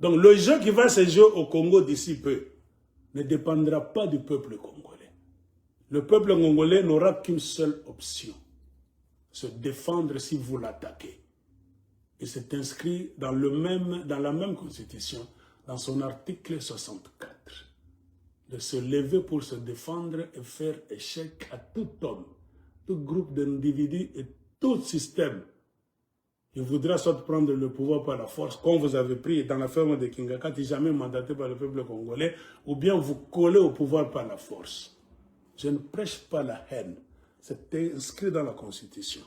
Donc le jeu qui va se jouer au Congo d'ici peu ne dépendra pas du peuple congolais. Le peuple congolais n'aura qu'une seule option, se défendre si vous l'attaquez. Et c'est inscrit dans la même constitution, dans son article 64, de se lever pour se défendre et faire échec à tout homme, tout groupe d'individus et tout système qui voudra soit prendre le pouvoir par la force, comme vous avez pris dans la ferme de Kingakati, jamais mandaté par le peuple congolais, ou bien vous coller au pouvoir par la force. Je ne prêche pas la haine. C'est inscrit dans la Constitution.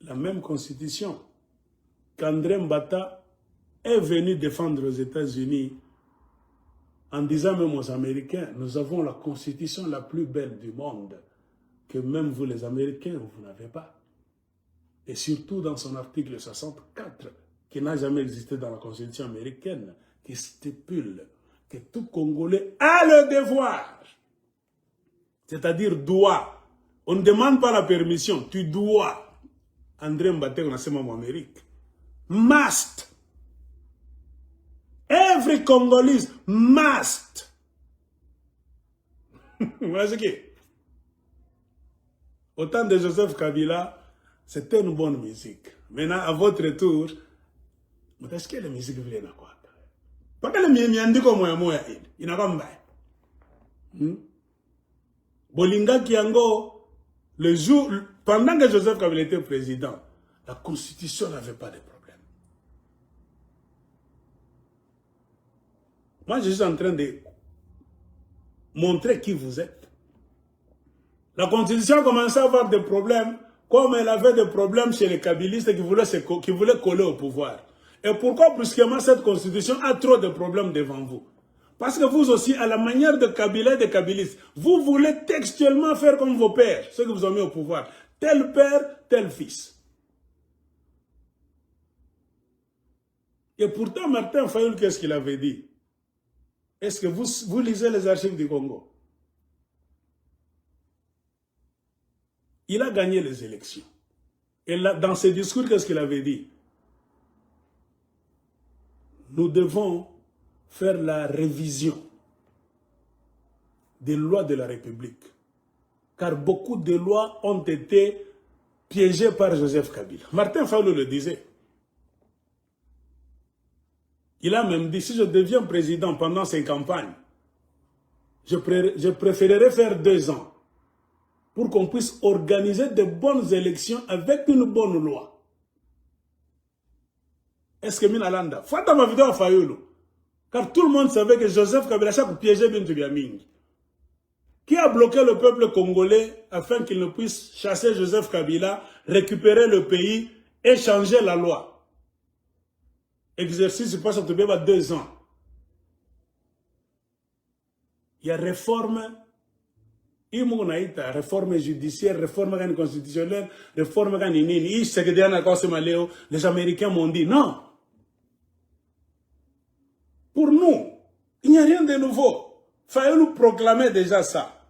La même Constitution qu'André Mbata est venu défendre aux États-Unis en disant même aux Américains, nous avons la Constitution la plus belle du monde, que même vous les Américains, vous n'avez pas. Et surtout dans son article 64, qui n'a jamais existé dans la Constitution américaine, qui stipule que tout Congolais a le devoir, c'est-à-dire doit. On ne demande pas la permission, tu dois. André Mbate, on a fait en Amérique. Must. Every Congolese must. Voilà ce qui est. Au temps de Joseph Kabila, c'était une bonne musique. Maintenant, à votre tour, est-ce que la musique vient à quoi? Pas que la musique il n'a pas de Bolinga Kiango, le jour, pendant que Joseph Kabila était président, la Constitution n'avait pas de problème. Moi, je suis en train de montrer qui vous êtes. La Constitution commençait à avoir des problèmes, comme elle avait des problèmes chez les kabylistes qui voulaient coller au pouvoir. Et pourquoi brusquement cette Constitution a trop de problèmes devant vous? Parce que vous aussi, à la manière de Kabila et des kabylistes, vous voulez textuellement faire comme vos pères, ceux qui vous ont mis au pouvoir. Tel père, tel fils. Et pourtant, Martin Fayoul, qu'est-ce qu'il avait dit? Est-ce que vous lisez les archives du Congo? Il a gagné les élections. Et là, dans ses discours, qu'est-ce qu'il avait dit? Nous devons faire la révision des lois de la République. Car beaucoup de lois ont été piégées par Joseph Kabila. Martin Fayoul le disait. Il a même dit, si je deviens président pendant ces campagnes, je préférerais faire 2 ans pour qu'on puisse organiser de bonnes élections avec une bonne loi. Est-ce que Minalanda, faites ma vidéo à Fayoulou, car tout le monde savait que Joseph Kabila a piégé Bintou Biaming. Qui a bloqué le peuple congolais afin qu'il ne puisse chasser Joseph Kabila, récupérer le pays et changer la loi? Exercice, je passe à 2 ans. Il y a réforme, réforme judiciaire, réforme constitutionnelle, réforme les Américains m'ont dit non. Pour nous, il n'y a rien de nouveau. Fallait nous proclamer déjà ça.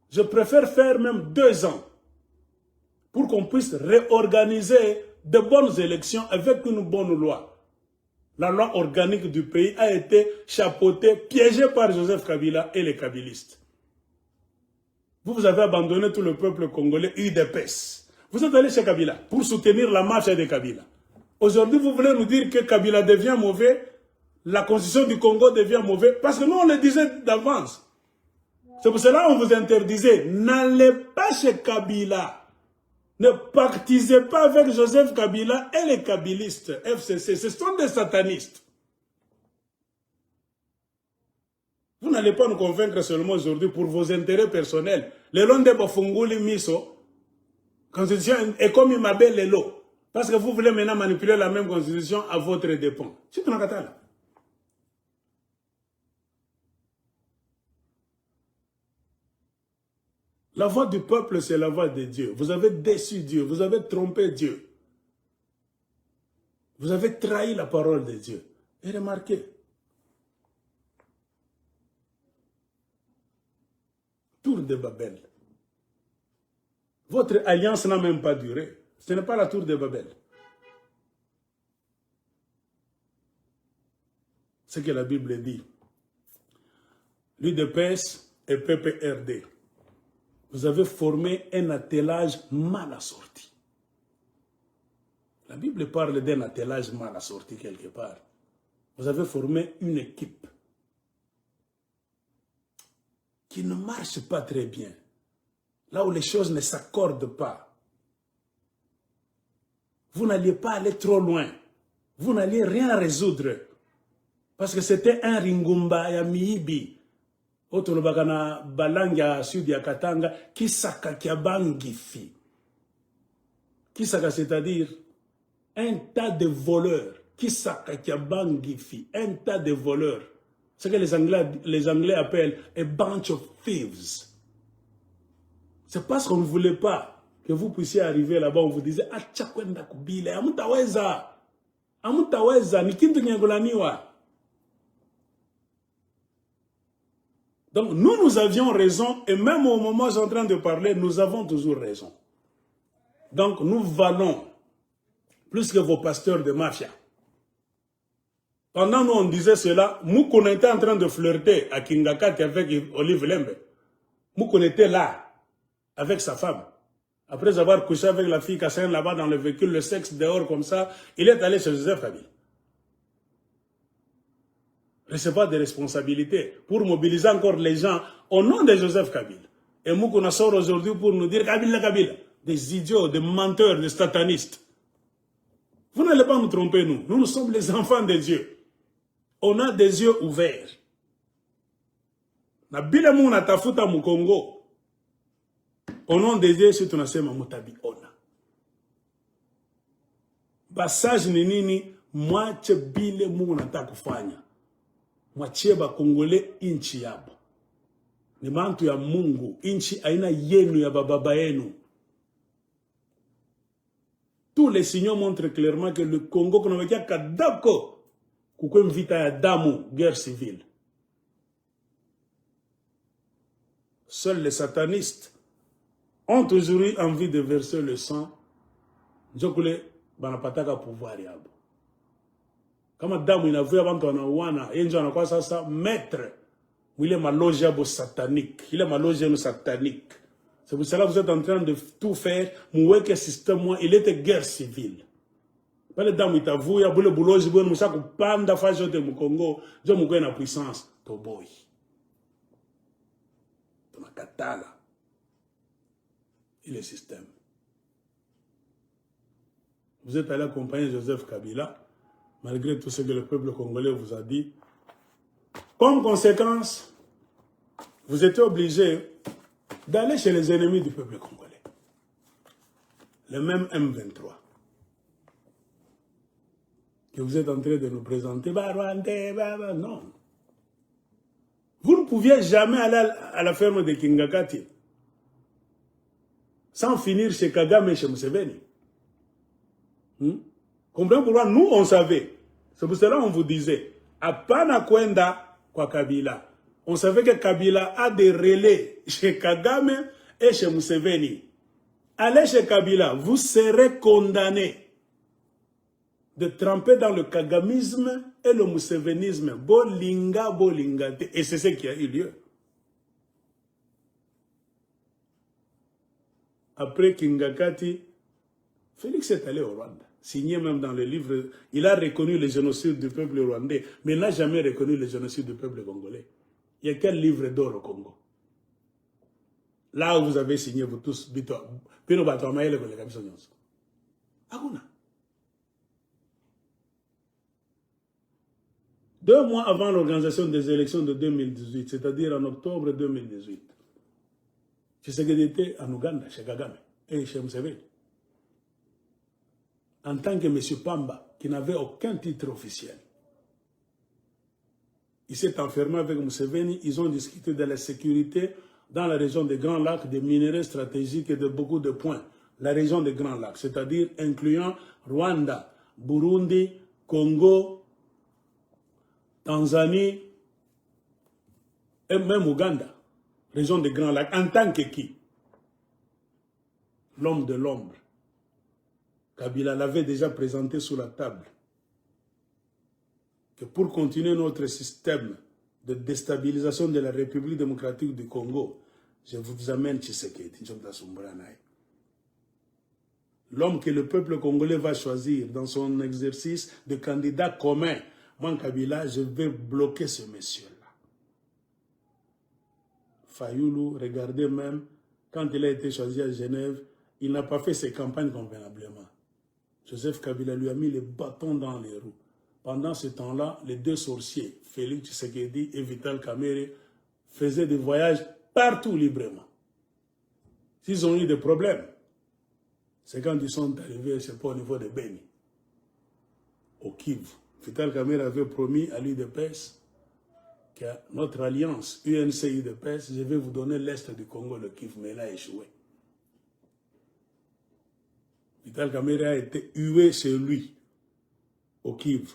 Je préfère faire même 2 ans pour qu'on puisse réorganiser de bonnes élections avec une bonne loi. La loi organique du pays a été chapeautée, piégée par Joseph Kabila et les kabylistes. Vous avez abandonné tout le peuple congolais UDPS. Vous êtes allé chez Kabila pour soutenir la marche de Kabila. Aujourd'hui, vous voulez nous dire que Kabila devient mauvais, la constitution du Congo devient mauvaise, parce que nous, on le disait d'avance. C'est pour cela qu'on vous interdisait, n'allez pas chez Kabila. Ne pactisez pas avec Joseph Kabila et les kabylistes, FCC. Ce sont des satanistes. Vous n'allez pas nous convaincre seulement aujourd'hui pour vos intérêts personnels. Le long de Bafunguli Miso, constitution est comme une mabelle Lelo. Parce que vous voulez maintenant manipuler la même constitution à votre dépens. C'est tout là. La voix du peuple, c'est la voix de Dieu. Vous avez déçu Dieu, vous avez trompé Dieu. Vous avez trahi la parole de Dieu. Et remarquez, tour de Babel. Votre alliance n'a même pas duré. Ce n'est pas la tour de Babel. ce que la Bible dit. L'UDPS et PPRD. Vous avez formé un attelage mal assorti. La Bible parle d'un attelage mal assorti quelque part. Vous avez formé une équipe qui ne marche pas très bien. Là où les choses ne s'accordent pas. Vous n'alliez pas aller trop loin. Vous n'alliez rien résoudre. Parce que c'était un ringumba ya miibi. Otolobakana balanga sud ya Katanga qui saka kiabangifi. Qui saka, c'est-à-dire un tas de voleurs. Qui saka kiabangifi. Un tas de voleurs. Ce que les Anglais appellent a bunch of thieves. C'est parce qu'on ne voulait pas que vous puissiez arriver là-bas, on vous disait, ah, chakwenda kubile, amutaweza, amutaweza, ni kintu nyangolaniwa. Donc, nous avions raison, et même au moment où je suis en train de parler, nous avons toujours raison. Donc, nous valons plus que vos pasteurs de mafia. Pendant nous, on disait cela, Moukon était en train de flirter à Kingakati avec Olive Lembe. Moukon était là, avec sa femme. Après avoir couché avec la fille Kassaïn là-bas dans le véhicule, le sexe dehors comme ça, il est allé chez Joseph Kabila. Recevoir des responsabilités pour mobiliser encore les gens au nom de Joseph Kabila. Et Moukon sort aujourd'hui pour nous dire Kabila, Kabila. Des idiots, des menteurs, des satanistes. Vous n'allez pas nous tromper, nous. Nous sommes les enfants de Dieu. On a des yeux ouverts. Na bila muna tafuta mu Congo. Au nom des dieux, si tu n'as pas mutabi ona. Basage ni nini, mwache bile muna takufanya. Mwachie ba Kongole inchi yabo. Ni mantu ya Mungu, inchi aina yenu ya bababa yenu. Tous les signaux montrent clairement que le Congo, qu'on avait kadako, koukou vita ya damu, guerre civile. Seuls les satanistes ont toujours eu envie de verser le sang. Djokule banapataka pouvoir yabo. Kama damu inavuya bantu wanawana, yenjo anakuwa sasa maître. Il est maloge yabo satanique. Il est maloge yabo satanique. C'est pour cela que vous êtes en train de tout faire. Mouweke système, il était guerre civile. Pale damu itavuya, boule bouloji, boule moussa kupanda fajo de Mukongo, jo mouwe na puissance, toboy. Tomakatala. Et le système. Vous êtes allé accompagner Joseph Kabila, malgré tout ce que le peuple congolais vous a dit. Comme conséquence, vous étiez obligé d'aller chez les ennemis du peuple congolais. Le même M23. Que vous êtes en train de nous présenter. Non. Vous ne pouviez jamais aller à la ferme de Kingakati sans finir chez Kagame et chez Museveni. Comprenez pourquoi nous on savait. C'est pour cela qu'on vous disait, à Panakwenda kwa Kabila. On savait que Kabila a des relais chez Kagame et chez Museveni. Allez chez Kabila, vous serez condamné de tremper dans le kagamisme et le musevenisme. Bolinga, bolingate. Et c'est ce qui a eu lieu. Après Kingakati, Félix est allé au Rwanda. Signé même dans le livre, il a reconnu le génocide du peuple rwandais, mais il n'a jamais reconnu le génocide du peuple congolais. Il y a quel livre d'or au Congo? Là où vous avez signé, vous tous, Pino Batomaye, le Kamisonyonso. Aguna. 2 mois avant l'organisation des élections de 2018, c'est-à-dire en octobre 2018, Tshisekedi était en Ouganda, chez Kagame et chez Museveni. En tant que M. Pamba, qui n'avait aucun titre officiel. Il s'est enfermé avec Museveni, ils ont discuté de la sécurité dans la région des Grands Lacs, des minerais stratégiques et de beaucoup de points. La région des Grands Lacs, c'est-à-dire incluant Rwanda, Burundi, Congo, Tanzanie et même Ouganda, région des Grands Lacs, en tant que qui? L'homme de l'ombre. Kabila l'avait déjà présenté sur la table. que pour continuer notre système de déstabilisation de la République démocratique du Congo, je vous amène Tshisekedi. L'homme que le peuple congolais va choisir dans son exercice de candidat commun, moi, Kabila, je vais bloquer ce monsieur-là. Fayoulou, regardez même, quand il a été choisi à Genève, il n'a pas fait ses campagnes convenablement. Joseph Kabila lui a mis les bâtons dans les roues. Pendant ce temps-là, les deux sorciers, Félix Tshisekedi et Vital Kamerhe, faisaient des voyages partout librement. S'ils ont eu des problèmes, c'est quand ils sont arrivés, c'est pas au niveau de Beni, au Kivu. Vital Kamerhe avait promis à l'UDPS que notre alliance UNC-UDPS, je vais vous donner l'Est du Congo, le Kivu, mais il a échoué. Vital Kamerhe a été hué chez lui, au Kivu.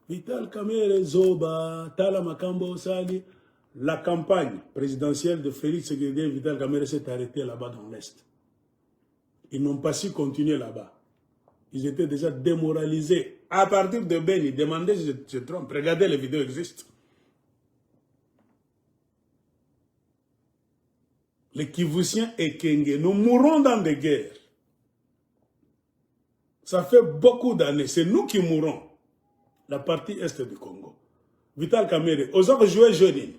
Vital Kamerhe, Zoba, Tala Makambo, Sali, la campagne présidentielle de Félix Tshisekedi et Vital Kamerhe s'est arrêtée là-bas dans l'Est. Ils n'ont pas su continuer là-bas. Ils étaient déjà démoralisés. À partir de Beni, demandez si je trompe. Regardez, les vidéos existent. Les Kivusiens et Kenge, nous mourrons dans des guerres. Ça fait beaucoup d'années. C'est nous qui mourons. La partie est du Congo. Vital Kamerhe, aux autres joueurs jeunes.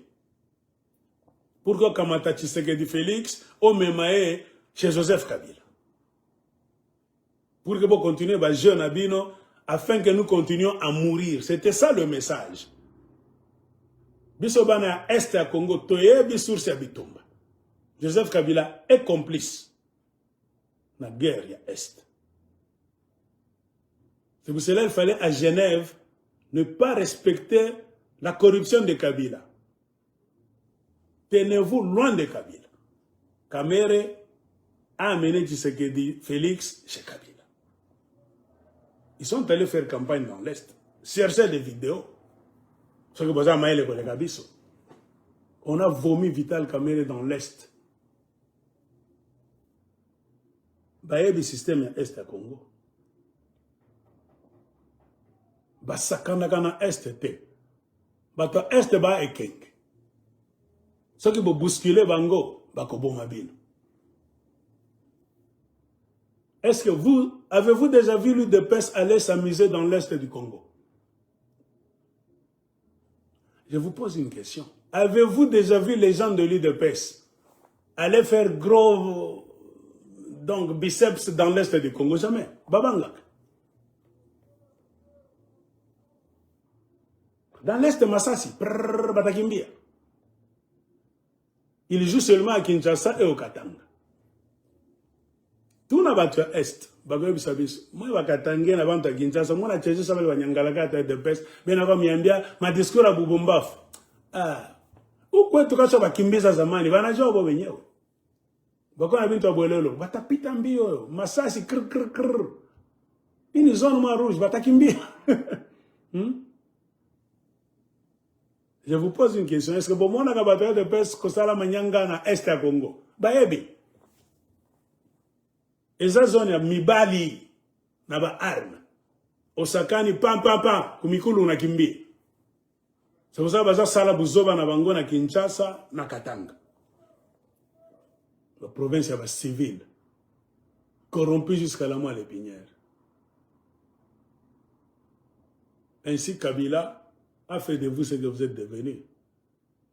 Pourquoi Kamata Tshisekedi Félix, au Memae, chez Joseph Kabila. Pour que vous continuez à jeune abino, afin que nous continuions à mourir. C'était ça le message. Bisobana Est à Congo, Toye Bisoursi à Bitomba. Joseph Kabila est complice. La guerre, il y a Est. C'est pour cela qu'il fallait à Genève ne pas respecter la corruption de Kabila. Tenez-vous loin de Kabila. Kamerhe a amené Tshisekedi Félix chez Kabila. Ils sont allés faire campagne dans l'Est. Chercher des vidéos. On a vomi Vital Kamerhe dans l'Est. Il y a des systèmes Est à Congo. Basakana Est te. Bato Est ba ekeng. Ce qui peut bousculer Bango, Bakobomabino. Est-ce que avez-vous déjà vu l'UDPS aller s'amuser dans l'Est du Congo? Je vous pose une question. Avez-vous déjà vu les gens de l'UDPS aller faire gros biceps dans l'Est du Congo? Jamais. Babanga. Dans l'Est, Massassi, Batakimbia. Il joue seulement à Kinshasa et au Katanga. Tout n'a pas de Est. Bagoy Bisabis. Moi, je vais Katanga, avant de Kinshasa. Moi, je vais aller à Nyangalaka, de Pest. Mais je vais aller ma discours à Boubombaf. Ah. Pourquoi tu as Kimbiza Zamani? Va nager au Bobenyo. Bakon a bintu abolelo. Batapita mbio. Massassi, krr, krr, krr. Une zone moins rouge. Batakimbia. Je vous pose une question. Est-ce que pour moi, on a un bataille de peste que ça la manyanga na Est à Congo? Baebi. Et ça, zone ya mibali na ba arme. Osakani pam pam pam. Kumikulu na kimbi. C'est pour ça que ça sala buzoba na bango na Kinshasa na Katanga. La province ya ba civile. Corrompue jusqu'à la moelle épinière. Ainsi, Kabila a fait de vous ce que vous êtes devenu.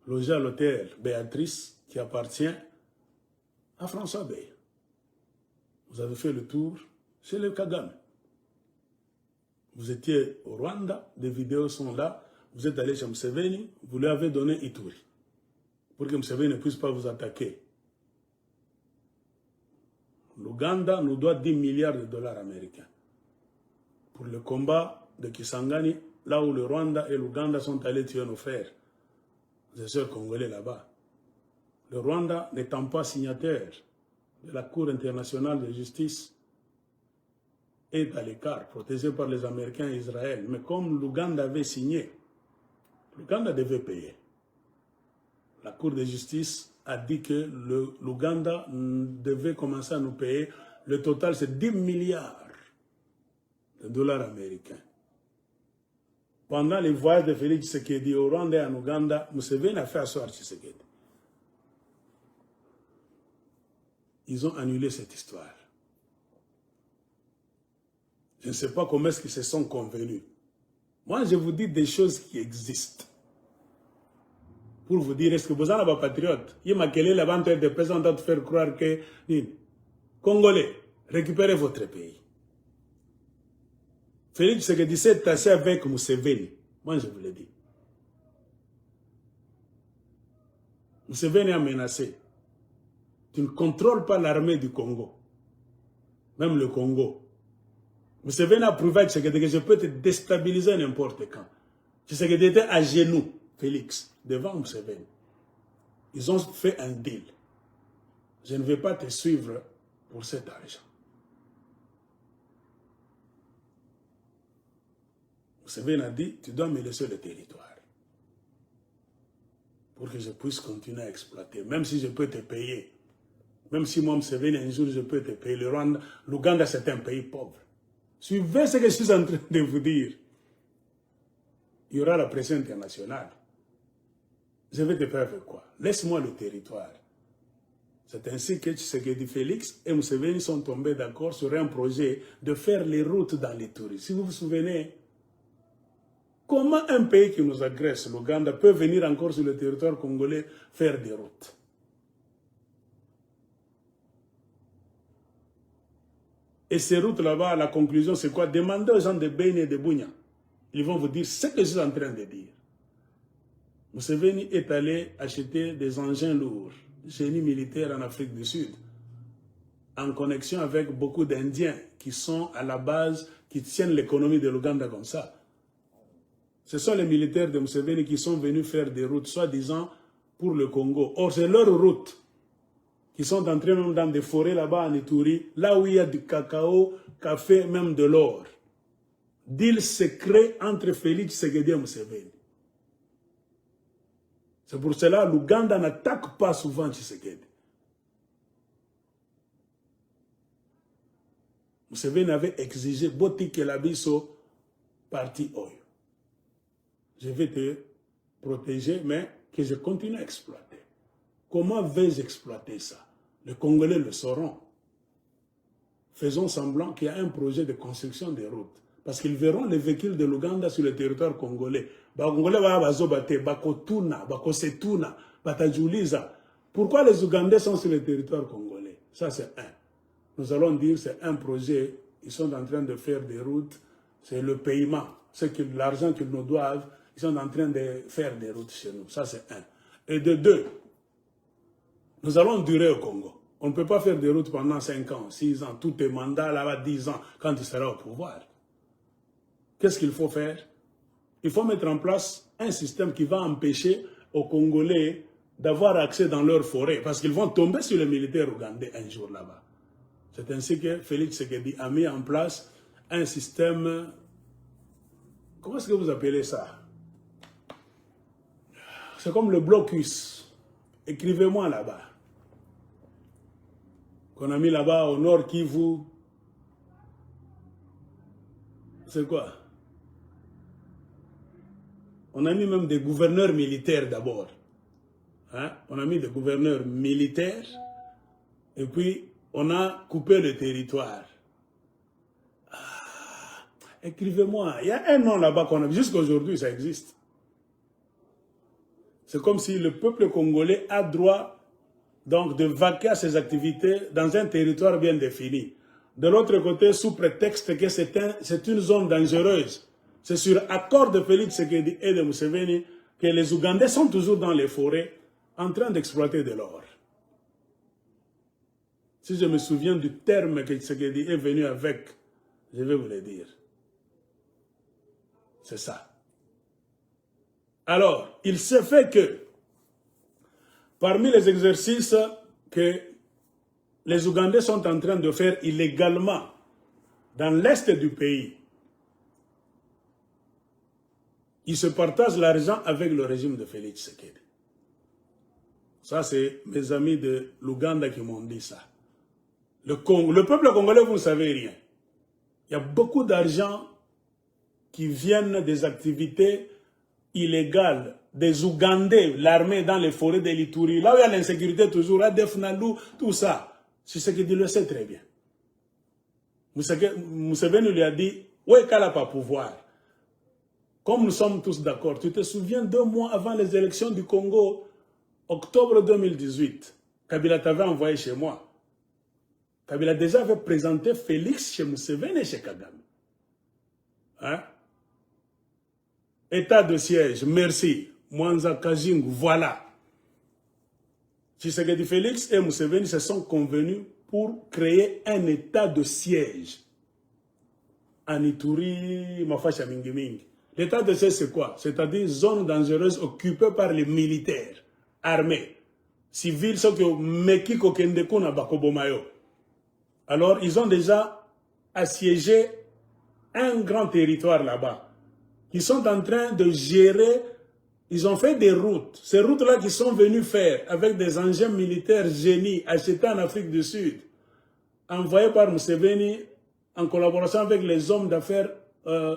Logé à l'hôtel Béatrice, qui appartient à François Bey. Vous avez fait le tour chez le Kagame. Vous étiez au Rwanda, des vidéos sont là. Vous êtes allé chez Museveni, vous lui avez donné Ituri. Pour que Museveni ne puisse pas vous attaquer. L'Ouganda nous doit 10 milliards de dollars américains. Pour le combat de Kisangani, là où le Rwanda et l'Ouganda sont allés tuer nos frères, les sœurs congolais là-bas. Le Rwanda n'étant pas signataire de la Cour internationale de justice est à l'écart, protégé par les Américains et Israël. Mais comme l'Ouganda avait signé, l'Ouganda devait payer. La Cour de justice a dit que l'Ouganda devait commencer à nous payer. Le total, c'est 10 milliards de dollars américains. pendant les voyages de Félix Tshisekedi au Rwanda et en Ouganda, Museveni a fait asseoir Tshisekedi. Ils ont annulé cette histoire. Je ne sais pas comment est-ce qu'ils se sont convenus. Moi, je vous dis des choses qui existent. Pour vous dire, est-ce que vous êtes un patriote? Il m'a quel est l'avantage de présenter de faire croire que, Congolais, récupérez votre pays. Félix Tshisekedi s'est tassé avec Museveni. Moi, je vous l'ai dit. Museveni a menacé. Tu ne contrôles pas l'armée du Congo. Même le Congo. Museveni a prouvé que je peux te déstabiliser n'importe quand. Tshisekedi était à genoux, Félix, devant Museveni. Ils ont fait un deal. Je ne vais pas te suivre pour cet argent. Museveni a dit, tu dois me laisser le territoire pour que je puisse continuer à exploiter, même si je peux te payer. Même si moi, Museveni, un jour, je peux te payer. Le Rwanda, l'Ouganda, c'est un pays pauvre. Suivez ce que je suis en train de vous dire. Il y aura la pression internationale. Je vais te faire avec quoi? Laisse-moi le territoire. C'est ainsi que Tshisekedi Félix et Museveni sont tombés d'accord sur un projet de faire les routes dans les touristes. Si vous vous souvenez, comment un pays qui nous agresse, l'Ouganda, peut venir encore sur le territoire congolais faire des routes? Et ces routes là-bas, la conclusion c'est quoi? Demandez aux gens de Beni et de Bunia. Ils vont vous dire ce que je suis en train de dire. Museveni est allé acheter des engins lourds, génie militaire en Afrique du Sud, en connexion avec beaucoup d'Indiens qui sont à la base, qui tiennent l'économie de l'Ouganda comme ça. Ce sont les militaires de Museveni qui sont venus faire des routes, soi-disant, pour le Congo. Or, c'est leurs routes qui sont entrées même dans des forêts là-bas en Ituri, là où il y a du cacao, café, même de l'or. Deal secret entre Félix Tshisekedi et Museveni. C'est pour cela que l'Ouganda n'attaque pas souvent Tshisekedi. Museveni avait exigé Boti Kelabiso parti Oyo. Je vais te protéger, mais que je continue à exploiter. Comment vais-je exploiter ça? Les Congolais le sauront. Faisons semblant qu'il y a un projet de construction des routes. Parce qu'ils verront les véhicules de l'Ouganda sur le territoire congolais. Pourquoi les Ougandais sont sur le territoire congolais? Ça, c'est un. Nous allons dire que c'est un projet. Ils sont en train de faire des routes. C'est le paiement. C'est l'argent qu'ils nous doivent. Ils sont en train de faire des routes chez nous. Ça, c'est un. Et de deux, nous allons durer au Congo. On ne peut pas faire des routes pendant 5 ans, 6 ans. Tout est mandat là-bas, 10 ans, quand il sera au pouvoir. Qu'est-ce qu'il faut faire? Il faut mettre en place un système qui va empêcher aux Congolais d'avoir accès dans leurs forêts. Parce qu'ils vont tomber sur les militaires ougandais un jour là-bas. C'est ainsi que Félix Tshisekedi a mis en place un système... Comment est-ce que vous appelez ça? C'est comme le blocus. Écrivez-moi là-bas. Qu'on a mis là-bas au nord Kivu. C'est quoi? On a mis même des gouverneurs militaires d'abord. Hein? On a mis des gouverneurs militaires et puis on a coupé le territoire. Ah, écrivez-moi. Il y a un nom là-bas qu'on a. Jusqu'à aujourd'hui, ça existe. C'est comme si le peuple congolais a droit donc de vaquer à ses activités dans un territoire bien défini. De l'autre côté, sous prétexte que c'est une zone dangereuse, c'est sur accord de Félix Tshisekedi et de Museveni que les Ougandais sont toujours dans les forêts en train d'exploiter de l'or. Si je me souviens du terme que Tshisekedi est venu avec, je vais vous le dire. C'est ça. Alors, il se fait que parmi les exercices que les Ougandais sont en train de faire illégalement dans l'est du pays, ils se partagent l'argent avec le régime de Félix Tshisekedi. Ça, c'est mes amis de l'Ouganda qui m'ont dit ça. Le peuple congolais, vous ne savez rien. Il y a beaucoup d'argent qui viennent des activités illégales des Ougandais, l'armée dans les forêts de l'Ituri, là où il y a l'insécurité toujours, Adef Nalou, tout ça. C'est ce qu'il le sait très bien. Museveni lui a dit, ouais, qu'elle n'a pas pouvoir. Comme nous sommes tous d'accord, tu te souviens 2 mois avant les élections du Congo, octobre 2018, Kabila t'avait envoyé chez moi. Kabila déjà avait présenté Félix chez Museveni et chez Kagame. Hein? État de siège, merci. Mwanza Kajing, voilà. Tshisekedi Félix et Museveni se sont convenus pour créer un état de siège. En Ituri, Mafacha Mingi Mingi. L'état de siège, c'est quoi? C'est-à-dire zone dangereuse occupée par les militaires, armés, civils, ceux qui ont Mekiko Kendeko na Bakobomayo. Alors, ils ont déjà assiégé un grand territoire là-bas. Ils sont en train de gérer, ils ont fait des routes. Ces routes-là qu'ils sont venus faire avec des engins militaires génies achetés en Afrique du Sud, envoyés par Museveni en collaboration avec les hommes d'affaires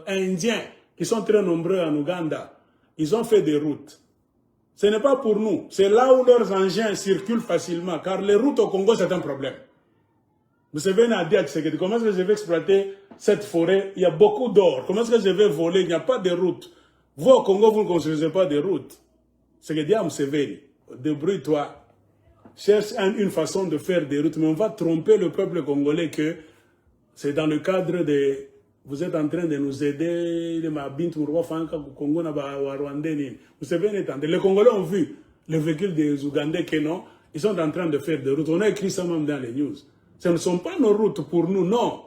indiens qui sont très nombreux en Ouganda. Ils ont fait des routes. Ce n'est pas pour nous. C'est là où leurs engins circulent facilement, car les routes au Congo, c'est un problème. Museveni a dit à Tshisekedi, comment est-ce que je vais exploiter cette forêt? Il y a beaucoup d'or. Comment est-ce que je vais voler? Il n'y a pas de route. Vous, au Congo, vous ne construisez pas de route. Tshisekedi a Museveni, débrouille-toi. Cherche une façon de faire des routes, mais on va tromper le peuple congolais que c'est dans le cadre de... Vous êtes en train de nous aider, les Congolais ont vu le véhicule des Ougandais que non, ils sont en train de faire des routes. On a écrit ça même dans les news. Ce ne sont pas nos routes pour nous, non.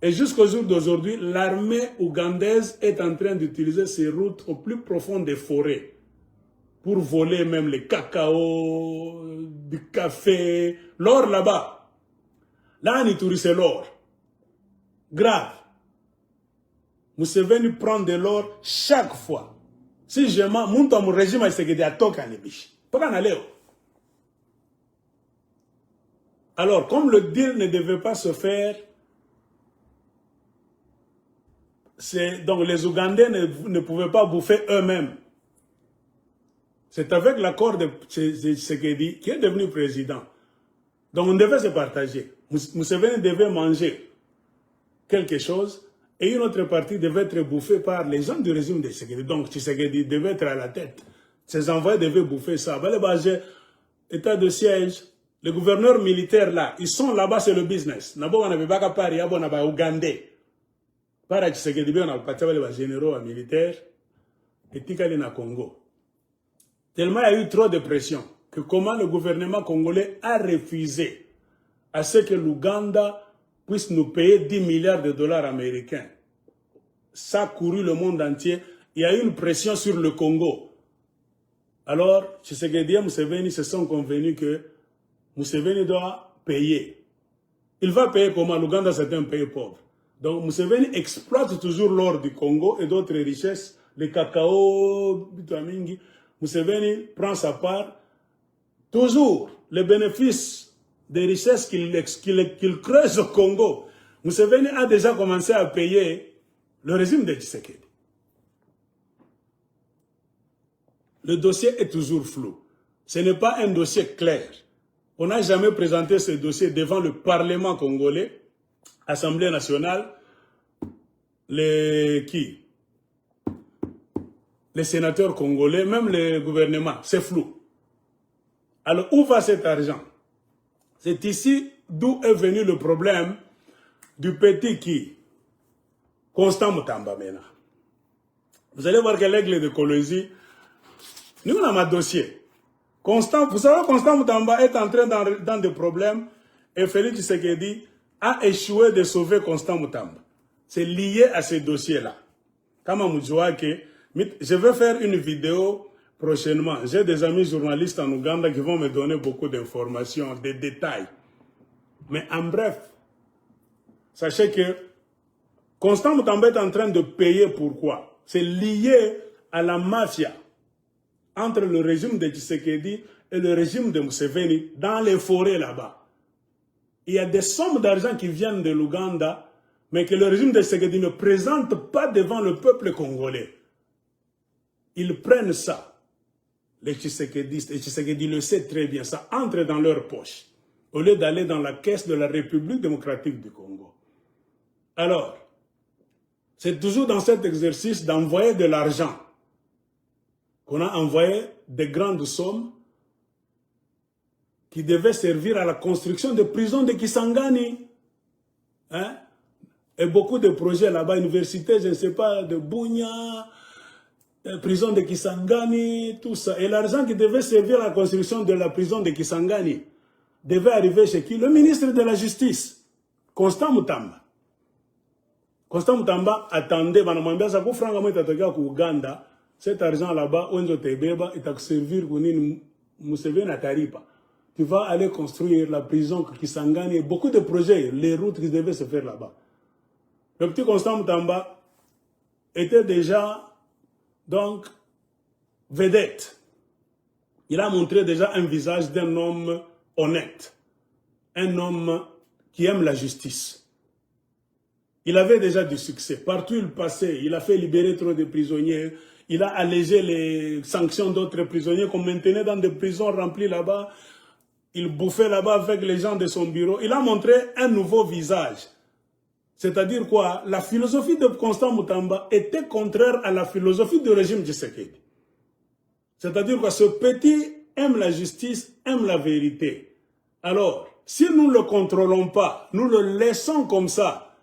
Et jusqu'au jour d'aujourd'hui, l'armée ougandaise est en train d'utiliser ces routes au plus profond des forêts pour voler même les cacao, du café, l'or là-bas. Là, en Ituri, c'est l'or. Grave. Museveni prend de l'or chaque fois. Si je monte à mon régime, c'est que des toques à l'ébiche. Pas en aller. Alors, comme le deal ne devait pas se faire, donc les Ougandais ne pouvaient pas bouffer eux-mêmes. C'est avec l'accord de Tshisekedi qui est devenu président. Donc on devait se partager. Museveni devait manger quelque chose et une autre partie devait être bouffée par les gens du régime de Tshisekedi. Donc Tshisekedi devait être à la tête. Ses envoyés devaient bouffer ça. État de siège. Les gouverneurs militaires là, ils sont là-bas, c'est le business. Nabo on avait pas Paris, on avait Ougandais. Par Tshisekedi, on a pas les généraux militaires et Tikali na Congo. Tellement il y a eu trop de pression que comment le gouvernement congolais a refusé à ce que l'Ouganda puisse nous payer 10 milliards de dollars américains. Ça a couru le monde entier. Il y a eu une pression sur le Congo. Alors, Tshisekedi et Museveni se sont convenus que Museveni doit payer. Il va payer comment? L'Ouganda, c'est un pays pauvre. Donc, Museveni exploite toujours l'or du Congo et d'autres richesses, les cacao, bitamingi. Museveni prend sa part. Toujours, les bénéfices des richesses qu'il creuse au Congo. Museveni a déjà commencé à payer le régime de Tshisekedi. Le dossier est toujours flou. Ce n'est pas un dossier clair. On n'a jamais présenté ce dossier devant le Parlement congolais, Assemblée nationale, les sénateurs congolais, même le gouvernement. C'est flou. Alors, où va cet argent? C'est ici d'où est venu le problème du petit Constant Mutamba maintenant. Vous allez voir que l'aigle de Colosie, nous on a un dossier. Vous savez, Constant Mutamba est entré dans des problèmes et Félix Tshisekedi a échoué de sauver Constant Mutamba. C'est lié à ce dossier-là. Je vais faire une vidéo prochainement. J'ai des amis journalistes en Ouganda qui vont me donner beaucoup d'informations, des détails. Mais en bref, sachez que Constant Mutamba est en train de payer pourquoi? C'est lié à la mafia entre le régime de Tshisekedi et le régime de Museveni dans les forêts là-bas. Il y a des sommes d'argent qui viennent de l'Ouganda mais que le régime de Tshisekedi ne présente pas devant le peuple congolais. Ils prennent ça, les Tshisekedistes, et Tshisekedi le sait très bien, ça entre dans leur poche, au lieu d'aller dans la caisse de la République démocratique du Congo. Alors, c'est toujours dans cet exercice d'envoyer de l'argent qu'on a envoyé des grandes sommes qui devaient servir à la construction de prisons de Kisangani. Hein? Et beaucoup de projets là-bas, universités, je ne sais pas, de Bunia, prison de Kisangani, tout ça. Et l'argent qui devait servir à la construction de la prison de Kisangani devait arriver chez qui? Le ministre de la Justice, Constant Mutamba. Constant Mutamba attendait, Uganda, cet argent là-bas, il t'a servir pour Museveni Ataripa. Tu vas aller construire la prison Kisangani et beaucoup de projets, les routes qui devaient se faire là-bas. Le petit Constant Mutamba était déjà, donc, vedette. Il a montré déjà un visage d'un homme honnête, un homme qui aime la justice. Il avait déjà du succès. Partout où il passait, il a fait libérer trop de prisonniers, il a allégé les sanctions d'autres prisonniers qu'on maintenait dans des prisons remplies là-bas. Il bouffait là-bas avec les gens de son bureau. Il a montré un nouveau visage. C'est-à-dire quoi? La philosophie de Constant Mutamba était contraire à la philosophie du régime Tshisekedi. C'est-à-dire quoi? Ce petit aime la justice, aime la vérité. Alors, si nous ne le contrôlons pas, nous le laissons comme ça,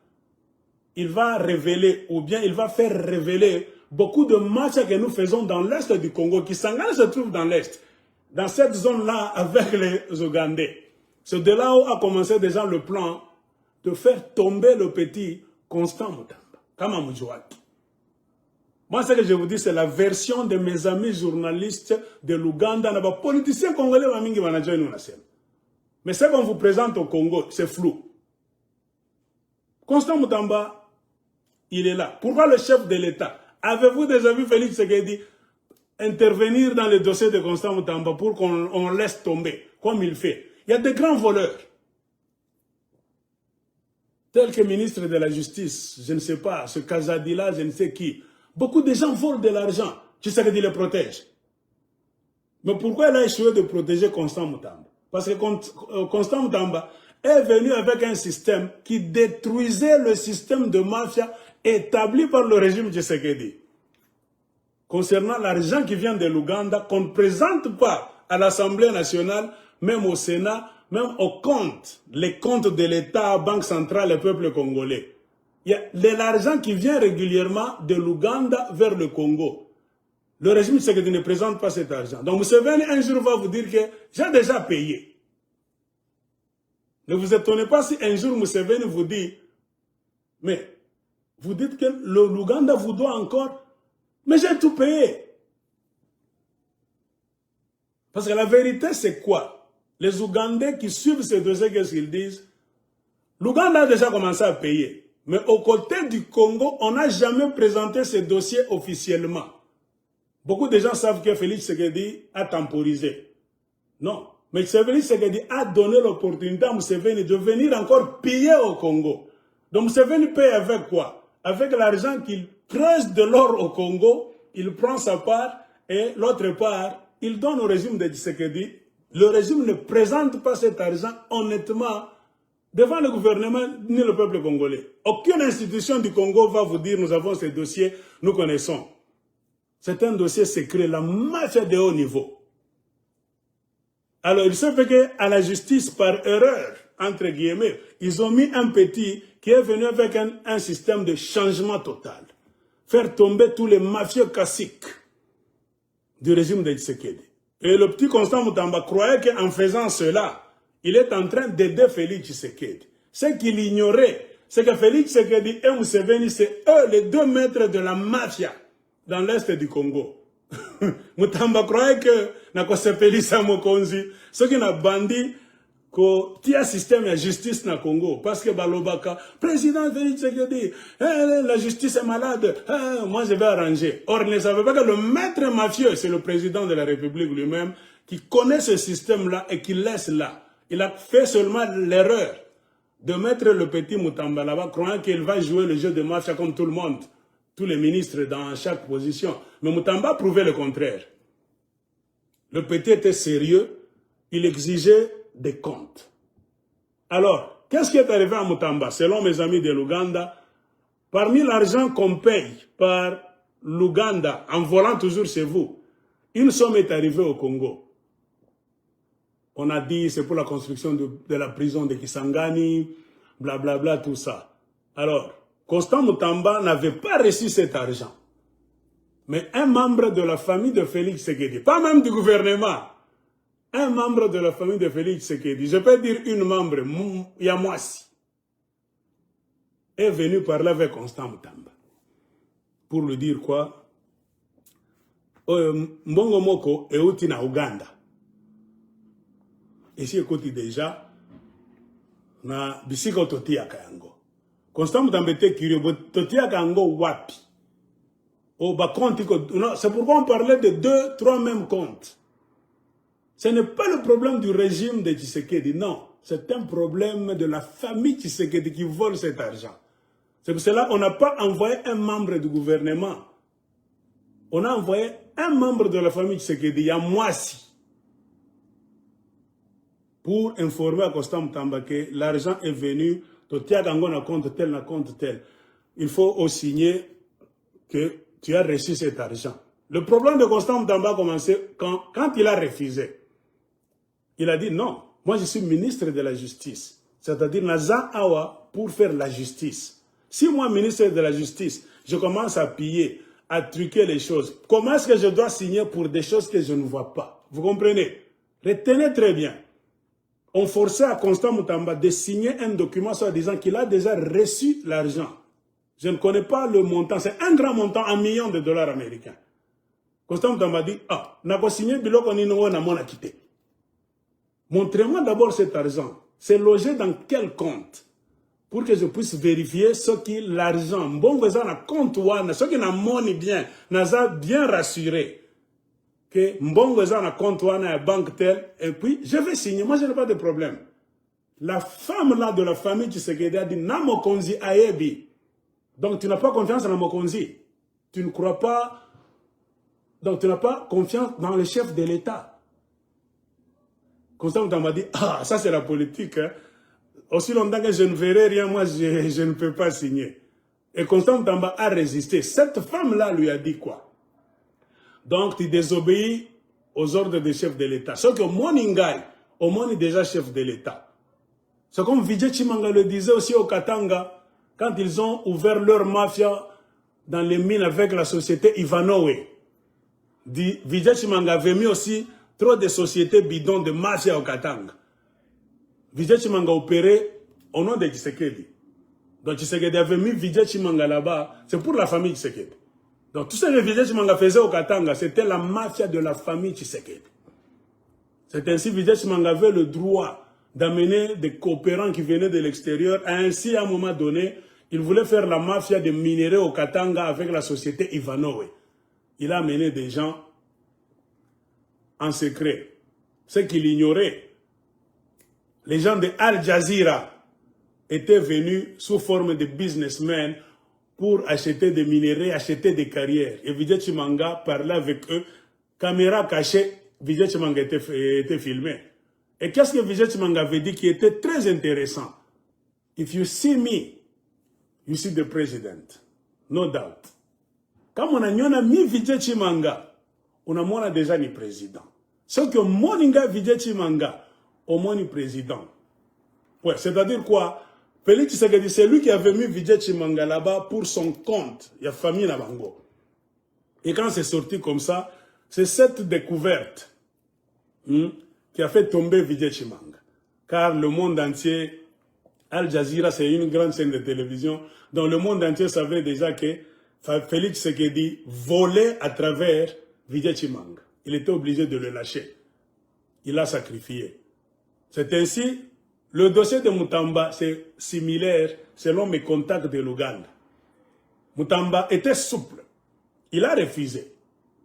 il va révéler, ou bien il va faire révéler beaucoup de matchs que nous faisons dans l'est du Congo. Kisangani se trouve dans l'est, dans cette zone-là avec les Ougandais. C'est de là où a commencé déjà le plan de faire tomber le petit Constant Mutamba, Kama Mujwaki. Moi, ce que je vous dis, c'est la version de mes amis journalistes de l'Ouganda. Les politiciens congolais, mais ce qu'on vous présente au Congo, c'est flou. Constant Mutamba, il est là. Pourquoi le chef de l'État? Avez-vous déjà vu Félix Tshisekedi intervenir dans le dossier de Constant Mutamba pour qu'on laisse tomber, comme il fait? Il y a des grands voleurs, tels que le ministre de la Justice, je ne sais pas, ce Kazadi-là, je ne sais qui. Beaucoup de gens volent de l'argent. Tshisekedi les protège. Mais pourquoi il a échoué de protéger Constant Mutamba? Parce que Constant Mutamba est venu avec un système qui détruisait le système de mafia établi par le régime Tshisekedi. Concernant l'argent qui vient de l'Ouganda, qu'on ne présente pas à l'Assemblée nationale, même au Sénat, même aux comptes, les comptes de l'État, Banque centrale et peuple congolais. Il y a de l'argent qui vient régulièrement de l'Ouganda vers le Congo. Le régime Tshisekedi ne présente pas cet argent. Donc Museveni un jour va vous dire que j'ai déjà payé. Ne vous étonnez pas si un jour Museveni vous dit, mais vous dites que l'Ouganda vous doit encore, mais j'ai tout payé. Parce que la vérité c'est quoi? Les Ougandais qui suivent ces dossiers, qu'est-ce qu'ils disent? L'Ouganda a déjà commencé à payer. Mais aux côtés du Congo, on n'a jamais présenté ces dossiers officiellement. Beaucoup de gens savent que Félix Tshisekedi a temporisé. Non. Mais Félix Tshisekedi a donné l'opportunité à Museveni de venir encore piller au Congo. Donc Museveni paye avec quoi? Avec l'argent qu'il creuse de l'or au Congo, il prend sa part et l'autre part, il donne au régime de Tshisekedi. Le régime ne présente pas cet argent honnêtement devant le gouvernement ni le peuple congolais. Aucune institution du Congo va vous dire nous avons ces dossiers, nous connaissons. C'est un dossier secret, la mafia de haut niveau. Alors il se fait qu'à la justice, par erreur, entre guillemets, ils ont mis un petit qui est venu avec un système de changement total. Faire tomber tous les mafieux classiques du régime de Tshisekedi. Et le petit Constant Mutamba croyait qu'en faisant cela, il est en train d'aider Félix Tshisekedi. Ce qu'il ignorait, c'est que Félix Tshisekedi et Museveni, c'est eux les deux maîtres de la mafia dans l'est du Congo. Mutamba croyait que Nakosepelisa Mokonzi, ce qui n'a bandit, qu'il y a un système de justice dans le Congo. Parce que Balobaka, président Félix Tshisekedi, la justice est malade, moi je vais arranger. Or, il ne savait pas que le maître mafieux, c'est le président de la République lui-même, qui connaît ce système-là et qui laisse là. Il a fait seulement l'erreur de mettre le petit Mutamba là-bas, croyant qu'il va jouer le jeu de mafia comme tout le monde, tous les ministres dans chaque position. Mais Mutamba prouvait le contraire. Le petit était sérieux, il exigeait des comptes. Alors, qu'est-ce qui est arrivé à Mutamba? Selon mes amis de l'Ouganda, parmi l'argent qu'on paye par l'Ouganda, en volant toujours chez vous, une somme est arrivée au Congo. On a dit c'est pour la construction de la prison de Kisangani, blablabla, bla, bla, tout ça. Alors, Constant Mutamba n'avait pas reçu cet argent. Mais un membre de la famille de Félix Tshisekedi, pas même du gouvernement, un membre de la famille de Félix Tshisekedi, je peux dire une membre, Yamwasi, est venu parler avec Constant Mutamba. Pour lui dire quoi? Mbongo Moko est outi na Ouganda. Et si écoute déjà, na bisiko totia kayango. Constant Mutamba était curieux, totia kayango wapi. C'est pourquoi on parlait de 2, 3 mêmes comptes. Ce n'est pas le problème du régime de Tshisekedi, non. C'est un problème de la famille Tshisekedi qui vole cet argent. C'est pour cela qu'on n'a pas envoyé un membre du gouvernement. On a envoyé un membre de la famille Tshisekedi, Yamwasi, pour informer à Constant Mutamba que l'argent est venu, na compte tel. Il faut aussi signer que tu as reçu cet argent. Le problème de Constant Mutamba a commencé quand il a refusé. Il a dit non, moi je suis ministre de la justice. C'est-à-dire Naza Awa pour faire la justice. Si moi, ministre de la justice, je commence à piller, à truquer les choses, comment est-ce que je dois signer pour des choses que je ne vois pas? Vous comprenez? Retenez très bien. On forçait à Constant Mutamba de signer un document soit disant qu'il a déjà reçu l'argent. Je ne connais pas le montant. C'est un grand montant, $1 million américains. Constant Mutamba dit, n'a pas signé biloko ni no na mona quitté. Montrez-moi d'abord cet argent. C'est logé dans quel compte? Pour que je puisse vérifier ce qui l'argent. Bon, vous avez un compte ouana, ce qui n'a money bien, n'a bien rassuré. Que bon, vous avez un compte ouana, à banque telle, et puis je vais signer. Moi, je n'ai pas de problème. La femme là de la famille Tshisekedi a dit, Namo Konzi Ayebi. Donc, tu n'as pas confiance dans Mokonzi. Tu ne crois pas. Donc, tu n'as pas confiance dans le chef de l'État. Constant Mutamba dit, ça c'est la politique. Hein. Aussi longtemps que je ne verrai rien, moi je ne peux pas signer. Et Constant Mutamba a résisté. Cette femme-là lui a dit quoi? Donc, tu désobéis aux ordres des chefs de l'État. Sauf que Moningai, au moins est déjà chef de l'État. C'est comme Vijay Chimanga le disait aussi au Katanga, quand ils ont ouvert leur mafia dans les mines avec la société Ivanowe. Vijay Chimanga avait mis aussi trop de sociétés bidons de mafia au Katanga. Vijay Chimanga opérait au nom de Tshisekedi. Donc Tshisekedi avait mis Vijay Chimanga là-bas, c'est pour la famille Tshisekedi. Donc tout ce que Vijay Chimanga faisait au Katanga, c'était la mafia de la famille Tshisekedi. C'est ainsi que Vijay Chimanga avait le droit d'amener des coopérants qui venaient de l'extérieur. Ainsi, à un moment donné, il voulait faire la mafia des minéraux au Katanga avec la société Ivanowe. Il a amené des gens en secret. Ce qu'il ignorait, les gens de Al Jazeera étaient venus sous forme de businessmen pour acheter des minéraux, acheter des carrières. Et Vijay Chimanga parlait avec eux, caméra cachée, Vijay Chimanga était filmé. Et qu'est-ce que Vijay Chimanga avait dit qui était très intéressant? If you see me, you see the president. No doubt. Quand on a mis Vijay Chimanga, on a déjà le président. Ce que Moninga Vijay Chimanga, au moins le président. Ouais, c'est-à-dire quoi? Félix Tshisekedi, c'est lui qui avait mis Vijay Chimanga là-bas pour son compte. Il y a famille Nabango. Et quand c'est sorti comme ça, c'est cette découverte qui a fait tomber Vijay Chimanga. Car le monde entier, Al Jazeera, c'est une grande chaîne de télévision, dont le monde entier savait déjà que Félix Tshisekedi volait à travers Vijay Chimanga. Il était obligé de le lâcher. Il a sacrifié. C'est ainsi, le dossier de Mutamba, c'est similaire selon mes contacts de l'Ouganda. Mutamba était souple. Il a refusé.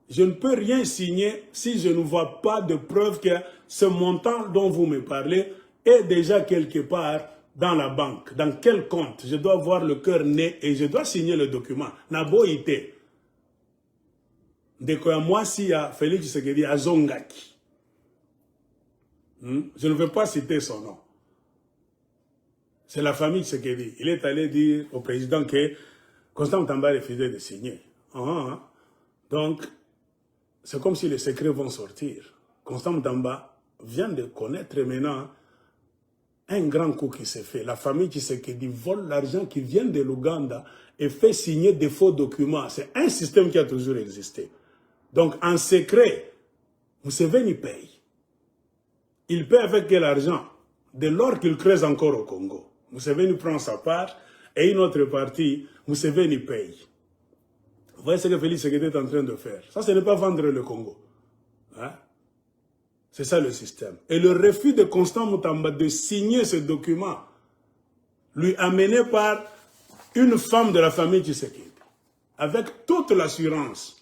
Je ne peux rien signer si je ne vois pas de preuve que ce montant dont vous me parlez est déjà quelque part dans la banque, dans quel compte, je dois voir le cœur né et je dois signer le document. Nabo ite. Ndeko ya mwasi ya Félix Tshisekedi azongaki. Je ne veux pas citer son nom. C'est la famille Tshisekedi. Il est allé dire au président que Constant Mutamba refusait de signer. Donc, c'est comme si les secrets vont sortir. Constant Mutamba vient de connaître maintenant un grand coup qui s'est fait. La famille Tshisekedi vole l'argent qui vient de l'Ouganda et fait signer des faux documents. C'est un système qui a toujours existé. Donc, en secret, Museveni paye. Il paye avec quel argent? De l'or qu'il creuse encore au Congo. Museveni prend sa part et une autre partie, Museveni paye. Vous voyez ce que Félix Tshisekedi est en train de faire. Ça, ce n'est pas vendre le Congo. Hein? C'est ça le système. Et le refus de Constant Mutamba de signer ce document, lui amené par une femme de la famille Tshisekedi, avec toute l'assurance.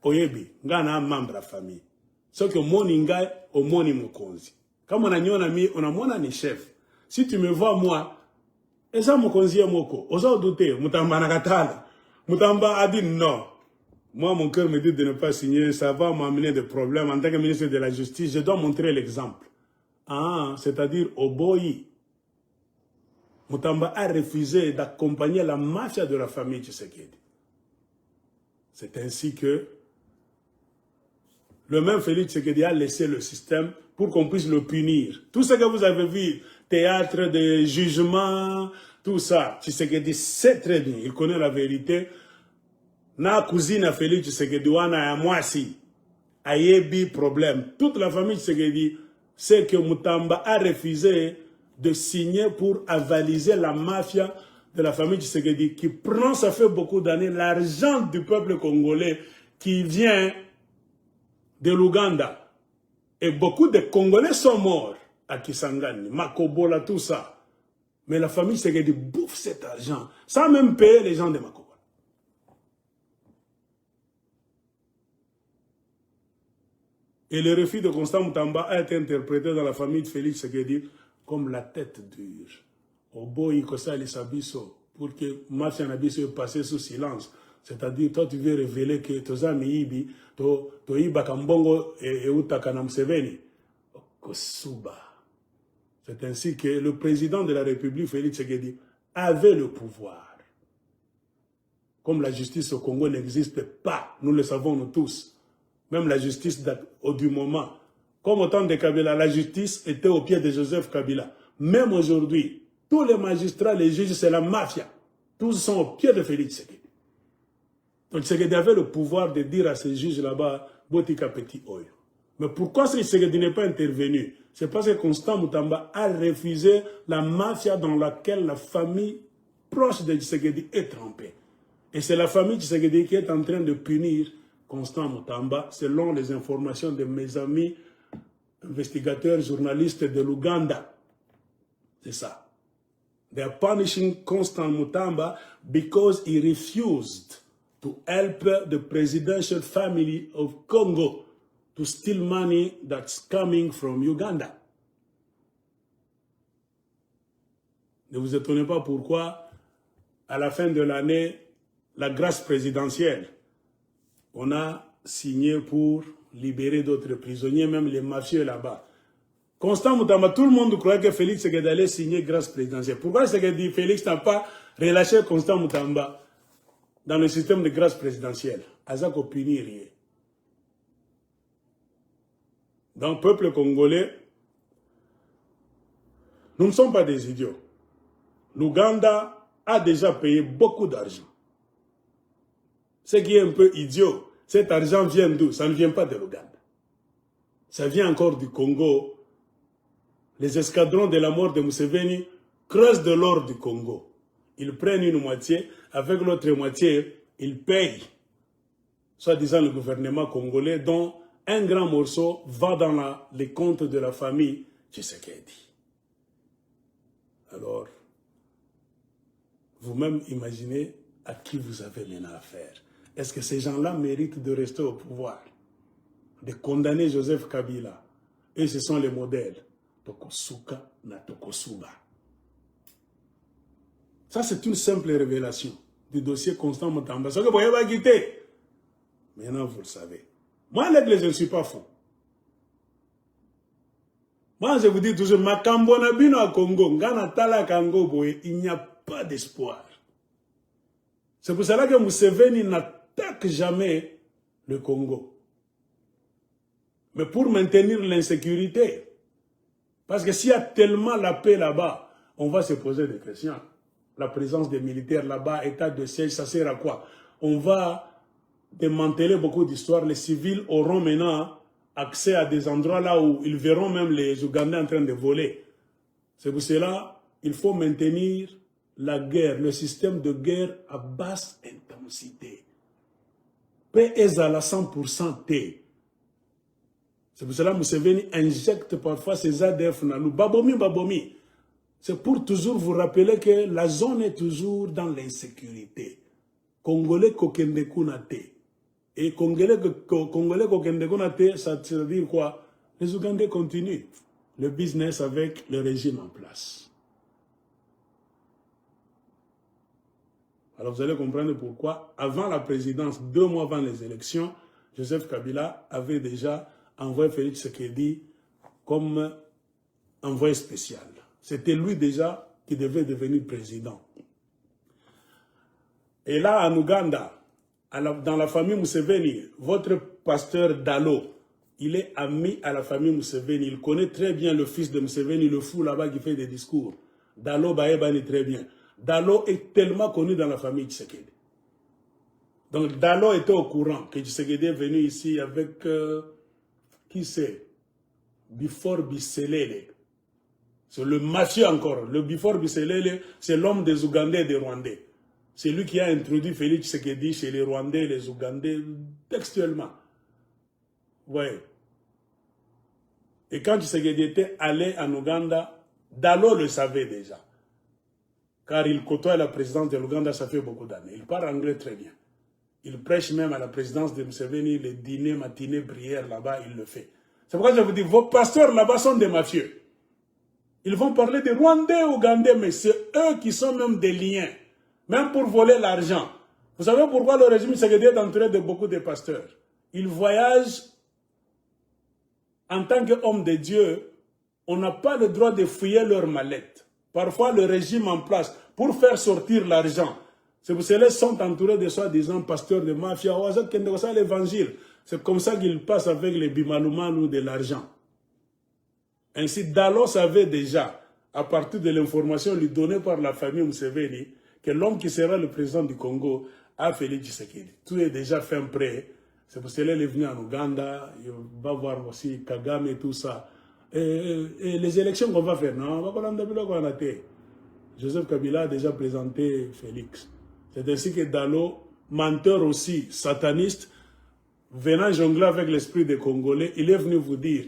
Oyebi, ngana membre de la famille. Ce que moni ngai, au moni mokonzi. Comme on a mona ni chef. Si tu me vois moi, et ça mokonzi moko, osa douter, Mutamba nakatala. Mutamba a dit non. Moi, mon cœur me dit de ne pas signer, ça va m'amener des problèmes. En tant que ministre de la Justice, je dois montrer l'exemple. C'est-à-dire au Boyi. Mutamba a refusé d'accompagner la mafia de la famille Tshisekedi. C'est ainsi que le même Félix Tshisekedi a laissé le système pour qu'on puisse le punir. Tout ce que vous avez vu, théâtre de jugement, tout ça, Tshisekedi sait très bien, il connaît la vérité. Na cousine a Félix Tshisekedi wana ya mwasi, ayebi problème. Toute la famille Tshisekedi sait que Mutamba a refusé de signer pour avaliser la mafia de la famille Tshisekedi qui prend, ça fait beaucoup d'années, l'argent du peuple congolais qui vient de l'Ouganda. Et beaucoup de Congolais sont morts à Kisangani, Makobola, tout ça. Mais la famille Tshisekedi bouffe cet argent sans même payer les gens de Makobola. Et le refus de Constant Mutamba a été interprété dans la famille de Félix Tshisekedi comme la tête dure. Oboyi Kosali Sabiso, pour que Mafia Nabiso est passé sous silence. C'est-à-dire, toi tu veux révéler que Toza Miibi, Toiba Kambongo et Utakana Museveni. Kosuba. C'est ainsi que le président de la République, Félix Tshisekedi, avait le pouvoir. Comme la justice au Congo n'existe pas, nous le savons nous tous. Même la justice du moment. Comme au temps de Kabila, la justice était au pied de Joseph Kabila. Même aujourd'hui, tous les magistrats, les juges, c'est la mafia. Tous sont au pied de Félix Tshisekedi. Donc Tshisekedi avait le pouvoir de dire à ces juges là-bas, Botika Petit Oyo. Mais pourquoi Tshisekedi n'est pas intervenu? C'est parce que Constant Mutamba a refusé la mafia dans laquelle la famille proche de Tshisekedi est trempée. Et c'est la famille Tshisekedi qui est en train de punir Constant Mutamba, selon les informations de mes amis investigateurs, journalistes de l'Ouganda. C'est ça. They are punishing Constant Mutamba because he refused to help the presidential family of Congo to steal money that's coming from Uganda. Ne vous étonnez pas pourquoi, à la fin de l'année, la grâce présidentielle, on a signé pour libérer d'autres prisonniers, même les mafieux là-bas. Constant Mutamba, tout le monde croyait que Félix Tshisekedi allait signer grâce présidentielle. Pourquoi Tshisekedi, Félix n'a pas relâché Constant Mutamba dans le système de grâce présidentielle? Azako punir. Dans le peuple congolais, nous ne sommes pas des idiots. L'Ouganda a déjà payé beaucoup d'argent. Ce qui est un peu idiot, cet argent vient d'où? Ça ne vient pas de l'Ouganda. Ça vient encore du Congo. Les escadrons de la mort de Museveni creusent de l'or du Congo. Ils prennent une moitié, avec l'autre moitié, ils payent, soi-disant le gouvernement congolais, dont un grand morceau va dans les comptes de la famille Tshisekedi. Alors, vous-même imaginez à qui vous avez maintenant affaire. Est-ce que ces gens-là méritent de rester au pouvoir? De condamner Joseph Kabila? Et ce sont les modèles. tokosuka na tokosuba. Ça, c'est une simple révélation du dossier Constant Mutamba. Ce que vous voyez va quitter. Maintenant, vous le savez. Moi, l'aigle, je ne suis pas fou. Moi, je vous dis toujours, Makambo Nabino à Congo, Ngana Tala Kango Boye, il n'y a pas d'espoir. C'est pour cela que Museveni n'attaque jamais le Congo. Mais pour maintenir l'insécurité. Parce que s'il y a tellement la paix là-bas, on va se poser des questions. La présence des militaires là-bas, état de siège, ça sert à quoi? On va démanteler beaucoup d'histoires. Les civils auront maintenant accès à des endroits là où ils verront même les Ougandais en train de voler. C'est pour cela qu'il faut maintenir la guerre, le système de guerre à basse intensité. Paix est à la 100% T. C'est pour cela que Museveni injecte parfois ses ADF dans nous. Babomi. C'est pour toujours vous rappeler que la zone est toujours dans l'insécurité. Congolais kokende kunate. Et Congolais kokende kunate, ça veut dire quoi? Les Ougandais continuent le business avec le régime en place. Alors vous allez comprendre pourquoi, avant la présidence, 2 mois avant les élections, Joseph Kabila avait déjà envoyé Félix Tshisekedi comme envoyé spécial. C'était lui déjà qui devait devenir président. Et là, en Ouganda, dans la famille Museveni, votre pasteur Dalo, il est ami à la famille Museveni. Il connaît très bien le fils de Museveni, le fou là-bas qui fait des discours. Dalo Baebani très bien. Dalo est tellement connu dans la famille Tshisekedi. Donc Dalo était au courant que Tshisekedi est venu ici avec, qui c'est? Bifor Biselele. C'est le mafieux encore. Le Bifor Biselele, c'est l'homme des Ougandais et des Rwandais. C'est lui qui a introduit Félix Tshisekedi chez les Rwandais et les Ougandais textuellement. Oui. Et quand Tshisekedi était allé en Ouganda, Dalo le savait déjà. Car il côtoie la présidence de l'Ouganda, ça fait beaucoup d'années. Il parle anglais très bien. Il prêche même à la présidence de Museveni, les dîners, matinées, prières là-bas, il le fait. C'est pourquoi je vous dis, vos pasteurs là-bas sont des mafieux. Ils vont parler des Rwandais, Ougandais, mais c'est eux qui sont même des liens. Même pour voler l'argent. Vous savez pourquoi le régime Tshisekedi est entouré de beaucoup de pasteurs? Ils voyagent en tant qu'hommes de Dieu. On n'a pas le droit de fouiller leurs mallettes. Parfois, le régime en place, pour faire sortir l'argent, c'est pour cela qu'ils sont entourés de soi-disant pasteurs de mafia. L'évangile. C'est comme ça qu'ils passent avec les bimaloumanou de l'argent. Ainsi, Dalo savait déjà, à partir de l'information lui donnée par la famille Museveni, que l'homme qui sera le président du Congo a Félix Tshisekedi. Tout est déjà fait prêt. C'est pour cela qu'il est venu en Ouganda. Il va voir aussi Kagame et tout ça. Et les élections qu'on va faire, non, on va pas. Joseph Kabila a déjà présenté Félix. C'est ainsi que Dalo, menteur aussi, sataniste, venant jongler avec l'esprit des Congolais, il est venu vous dire,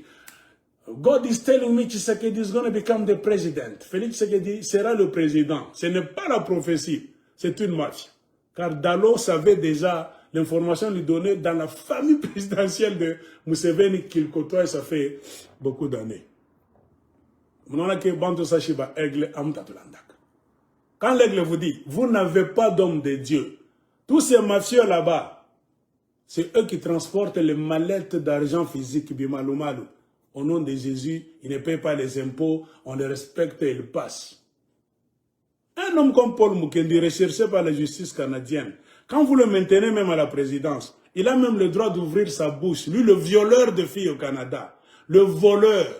God is telling me Tshisekedi is going to become the president. Félix Tshisekedi sera le président. Ce n'est pas la prophétie, c'est une marche. Car Dalo savait déjà, l'information lui donnée dans la famille présidentielle de Museveni qu'il côtoie, ça fait beaucoup d'années. Quand l'aigle vous dit, vous n'avez pas d'homme de Dieu, tous ces mafieux là-bas, c'est eux qui transportent les mallettes d'argent physique, bimaloumalou. Au nom de Jésus, ils ne payent pas les impôts, on les respecte et ils passent. Un homme comme Paul Mukendi, recherché par la justice canadienne, quand vous le maintenez même à la présidence, il a même le droit d'ouvrir sa bouche. Lui, le violeur de filles au Canada, le voleur.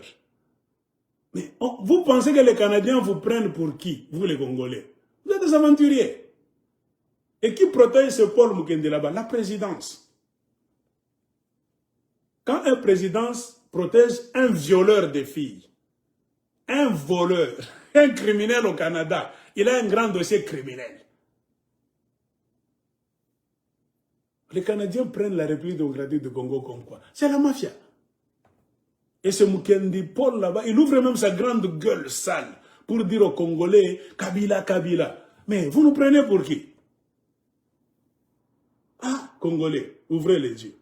Mais vous pensez que les Canadiens vous prennent pour qui, vous les Congolais? Vous êtes des aventuriers. Et qui protège ce Paul Mukendi là-bas? La présidence. Quand un président protège un violeur de filles, un voleur, un criminel au Canada, il a un grand dossier criminel. Les Canadiens prennent la République démocratique du Congo comme quoi? C'est la mafia. Et ce Mukendi Paul là-bas, il ouvre même sa grande gueule sale pour dire aux Congolais, Kabila, Kabila. Mais vous nous prenez pour qui? Ah, Congolais, ouvrez les yeux.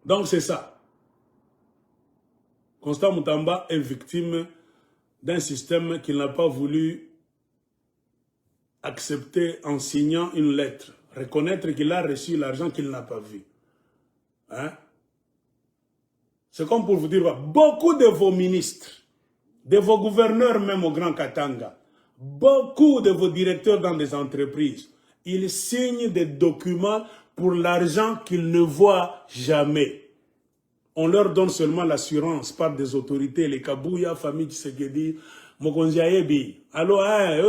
Donc c'est ça. Constant Moutamba est victime d'un système qu'il n'a pas voulu accepter en signant une lettre. Reconnaître qu'il a reçu l'argent qu'il n'a pas vu. Hein? C'est comme pour vous dire, beaucoup de vos ministres, de vos gouverneurs même au Grand Katanga, beaucoup de vos directeurs dans des entreprises, ils signent des documents pour l'argent qu'ils ne voient jamais. On leur donne seulement l'assurance par des autorités, les Kabouya, famille Tshisekedi, Mokonzi Ayebi. Alors,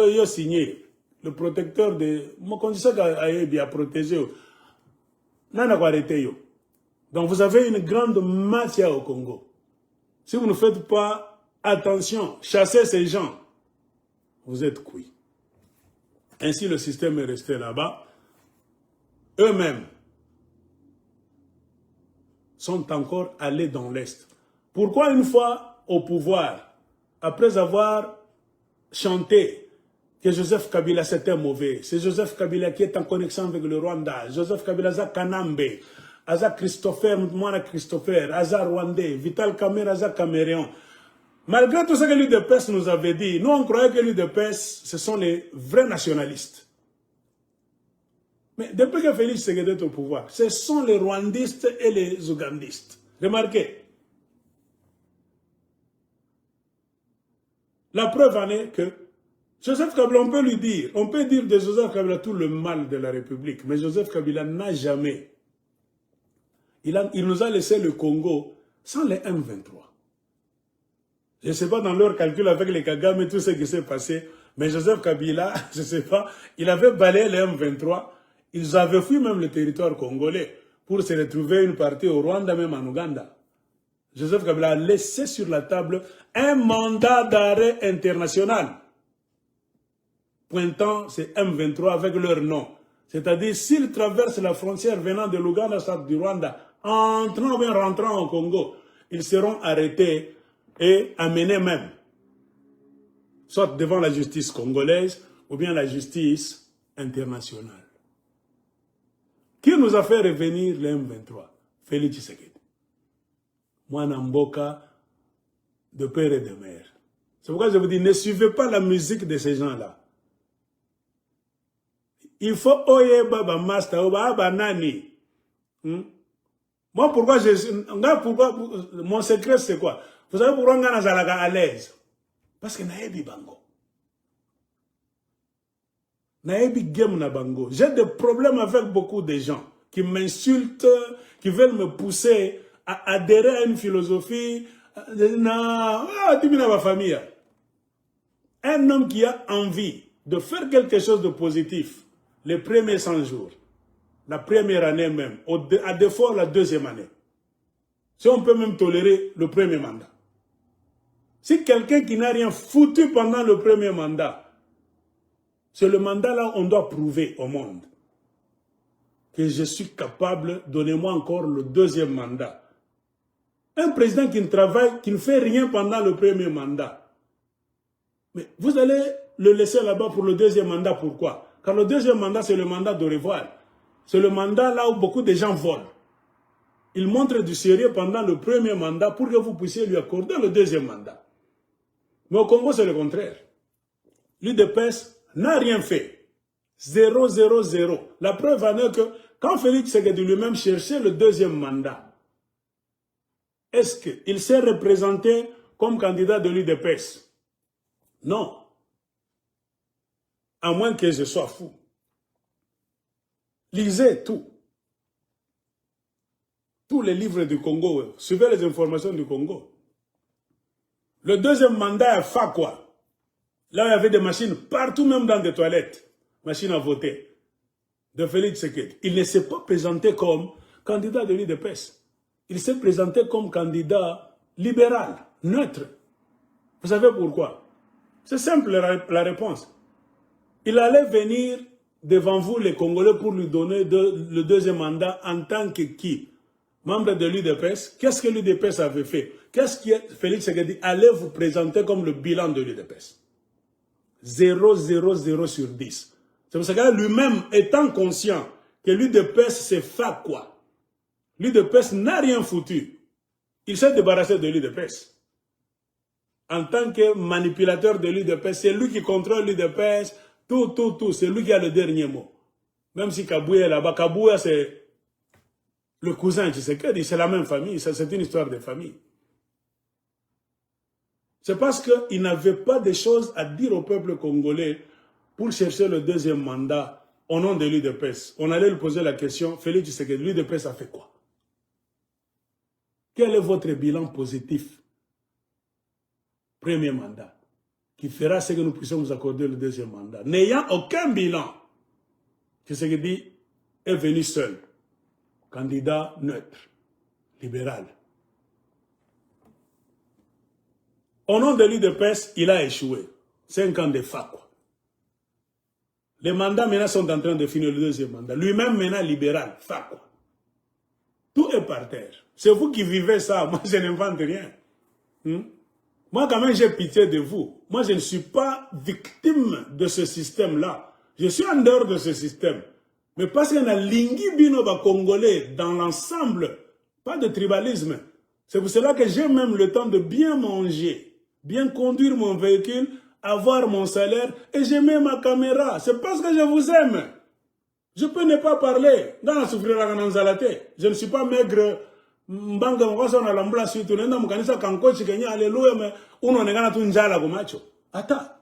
ils ont signé. Le protecteur de Mokonzi Ayebi a protégé. Nana quoi arrêté yo. Donc vous avez une grande mafia au Congo. Si vous ne faites pas attention, chassez ces gens, vous êtes cuits. Ainsi le système est resté là-bas. Eux-mêmes sont encore allés dans l'Est. Pourquoi une fois au pouvoir, après avoir chanté que Joseph Kabila c'était mauvais, c'est Joseph Kabila qui est en connexion avec le Rwanda, Joseph Kabila Aza Kanambe, Aza Christopher, Moana Christopher, Aza Rwandais, Vital Kamer, Aza Caméréon. Malgré tout ce que l'UDPS nous avait dit, nous on croyait que l'UDPS, ce sont les vrais nationalistes. Mais depuis que Félix Tshisekedi est au pouvoir, ce sont les rwandistes et les ougandistes. Remarquez. La preuve en est que Joseph Kabila, on peut lui dire, on peut dire de Joseph Kabila tout le mal de la République, mais Joseph Kabila n'a jamais, il nous a laissé le Congo sans les M23. Je ne sais pas dans leur calcul avec les Kagame et tout ce qui s'est passé, mais Joseph Kabila, je ne sais pas, il avait balayé les M23. Ils avaient fui même le territoire congolais pour se retrouver une partie au Rwanda, même en Ouganda. Joseph Kabila a laissé sur la table un mandat d'arrêt international pointant ces M23 avec leur nom. C'est-à-dire, s'ils traversent la frontière venant de l'Ouganda, soit du Rwanda, entrant ou bien rentrant au Congo, ils seront arrêtés et amenés même, soit devant la justice congolaise ou bien la justice internationale. Qui nous a fait revenir les M23? Félix Tshisekedi. Mwana Mboka, de père et de mère. C'est pourquoi je vous dis, ne suivez pas la musique de ces gens-là. Il faut oye baba master oba banani. Moi pourquoi mon secret c'est quoi? Vous savez pourquoi on est à l'aise? Parce que naebi bango. J'ai des problèmes avec beaucoup de gens qui m'insultent, qui veulent me pousser à adhérer à une philosophie. Un homme qui a envie de faire quelque chose de positif, les premiers 100 jours, la première année même, à défaut la deuxième année, si on peut même tolérer le premier mandat. Si quelqu'un qui n'a rien foutu pendant le premier mandat, c'est le mandat là on doit prouver au monde que je suis capable, donnez-moi encore le deuxième mandat. Un président qui ne travaille, qui ne fait rien pendant le premier mandat. Mais vous allez le laisser là-bas pour le deuxième mandat, pourquoi? Car le deuxième mandat, c'est le mandat de revoir. C'est le mandat là où beaucoup de gens volent. Il montre du sérieux pendant le premier mandat pour que vous puissiez lui accorder le deuxième mandat. Mais au Congo, c'est le contraire. L'UDPS n'a rien fait. 0, 0, 0. La preuve en est que quand Félix Tshisekedi lui-même cherchait le deuxième mandat, est-ce qu'il s'est représenté comme candidat de l'UDPS? Non. À moins que je sois fou. Lisez tout. Tous les livres du Congo. Suivez les informations du Congo. Le deuxième mandat a fait quoi? Là, il y avait des machines partout, même dans des toilettes. Machines à voter. De Félix Tshisekedi. Il ne s'est pas présenté comme candidat de l'UDPS. Il s'est présenté comme candidat libéral, neutre. Vous savez pourquoi? C'est simple la réponse. Il allait venir devant vous, les Congolais, pour lui donner le deuxième mandat en tant que qui? Membre de l'UDPS. Qu'est-ce que l'UDPS avait fait? Qu'est-ce que Félix Tshisekedi allait vous présenter comme le bilan de l'UDPS? 0, 0, 0 sur 10. C'est pour ça que lui-même, étant conscient que l'UDPS c'est quoi? L'UDPS n'a rien foutu. Il s'est débarrassé de l'UDPS. en tant que manipulateur de l'UDPS, c'est lui qui contrôle l'UDPS, tout, c'est lui qui a le dernier mot. Même si Kabouya est là-bas, Kabouya c'est le cousin, tu sais que c'est la même famille, c'est une histoire de famille. C'est parce qu'il n'avait pas de choses à dire au peuple congolais pour chercher le deuxième mandat au nom de l'UDPS. On allait lui poser la question, Félix Tshisekedi, l'UDPS a fait quoi? Quel est votre bilan positif? Premier mandat, qui fera ce que nous puissions vous accorder le deuxième mandat. N'ayant aucun bilan, Tshisekedi est venu seul, candidat neutre, libéral. Au nom de l'UDPS, il a échoué. 5 ans de fac, quoi. Les mandats maintenant sont en train de finir le deuxième mandat. Lui-même maintenant libéral, fac, quoi. Tout est par terre. C'est vous qui vivez ça. Moi, je n'invente rien. Moi, quand même, j'ai pitié de vous. Moi, je ne suis pas victime de ce système-là. Je suis en dehors de ce système. Mais parce qu'il y a lingui binoba congolais dans l'ensemble, pas de tribalisme. C'est pour cela que j'ai même le temps de bien manger, bien conduire mon véhicule, avoir mon salaire et j'ai mis ma caméra. C'est parce que je vous aime. Je peux ne pas parler. Dans la souffrance, je ne suis pas maigre. Mbanga mwaso na lambula suitu nenda mkanisa kankochi kenya haleluya me uno negana tu njala kumacho ata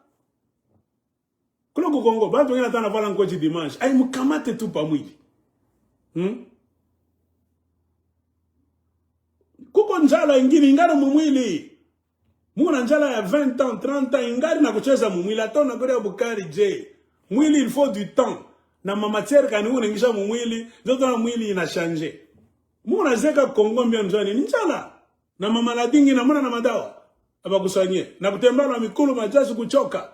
kulo kukongo bantu ngena tana vala nkochi dimanche ai mukamate tu pamwili kuko njala ingine ingana mumwili muna njala ya 20 ans 30 ans ingari na kucheza mumwili atona gore bukari je mwili il faut du temps na mamatiere kani unengisha mumwili zoto na mwili ina changer. Muna zeka Kongo mbia mzani njala na mamaladi ngina muna na madawa abakusanye na kutembea na mikulu majazi kuchoka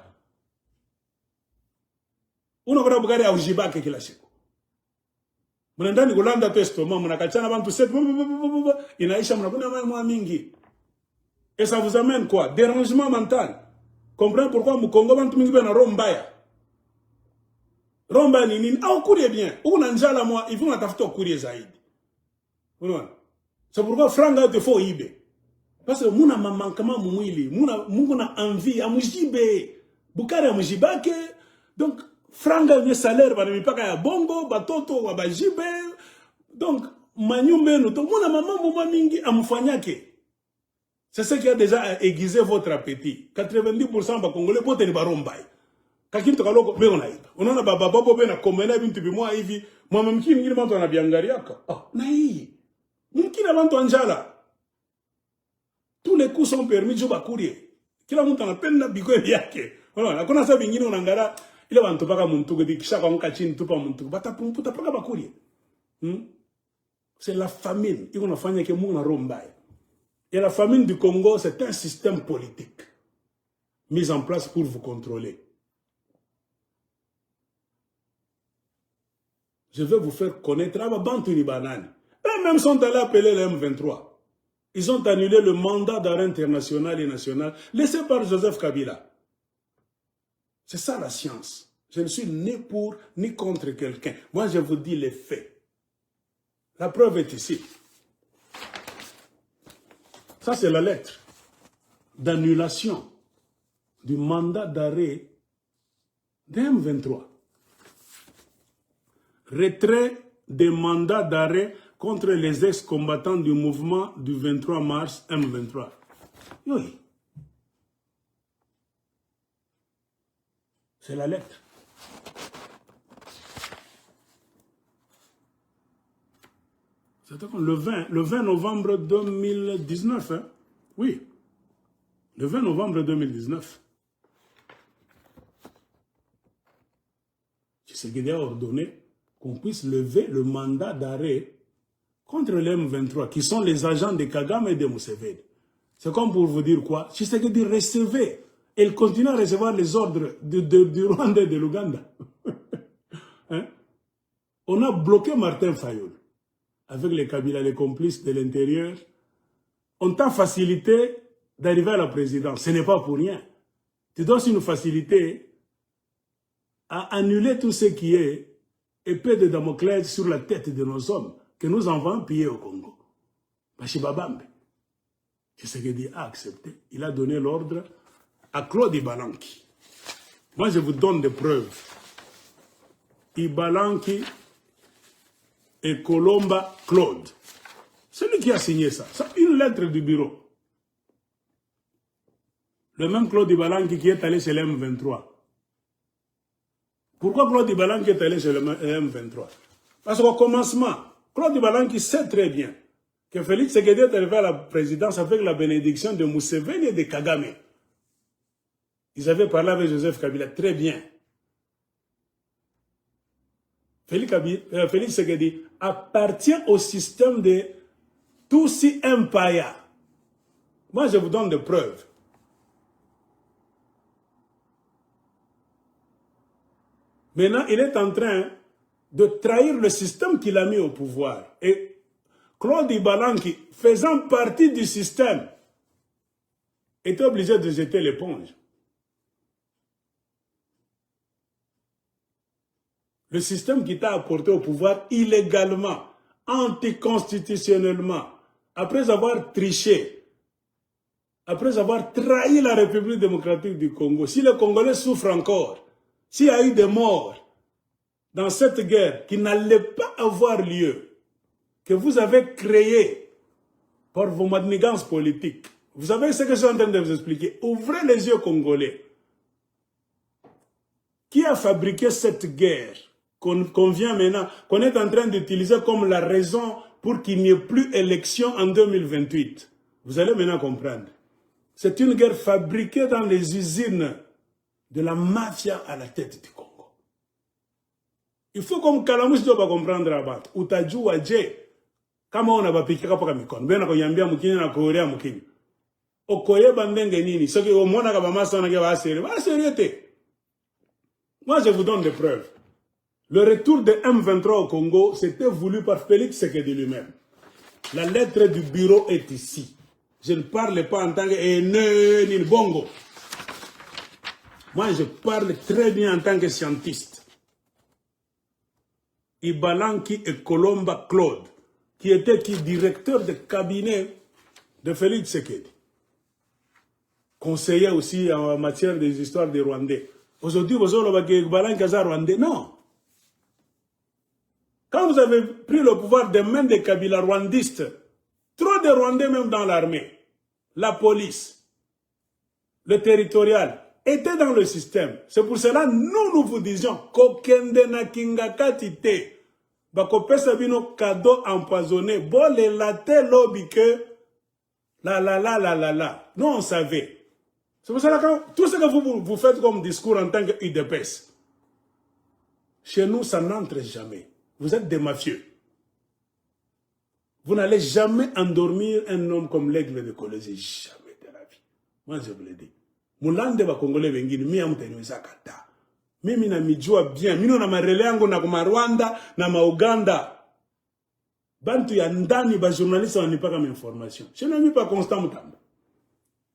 unakwenda bugari au jibake kila siku muna ndani kulanda testo mama mnakachana bantu set inaisha mnakuna mwa mingi et ça vous amène quoi dérangement mental. Comprenez pourquoi mu Kongo bantu mingi bana rombaya romba ni nini au kurie bien una njala moi il faut natafuta kurie zaidi. C'est pourquoi franga te faut ibe. Parce que muna mamanкама mwili, mungu na envie amujibe. Bukari amujibake. Donc franga nye salaire ba mipaka ya bongo, batoto wa bajibe. Donc manyumbe no to muna maman mingi amufanyake. C'est ce qui a déjà aiguisé votre appétit. 90% ba congolais pote ni barombai. Kakinto kaloko be onaita. Unaona baba babo be na komena bintu bimwa hivi, mama mkini ngine bantu anabiangariaka. Ah, na hii mukina bantu anjala. Tous les coups sont permis jo bakurie. Kila mtu anapenda biko yake. Unaona, hakuna sababu nyingine unaangalia ile bantu paka muntu kudi kisha kwa mka chini tupa muntu. Batapumputa paka bakurie. C'est la famine. Iko nafanya ke mungu na romba. Et la famine du Congo, c'est un système politique mis en place pour vous contrôler. Je vais vous faire connaître Bantu ni banane. Eux-mêmes sont allés appeler le M23. Ils ont annulé le mandat d'arrêt international et national laissé par Joseph Kabila. C'est ça la science. Je ne suis ni pour ni contre quelqu'un. Moi, je vous dis les faits. La preuve est ici. Ça, c'est la lettre d'annulation du mandat d'arrêt de M23. Retrait des mandats d'arrêt contre les ex-combattants du mouvement du 23 mars M23. Oui. C'est la lettre. C'était le 20 novembre 2019. Hein? Oui. Le 20 novembre 2019. Tshisekedi a ordonné qu'on puisse lever le mandat d'arrêt contre les M23, qui sont les agents de Kagame et de Museveni. C'est comme pour vous dire quoi? Tshisekedi recevait, et il continue à recevoir les ordres du Rwanda et de l'Ouganda. Hein? On a bloqué Martin Fayoul, avec les Kabila, les complices de l'intérieur. On t'a facilité d'arriver à la présidence. Ce n'est pas pour rien. Tu donnes une facilité à annuler tout ce qui est épée de Damoclès sur la tête de nos hommes que nous envoyons piller au Congo. Bachibabambe. Tshisekedi a accepté. Il a donné l'ordre à Claude Ibalanki. Moi, je vous donne des preuves. Ibalanki et Kolomba Claude. C'est lui qui a signé ça. C'est une lettre du bureau. Le même Claude Ibalanki qui est allé chez le M23. Pourquoi Claude Ibalanki est allé chez le M23? Parce qu'au commencement, Claude Ibalanki sait très bien que Félix Tshisekedi est arrivé à la présidence avec la bénédiction de Museveni et de Kagame. Ils avaient parlé avec Joseph Kabila très bien. Félix Tshisekedi appartient au système de Tutsi Empire. Moi, je vous donne des preuves. Maintenant, il est en train de trahir le système qu'il a mis au pouvoir. Et Claude Ibalanki, faisant partie du système, était obligé de jeter l'éponge. Le système qui t'a apporté au pouvoir illégalement, anticonstitutionnellement, après avoir triché, après avoir trahi la République démocratique du Congo, si les Congolais souffrent encore, s'il y a eu des morts dans cette guerre qui n'allait pas avoir lieu, que vous avez créé par vos manigances politiques, vous savez ce que je suis en train de vous expliquer. Ouvrez les yeux congolais. Qui a fabriqué cette guerre qu'on vient maintenant, qu'on est en train d'utiliser comme la raison pour qu'il n'y ait plus élection en 2028? Vous allez maintenant comprendre. C'est une guerre fabriquée dans les usines de la mafia à la tête du Congo. Il faut comme Kalamouche doit comprendre abat. Utaju waje. Kama on a bapiki kapa mikon. Bena ko yambia mukini na korea mukini. Okoye bandenge nini. Ce que au moins na kabama sana ke va sérieux. Va sérieux. Moi je vous donne des preuves. Le retour de M23 au Congo, c'était voulu par Félix Tshisekedi lui-même. La lettre du bureau est ici. Je ne parle pas en tant que ni bongo. Moi, je parle très bien en tant que scientiste. Ibalanki et Kolomba Claude, qui était directeur de cabinet de Félix Tshisekedi. Conseiller aussi en matière des histoires des Rwandais. Aujourd'hui, vous avez dit que Ibalanki est Rwandais. Non. Quand vous avez pris le pouvoir des mains des Kabila rwandistes, trop de Rwandais même dans l'armée, la police, le territorial, étaient dans le système. C'est pour cela nous vous disions kokende na kingakati te. Bakopesa bino cadeau empoisonné. Bon les latte lobby que la. Nous on savait. C'est pour cela que tout ce que vous faites comme discours en tant que UDPS, chez nous ça n'entre jamais. Vous êtes des mafieux. Vous n'allez jamais endormir un homme comme l'aigle de Kolwezi. Jamais de la vie. Moi je vous le dis. Mulande ba Congolais wengine mimi amteneweza kata. Mimi na mijua bien. Mimi na marele yangu na kuma Rwanda na ma Uganda. Bantu ya ndani ba journaliste wanipaka ma information. Je n'ai mis pas Constant Mutamba.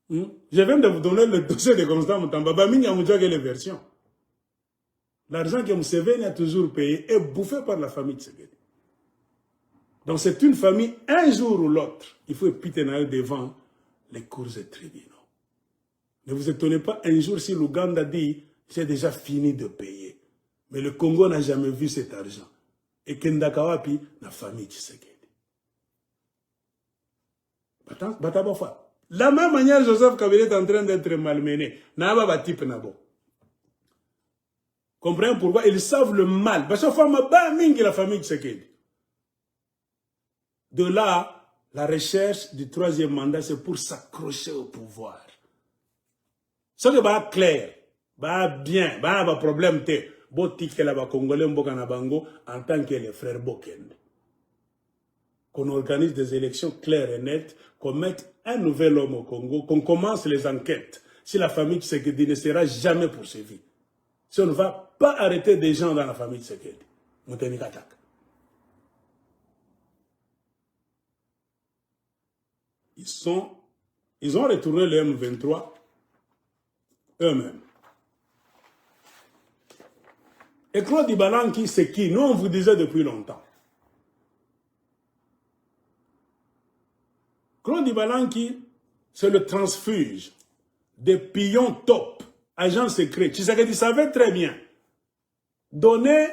Je viens de vous donner le dossier de Constant Mutamba. Ba mingi amujua les versions. L'argent que Museveni a toujours payé est bouffé par la famille Tshisekedi. Donc c'est une famille, un jour ou l'autre, il faut épiter devant les cours et tribunaux. Ne vous étonnez pas un jour si l'Ouganda dit « j'ai déjà fini de payer ». Mais le Congo n'a jamais vu cet argent. Et Kendakawapi, la famille Tshisekedi. La même manière, Joseph Kabila est en train d'être malmené. N'a type nabo. Comprenez pourquoi? Ils savent le mal. Parce que la famille Tshisekedi. De là, la recherche du troisième mandat, c'est pour s'accrocher au pouvoir. Ce qui est clair, bien, pas problème, c'est que les Congolais en tant que les frères Bokende. Qu'on organise des élections claires et nettes, qu'on mette un nouvel homme au Congo, qu'on commence les enquêtes. Si la famille Tshisekedi ne sera jamais poursuivie. Si on ne va pas arrêter des gens dans la famille Tshisekedi. Mouteni Katak. Ils ont retourné le M23 eux-mêmes. Et Claude Ibalanki, c'est qui? Nous, on vous disait depuis longtemps. Claude Ibalanki, c'est le transfuge des pions top, agents secrets. Tshisekedi savait très bien donner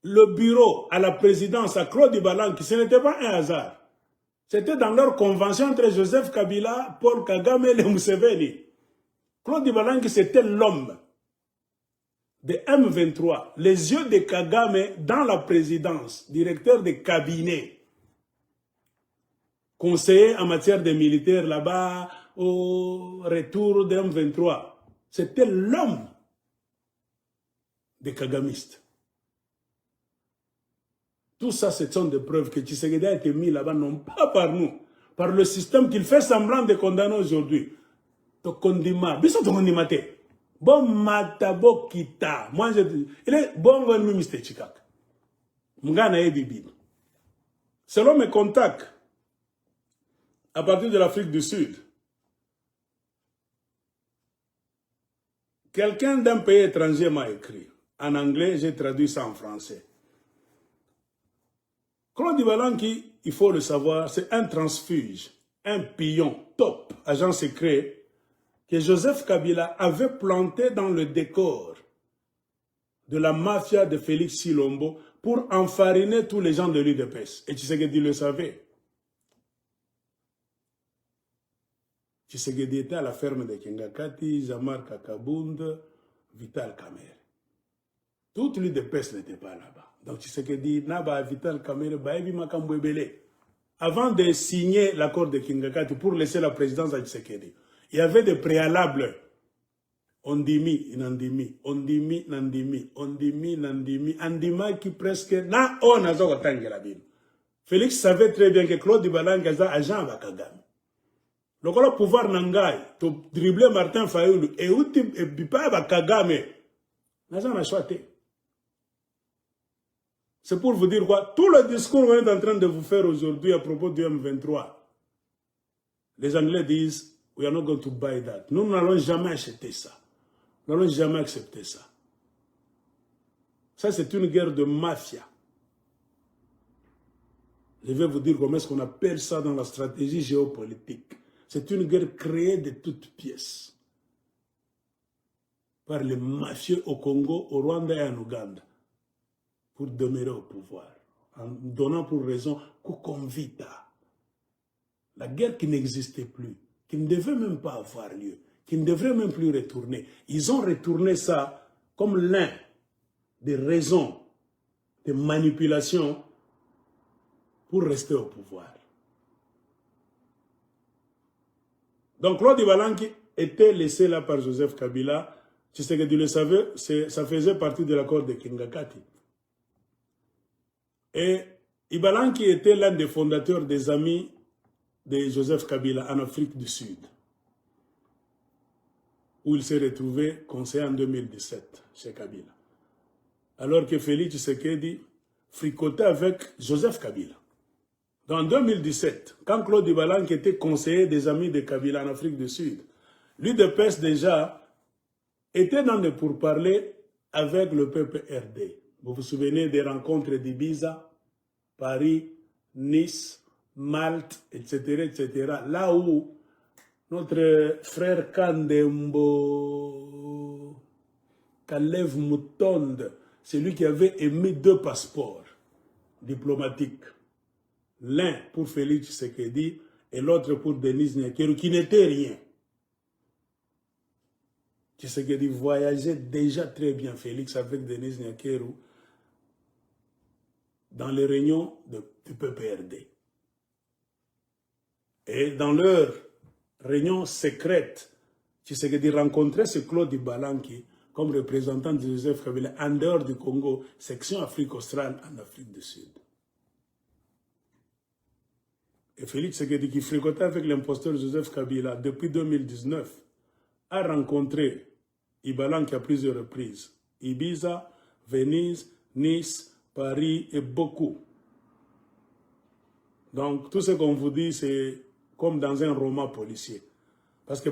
le bureau à la présidence à Claude Ibalanki, ce n'était pas un hasard. C'était dans leur convention entre Joseph Kabila, Paul Kagame et les Museveni. Claude Ibalanki, c'était l'homme de M23, les yeux de Kagame dans la présidence, directeur de cabinet, conseiller en matière de militaires là-bas, au retour de M23. C'était l'homme des Kagamistes. Tout ça, ce sont des preuves que Tshisekedi a été mis là-bas, non pas par nous, par le système qu'il fait semblant de condamner aujourd'hui. Tokondima, biso tokondimate. Bon matabo kita. Moi, je dis, il est bon venu Mr. Chikak. Mgana e bibi. Selon mes contacts, à partir de l'Afrique du Sud, quelqu'un d'un pays étranger m'a écrit. En anglais, j'ai traduit ça en français. Claude Ibalanki, il faut le savoir, c'est un transfuge, un pion top, agent secret, que Joseph Kabila avait planté dans le décor de la mafia de Félix Silombo pour enfariner tous les gens de l'UDPS. Et Tshisekedi le savait. Tshisekedi était à la ferme de Kingakati, Jamar Kakabund, Vital Kamerhe. Toute l'UDPS n'était pas là-bas. Donc Tshisekedi, Naba, Vital Kamerhe, Baebi Makambwebele. Avant de signer l'accord de Kingakati pour laisser la présidence à Tshisekedi, il y avait des préalables. Ondimi, Nandimi, Ondimi, Nandimi, Ondimi, Nandimi, Andima qui presque na on a la ville. Félix savait très bien que Claude Ibalanki est agent à Kagame. Le pouvoir Nangai, tu dribbler Martin Fayoulou et où tu pas Kagame, n'a choisi. C'est pour vous dire quoi? Tout le discours qu'on est en train de vous faire aujourd'hui à propos du M23, les Anglais disent, we are not going to buy that. Nous n'allons jamais acheter ça. Nous n'allons jamais accepter ça. Ça, c'est une guerre de mafia. Je vais vous dire comment est-ce qu'on appelle ça dans la stratégie géopolitique. C'est une guerre créée de toutes pièces par les mafieux au Congo, au Rwanda et en Ouganda pour demeurer au pouvoir, en donnant pour raison Kukonvita. La guerre qui n'existait plus, qui ne devait même pas avoir lieu, qui ne devrait même plus retourner. Ils ont retourné ça comme l'un des raisons de manipulation pour rester au pouvoir. Donc Claude Ibalanki était laissé là par Joseph Kabila. Tshisekedi le savait, ça faisait partie de l'accord de Kingakati. Et Ibalanki était l'un des fondateurs des amis de Joseph Kabila en Afrique du Sud, où il s'est retrouvé conseiller en 2017 chez Kabila. Alors que Félix Tshisekedi fricotait avec Joseph Kabila. En 2017, quand Claude Ibalanki était conseiller des amis de Kabila en Afrique du Sud, l'UDPS déjà était dans des pourparlers avec le PPRD. Vous vous souvenez des rencontres d'Ibiza, Paris, Nice, Malte, etc., etc. Là où notre frère Kandembo, Kalev Moutonde, c'est lui qui avait émis 2 passeports diplomatiques. L'un pour Félix Tshisekedi et l'autre pour Denis Nyakeru, qui n'était rien. Tshisekedi voyageait déjà très bien, Félix, avec Denis Nyakeru, dans les réunions du PPRD. Et dans leur réunion secrète, Tshisekedi rencontrait ce Claude Ibalanki comme représentant de Joseph Kabila en dehors du Congo, section Afrique australe en Afrique du Sud. Et Félix Tshisekedi, qui fréquentait avec l'imposteur Joseph Kabila depuis 2019, a rencontré Ibalanki à plusieurs reprises. Ibiza, Venise, Nice, Paris et beaucoup. Donc tout ce qu'on vous dit, c'est comme dans un roman policier. Parce que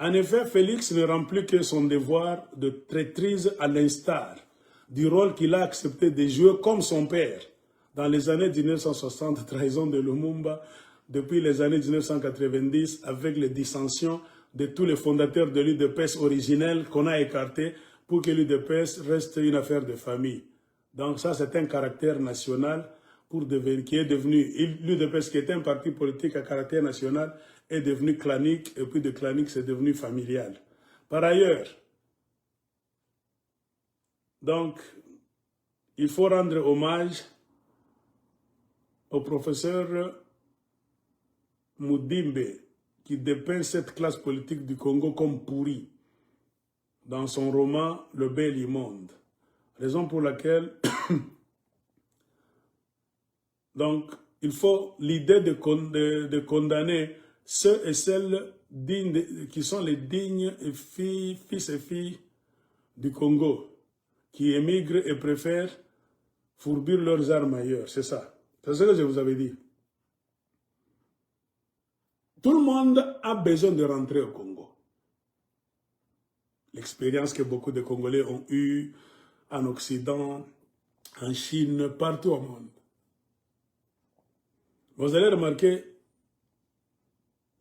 en effet, Félix ne remplit que son devoir de traîtrise à l'instar du rôle qu'il a accepté de jouer comme son père dans les années 1960, trahison de Lumumba, depuis les années 1990, avec les dissensions de tous les fondateurs de l'UDPS originel qu'on a écarté pour que l'UDPS reste une affaire de famille. Donc ça, c'est un caractère national qui est devenu, l'UDPS qui était un parti politique à caractère national, est devenu clanique, et puis de clanique, c'est devenu familial. Par ailleurs, donc, il faut rendre hommage au professeur Mudimbe, qui dépeint cette classe politique du Congo comme pourrie dans son roman « Le bel immonde ». Raison pour laquelle, donc, il faut l'idée de condamner ceux et celles qui sont les dignes fils et filles du Congo, qui émigrent et préfèrent fourbir leurs armes ailleurs. C'est ça. C'est ce que je vous avais dit. Tout le monde a besoin de rentrer au Congo. L'expérience que beaucoup de Congolais ont eue en Occident, en Chine, partout au monde. Vous allez remarquer,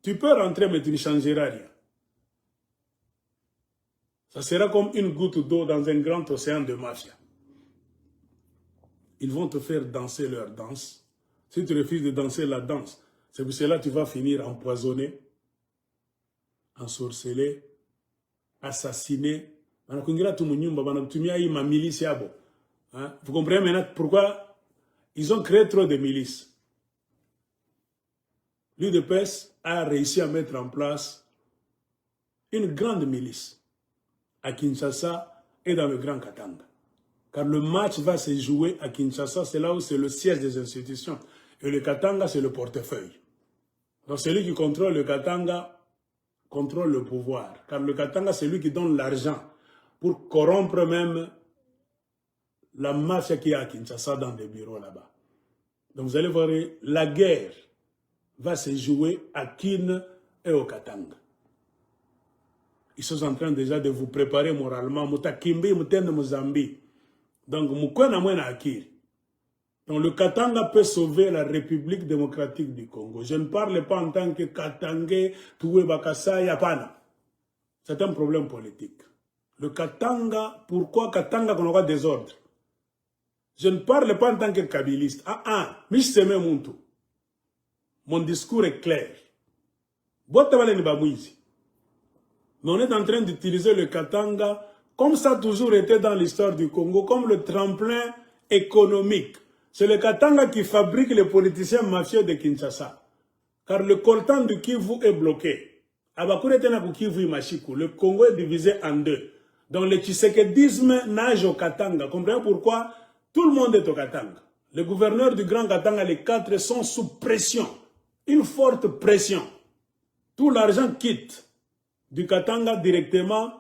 tu peux rentrer mais tu ne changeras rien. Ça sera comme une goutte d'eau dans un grand océan de mafia. Ils vont te faire danser leur danse. Si tu refuses de danser la danse, c'est pour cela que tu vas finir empoisonné, ensorcelé, assassiné. Vous comprenez maintenant pourquoi ils ont créé trop de milices. L'UDPS a réussi à mettre en place une grande milice à Kinshasa et dans le Grand Katanga. Car le match va se jouer à Kinshasa, c'est là où c'est le siège des institutions. Et le Katanga, c'est le portefeuille. Donc celui qui contrôle le Katanga contrôle le pouvoir. Car le Katanga, c'est lui qui donne l'argent pour corrompre même la mafia qui est à Kinshasa dans des bureaux là-bas. Donc vous allez voir, la guerre va se jouer à Kin et au Katanga. Ils sont en train déjà de vous préparer moralement. Mutakimbi, mutende Mozambique. Donc, Mukwena Mwena Akiri. Donc, le Katanga peut sauver la République démocratique du Congo. Je ne parle pas en tant que Katangé, Toué Bakassa, Yapana. C'est un problème politique. Le Katanga, pourquoi Katanga qu'on aura des ordres? Je ne parle pas en tant que kabiliste. Mon discours est clair. Mais on est en train d'utiliser le Katanga comme ça a toujours été dans l'histoire du Congo, comme le tremplin économique. C'est le Katanga qui fabrique les politiciens mafieux de Kinshasa. Car le coltan du Kivu est bloqué. Le Congo est divisé en deux. Donc le tshisekedisme nage au Katanga. Comprenez pourquoi? Tout le monde est au Katanga. Les gouverneurs du Grand Katanga, les 4, sont sous pression. Une forte pression. Tout l'argent quitte du Katanga directement.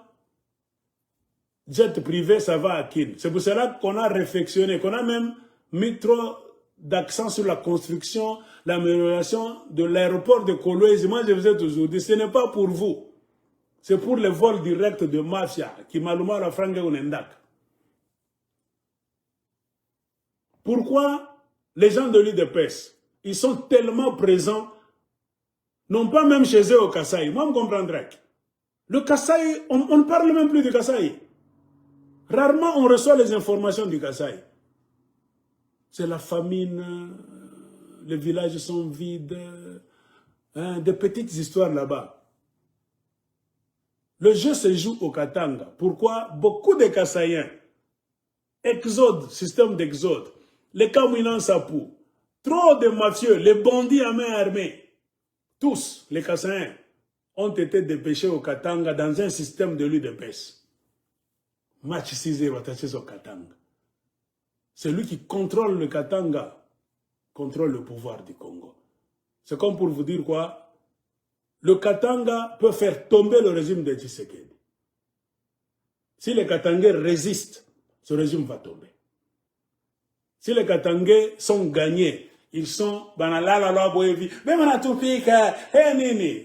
Jet privé, ça va à Kin. C'est pour cela qu'on a réflexionné, qu'on a même mis trop d'accent sur la construction, l'amélioration de l'aéroport de Kolwezi. Moi, je vous ai toujours dit, ce n'est pas pour vous. C'est pour les vols directs de mafia, qui maluma la frangue ou nendak. Pourquoi les gens de l'UDPS, ils sont tellement présents, non pas même chez eux au Kasaï. Moi, je comprendrais. Le Kasaï, on ne parle même plus du Kasaï. Rarement on reçoit les informations du Kasaï. C'est la famine, les villages sont vides, des petites histoires là-bas. Le jeu se joue au Katanga. Pourquoi? Beaucoup de Kasaïens, exode, système d'exode, les Kamouinan Sapou, trop de mafieux, les bandits à main armée, tous les Kasaïens ont été dépêchés au Katanga dans un système de l'UDPS. Match 6-0 attaché au Katanga. Celui qui contrôle le Katanga contrôle le pouvoir du Congo. C'est comme pour vous dire quoi? Le Katanga peut faire tomber le régime de Tshisekedi. Si les Katangais résistent, ce régime va tomber. Si les Katangais sont gagnés, ils sont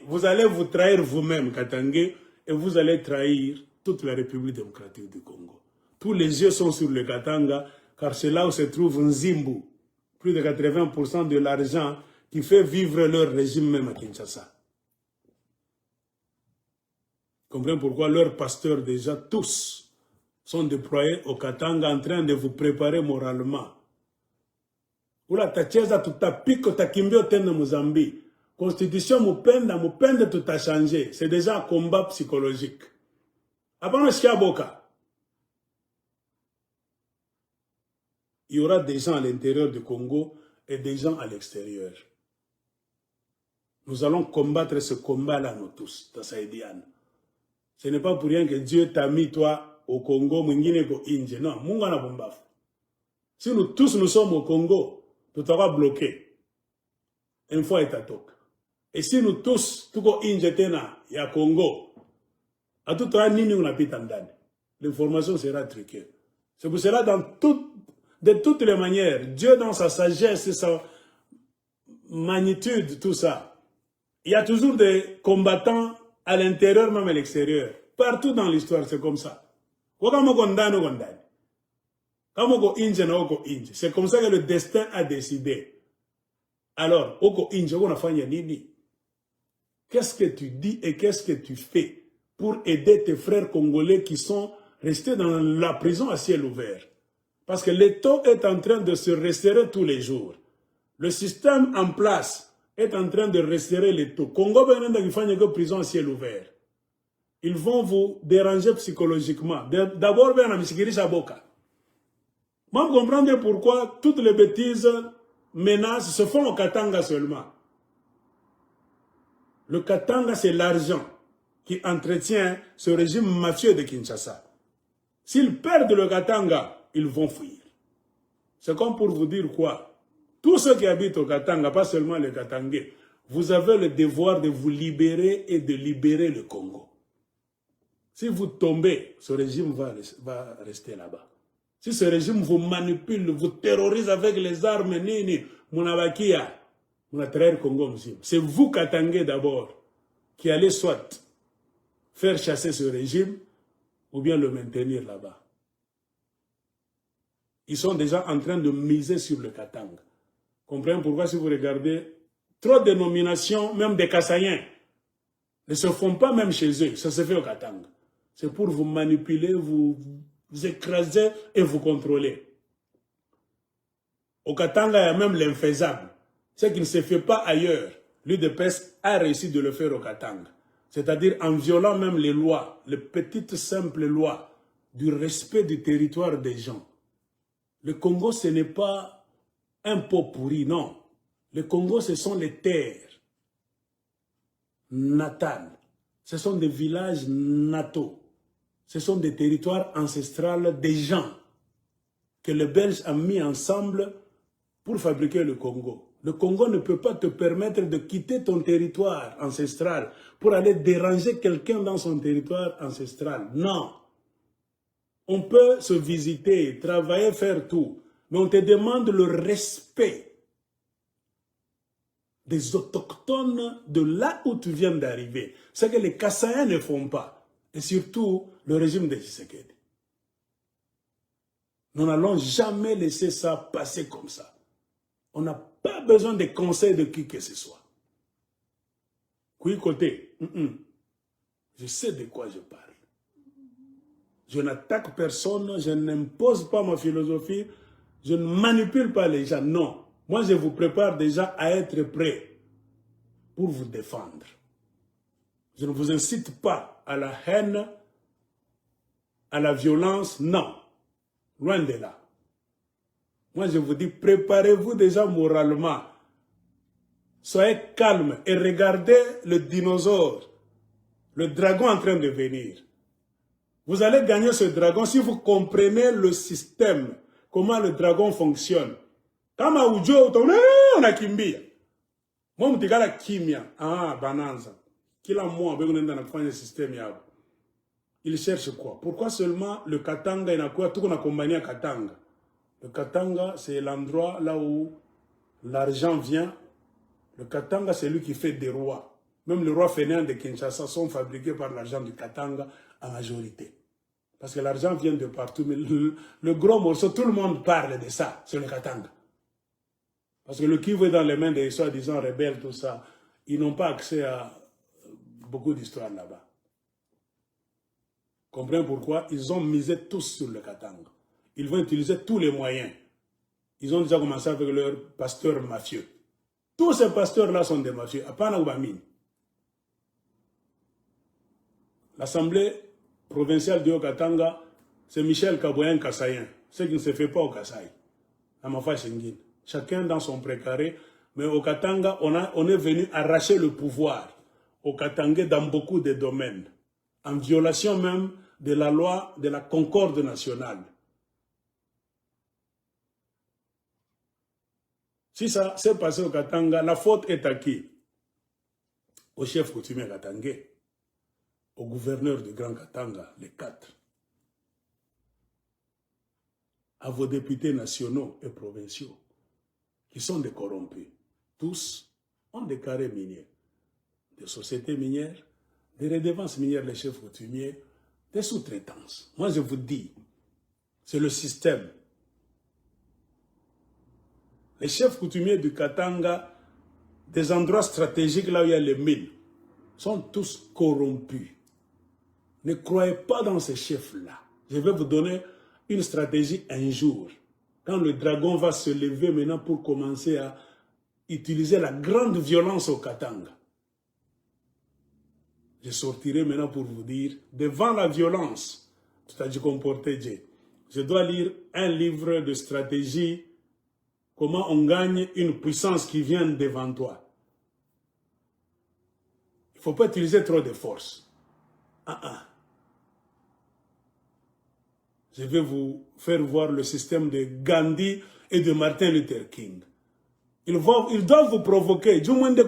vous allez vous trahir vous-même, Katangais, et vous allez trahir toute la République démocratique du Congo. Tous les yeux sont sur le Katanga, car c'est là où se trouve Nzimbu, plus de 80% de l'argent qui fait vivre leur régime même à Kinshasa. Comprenez pourquoi leurs pasteurs déjà tous sont déployés au Katanga en train de vous préparer moralement. Oula tacheza tutapiko takimbio tena Mozambique. Constitution mupenda tout a changé. C'est déjà un combat psychologique. Avant le Boka, il y aura des gens à l'intérieur du Congo et des gens à l'extérieur. Nous allons combattre ce combat-là, nous tous, dans Saïdiane. Ce n'est pas pour rien que Dieu t'a mis, toi, au Congo, mwingine ko Inje. Non, Munga na bombaf. Si nous tous nous sommes au Congo, tout sera bloqué. Une fois et à toc. Et si nous tous, tout ko Inje tena, il y a Congo, à tout temps, nini on a pitandane. L'information sera truquée. C'est pour cela, de toutes les manières, Dieu dans sa sagesse et sa magnitude, tout ça, il y a toujours des combattants à l'intérieur, même à l'extérieur. Partout dans l'histoire, c'est comme ça. C'est comme ça que le destin a décidé. Alors, qu'est-ce que tu dis et qu'est-ce que tu fais pour aider tes frères congolais qui sont restés dans la prison à ciel ouvert? Parce que l'État est en train de se resserrer tous les jours. Le système en place est en train de resserrer l'État. Congo que prison à ciel ouvert. Ils vont vous déranger psychologiquement. D'abord, moi, vous comprenez pourquoi toutes les bêtises, menaces se font au Katanga seulement. Le Katanga, c'est l'argent qui entretient ce régime mafieux de Kinshasa. S'ils perdent le Katanga, ils vont fuir. C'est comme pour vous dire quoi? Tous ceux qui habitent au Katanga, pas seulement les Katangais, vous avez le devoir de vous libérer et de libérer le Congo. Si vous tombez, ce régime va rester là-bas. Si ce régime vous manipule, vous terrorise avec les armes, c'est vous, Katangais, d'abord, qui allez soit faire chasser ce régime ou bien le maintenir là-bas. Ils sont déjà en train de miser sur le Katanga. Comprenez pourquoi si vous regardez, trop de nominations, même des Kassaïens, ne se font pas même chez eux. Ça se fait au Katanga. C'est pour vous manipuler, vous écraser et vous contrôler. Au Katanga, il y a même l'infaisable. Ce qui ne se fait pas ailleurs. L'UDPS a réussi de le faire au Katanga. C'est-à-dire en violant même les lois, les petites simples lois du respect du territoire des gens. Le Congo, ce n'est pas un pot pourri, non. Le Congo, ce sont les terres natales. Ce sont des villages nataux. Ce sont des territoires ancestrales des gens que les Belges ont mis ensemble pour fabriquer le Congo. Le Congo ne peut pas te permettre de quitter ton territoire ancestral pour aller déranger quelqu'un dans son territoire ancestral. Non. On peut se visiter, travailler, faire tout. Mais on te demande le respect des autochtones de là où tu viens d'arriver. Ce que les Kassaïens ne font pas. Et surtout, le régime de Tshisekedi. Nous n'allons jamais laisser ça passer comme ça. On n'a pas besoin des conseils de qui que ce soit. Qui côté, je sais de quoi je parle. Je n'attaque personne, je n'impose pas ma philosophie, je ne manipule pas les gens, non. Moi, je vous prépare déjà à être prêt pour vous défendre. Je ne vous incite pas à la haine, à la violence, non. Loin de là. Moi, je vous dis, préparez-vous déjà moralement. Soyez calme et regardez le dinosaure, le dragon en train de venir. Vous allez gagner ce dragon si vous comprenez le système, comment le dragon fonctionne. Kama ujo, on a kimbia. Moi, je la kimia. Ah, bananza. Kila mois, on a système. Il cherche quoi? Pourquoi seulement le Katanga, il y a quoi? Tout qu'on a combiné à Katanga. Le Katanga, c'est l'endroit là où l'argent vient. Le Katanga, c'est lui qui fait des rois. Même les rois fainéants de Kinshasa sont fabriqués par l'argent du Katanga en majorité. Parce que l'argent vient de partout. Mais le gros morceau, tout le monde parle de ça, c'est le Katanga. Parce que le Kivu est dans les mains des soi-disant rebelles, tout ça. Ils n'ont pas accès à beaucoup d'histoires là-bas. Comprenez pourquoi? Ils ont misé tous sur le Katanga. Ils vont utiliser tous les moyens. Ils ont déjà commencé avec leurs pasteurs mafieux. Tous ces pasteurs-là sont des mafieux. L'Assemblée provinciale du Haut-Katanga, c'est Michel Kaboyen Kassayen. Ce qui ne se fait pas au Kasaï. Chacun dans son précaré. Mais au Katanga, on est venu arracher le pouvoir au Katanga dans beaucoup de domaines. En violation même de la loi de la concorde nationale. Si ça s'est passé au Katanga, la faute est à qui? Au chef coutumier katangais, au gouverneur du Grand Katanga, les 4, à vos députés nationaux et provinciaux, qui sont des corrompus. Tous ont des carrés miniers, des sociétés minières, des redevances minières, les chefs coutumiers, des sous-traitances. Moi, je vous dis, c'est le système. Les chefs coutumiers du Katanga, des endroits stratégiques là où il y a les mines, sont tous corrompus. Ne croyez pas dans ces chefs-là. Je vais vous donner une stratégie un jour. Quand le dragon va se lever maintenant pour commencer à utiliser la grande violence au Katanga. Je sortirai maintenant pour vous dire, devant la violence, tu as dû comporter Dieu. Je dois lire un livre de stratégie, comment on gagne une puissance qui vient devant toi. Il ne faut pas utiliser trop de force. Je vais vous faire voir le système de Gandhi et de Martin Luther King. Ils doivent vous provoquer. Ils ont des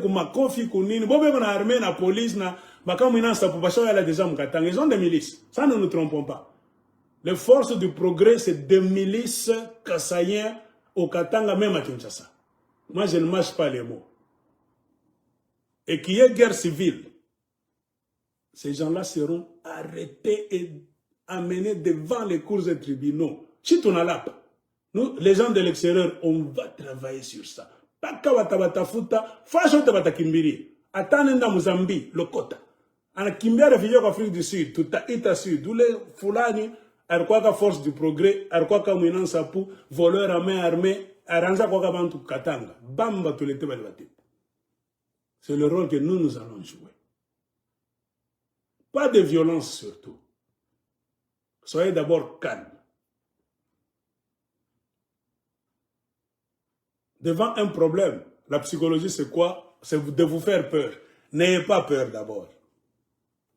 milices. Ça, ne nous trompons pas. Les forces du progrès, c'est des milices kassaïens au Katanga, même à Kinshasa. Moi, je ne mâche pas les mots. Et qu'il y ait guerre civile, ces gens-là seront arrêtés et amenés devant les cours et tribunaux. Nous, les gens de l'extérieur, on va travailler sur ça. Atanenda Mozambique, le Kota. En Kimbia, réfugié en Afrique du Sud, tout à Ita Sud, d'où les Fulani, Arkwaka force du progrès, Arkwaka Mouinan Sapou, voleur à main armée, Aranza Kwaka Bantu Katanga, Bamba tout l'été Balbati. C'est le rôle que nous allons jouer. Pas de violence surtout. Soyez d'abord calme. Devant un problème, la psychologie c'est quoi? C'est de vous faire peur. N'ayez pas peur d'abord.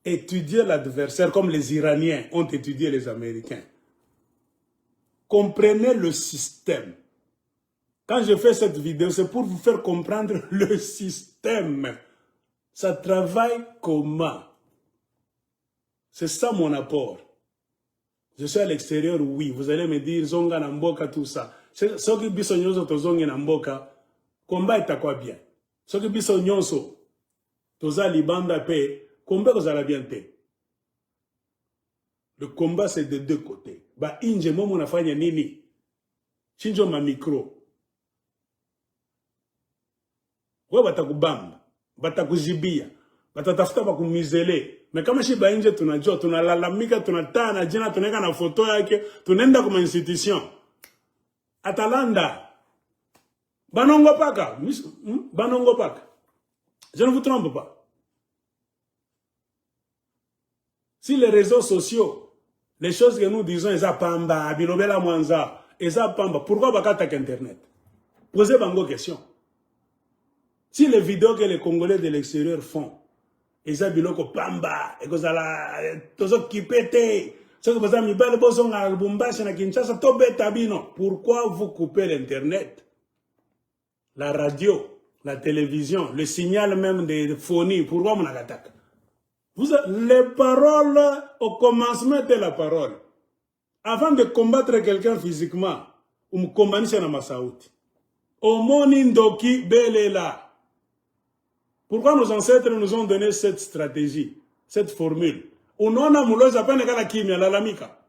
Étudiez l'adversaire comme les Iraniens ont étudié les Américains. Comprenez le système. Quand je fais cette vidéo, c'est pour vous faire comprendre le système. Ça travaille comment? C'est ça mon apport. Je suis à l'extérieur, oui. Vous allez me dire, Zonga Namboka, tout ça. Ce qui biso nyonso to zonga Namboka, combat est à quoi bien? Ce qui biso nyonso, toza libanda pe, combat kozala bien te. Le combat c'est de deux côtés. Ba inje momo nafanya nini? Chinjo ma micro. Wa batakubamba, batakuzibia, batatafuta bakumizele. Mais kama shi ba inje tunajua, tunalalamika, tunataa na jina, tunaweka na foto yake, tunaenda kwa institution. Atalanda. Banongo paka. Banongo paka. Je ne vous trompe pas. Si les réseaux sociaux, les choses que nous disons, ils pamba, bilobela mwanza, ils pamba, pourquoi bakatak internet? Posez bango question. Si les vidéos que les Congolais de l'extérieur font, ils ont biloko pamba, et que ça la, tozo kipete, pourquoi vous coupez l'internet? La radio, la télévision, le signal même des phonies, pourquoi on attaque? Les paroles, au commencement de la parole, avant de combattre quelqu'un physiquement, on me combat sur ma saouti. Au monindoki belela. Pourquoi nos ancêtres nous ont donné cette stratégie, cette formule? Unona muloza pa nekala kimia lalamika.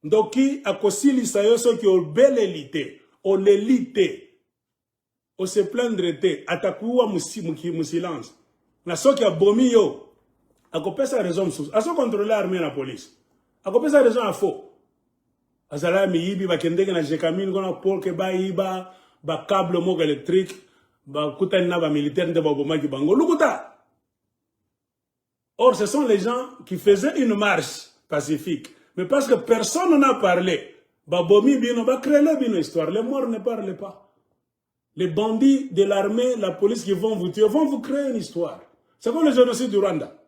Ndoki akosili sayoso ki obelelite. on l'élite. On se plaindre te, atakuwa silence. Na so qui a bomi yo, a copé sa raison sous, a so contrôler l'armée la police. A copé sa raison à faux. A zala mi yibi ba kende na jekamine gona pour que ba yiba ba câble mok électrique ba kutana ba militaire de ba boma ki bango lukuta. Or ce sont les gens qui faisaient une marche pacifique, mais parce que personne n'a parlé, ba bomi bino ba créer bino histoire, les morts ne parlent pas. Les bandits de l'armée, la police qui vont vous tuer, vont vous créer une histoire. C'est comme le génocide du Rwanda.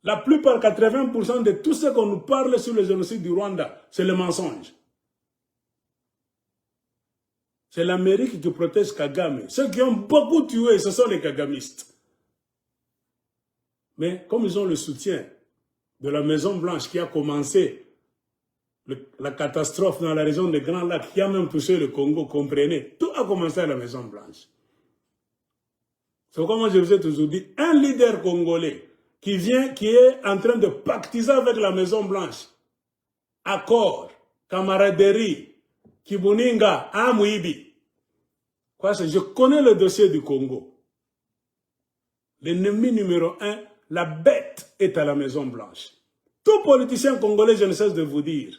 La plupart, 80% de tout ce qu'on nous parle sur le génocide du Rwanda, c'est le mensonge. C'est l'Amérique qui protège Kagame. Ceux qui ont beaucoup tué, ce sont les Kagamistes. Mais comme ils ont le soutien de la Maison Blanche qui a commencé la catastrophe dans la région des Grands Lacs, qui a même touché le Congo, comprenez, tout a commencé à la Maison Blanche. C'est pourquoi moi je vous ai toujours dit, un leader congolais qui vient, qui est en train de pactiser avec la Maison Blanche, accord, camaraderie, Kibuninga, Amouibi. Je connais le dossier du Congo. L'ennemi numéro 1, la bête est à la Maison Blanche. Tout politicien congolais, je ne cesse de vous dire,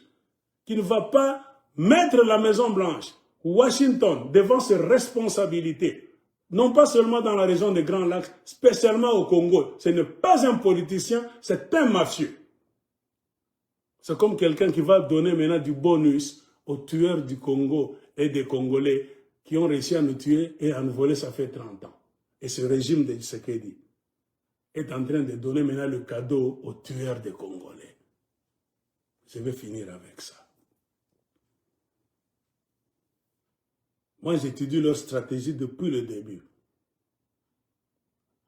qui ne va pas mettre la Maison Blanche, Washington, devant ses responsabilités, non pas seulement dans la région des Grands Lacs, spécialement au Congo. Ce n'est pas un politicien, c'est un mafieux. C'est comme quelqu'un qui va donner maintenant du bonus aux tueurs du Congo et des Congolais qui ont réussi à nous tuer et à nous voler, ça fait 30 ans. Et ce régime de Tshisekedi est en train de donner maintenant le cadeau aux tueurs des Congolais. Je vais finir avec ça. Moi, j'étudie leur stratégie depuis le début.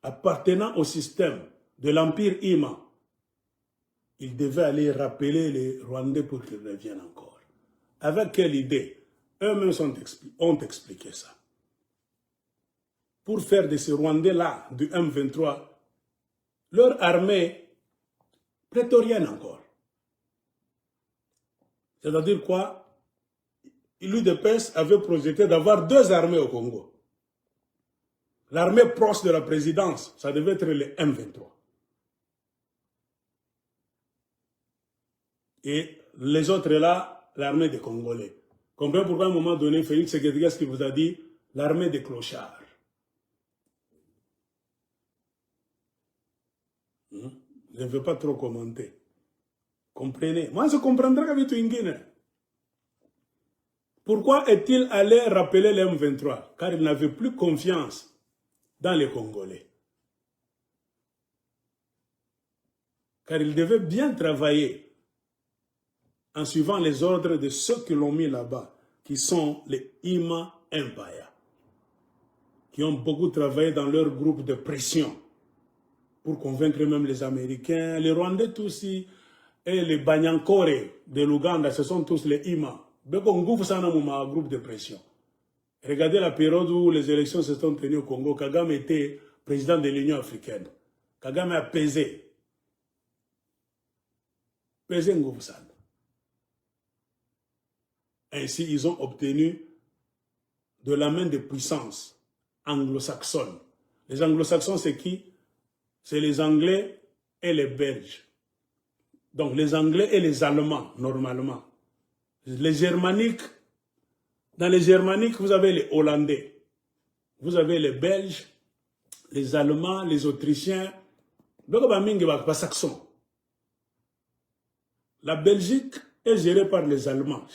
Appartenant au système de l'Empire Ima, ils devaient aller rappeler les Rwandais pour qu'ils reviennent encore. Avec quelle idée? Eux-mêmes ont expliqué ça. Pour faire de ces Rwandais-là, du M23, leur armée prétorienne encore. C'est-à-dire quoi? L'UDPS avait projeté d'avoir 2 armées au Congo. L'armée proche de la présidence, ça devait être le M23. Et les autres là, l'armée des Congolais. Comprenez pourquoi à un moment donné, Félix Tshisekedi, qu'est-ce qu'il vous a dit? L'armée des clochards. Je ne veux pas trop commenter. Comprenez? Moi, je comprendrai qu'avec Twingine. Pourquoi est-il allé rappeler les M23? Car il n'avait plus confiance dans les Congolais. Car il devait bien travailler en suivant les ordres de ceux qui l'ont mis là-bas, qui sont les Ima Empire, qui ont beaucoup travaillé dans leur groupe de pression pour convaincre même les Américains, les Rwandais tous, et les Banyankore de l'Ouganda, ce sont tous les Ima. Un groupe de pression. Regardez la période où les élections se sont tenues au Congo. Kagame était président de l'Union africaine. Kagame a pesé. Pesé Ngoufoussan. Ainsi, ils ont obtenu de la main de puissance anglo-saxonne. Les anglo-saxons, c'est qui? C'est les Anglais et les Belges. Donc les Anglais et les Allemands, normalement. Les Germaniques, dans les Germaniques, vous avez les Hollandais, vous avez les Belges, les Allemands, les Autrichiens, les Saxons. La Belgique est gérée par les Allemands.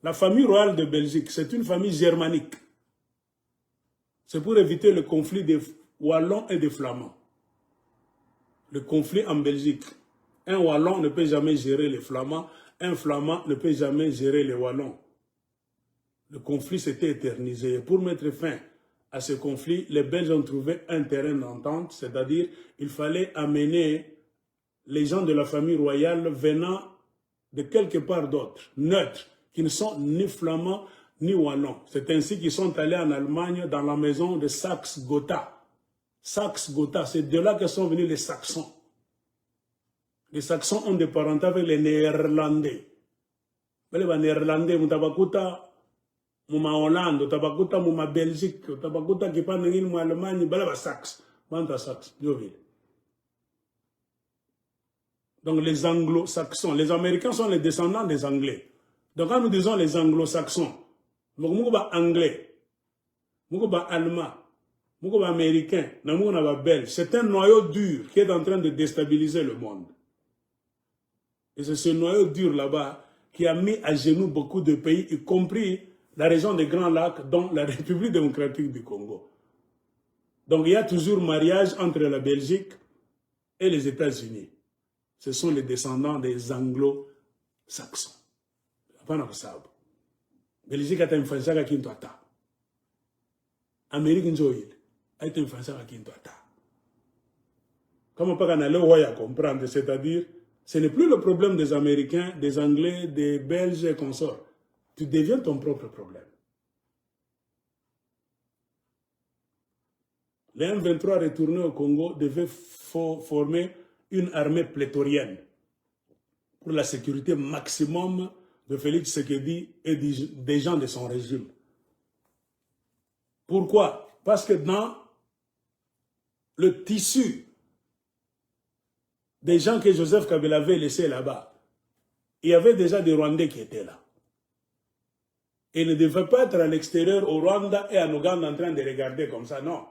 La famille royale de Belgique, c'est une famille germanique. C'est pour éviter le conflit des Wallons et des Flamands. Le conflit en Belgique. Un Wallon ne peut jamais gérer les Flamands. Un Flamand ne peut jamais gérer les Wallons. Le conflit s'était éternisé. Pour mettre fin à ce conflit, les Belges ont trouvé un terrain d'entente, c'est-à-dire qu'il fallait amener les gens de la famille royale venant de quelque part d'autre, neutres, qui ne sont ni Flamands ni Wallons. C'est ainsi qu'ils sont allés en Allemagne dans la maison de Saxe-Gotha. Saxe-Gotha, c'est de là que sont venus les Saxons. Les Saxons ont des parentés avec les Néerlandais. les Néerlandais, Mutabakuta, Mouma Hollande, Tabakuta, Mouma Belgique, Tabakuta qui parle en Allemagne, Balaba Saxe, Banta Saxe, Dioville. Donc les anglo-saxons, les Américains sont les descendants des Anglais. Donc quand nous disons les anglo-saxons, nous sommes anglais, nous sommes allemands, nous sommes américains, nous sommes belges. C'est un noyau dur qui est en train de déstabiliser le monde. Et c'est ce noyau dur là-bas qui a mis à genoux beaucoup de pays, y compris la région des Grands Lacs, dont la République démocratique du Congo. Donc il y a toujours mariage entre la Belgique et les États-Unis. Ce sont les descendants des anglo-saxons. La Belgique a été influencée à Kintoata. Amérique a été influencée à Kintoata. Comment pas qu'on allait à comprendre, c'est-à-dire, ce n'est plus le problème des Américains, des Anglais, des Belges et consorts. Tu deviens ton propre problème. Les M23 retournés au Congo devaient former une armée pléthorienne pour la sécurité maximum de Félix Tshisekedi et des gens de son régime. Pourquoi? Parce que dans le tissu des gens que Joseph Kabila avait laissés là-bas, il y avait déjà des Rwandais qui étaient là. Et ils ne devaient pas être à l'extérieur au Rwanda et en Ouganda en train de regarder comme ça, non.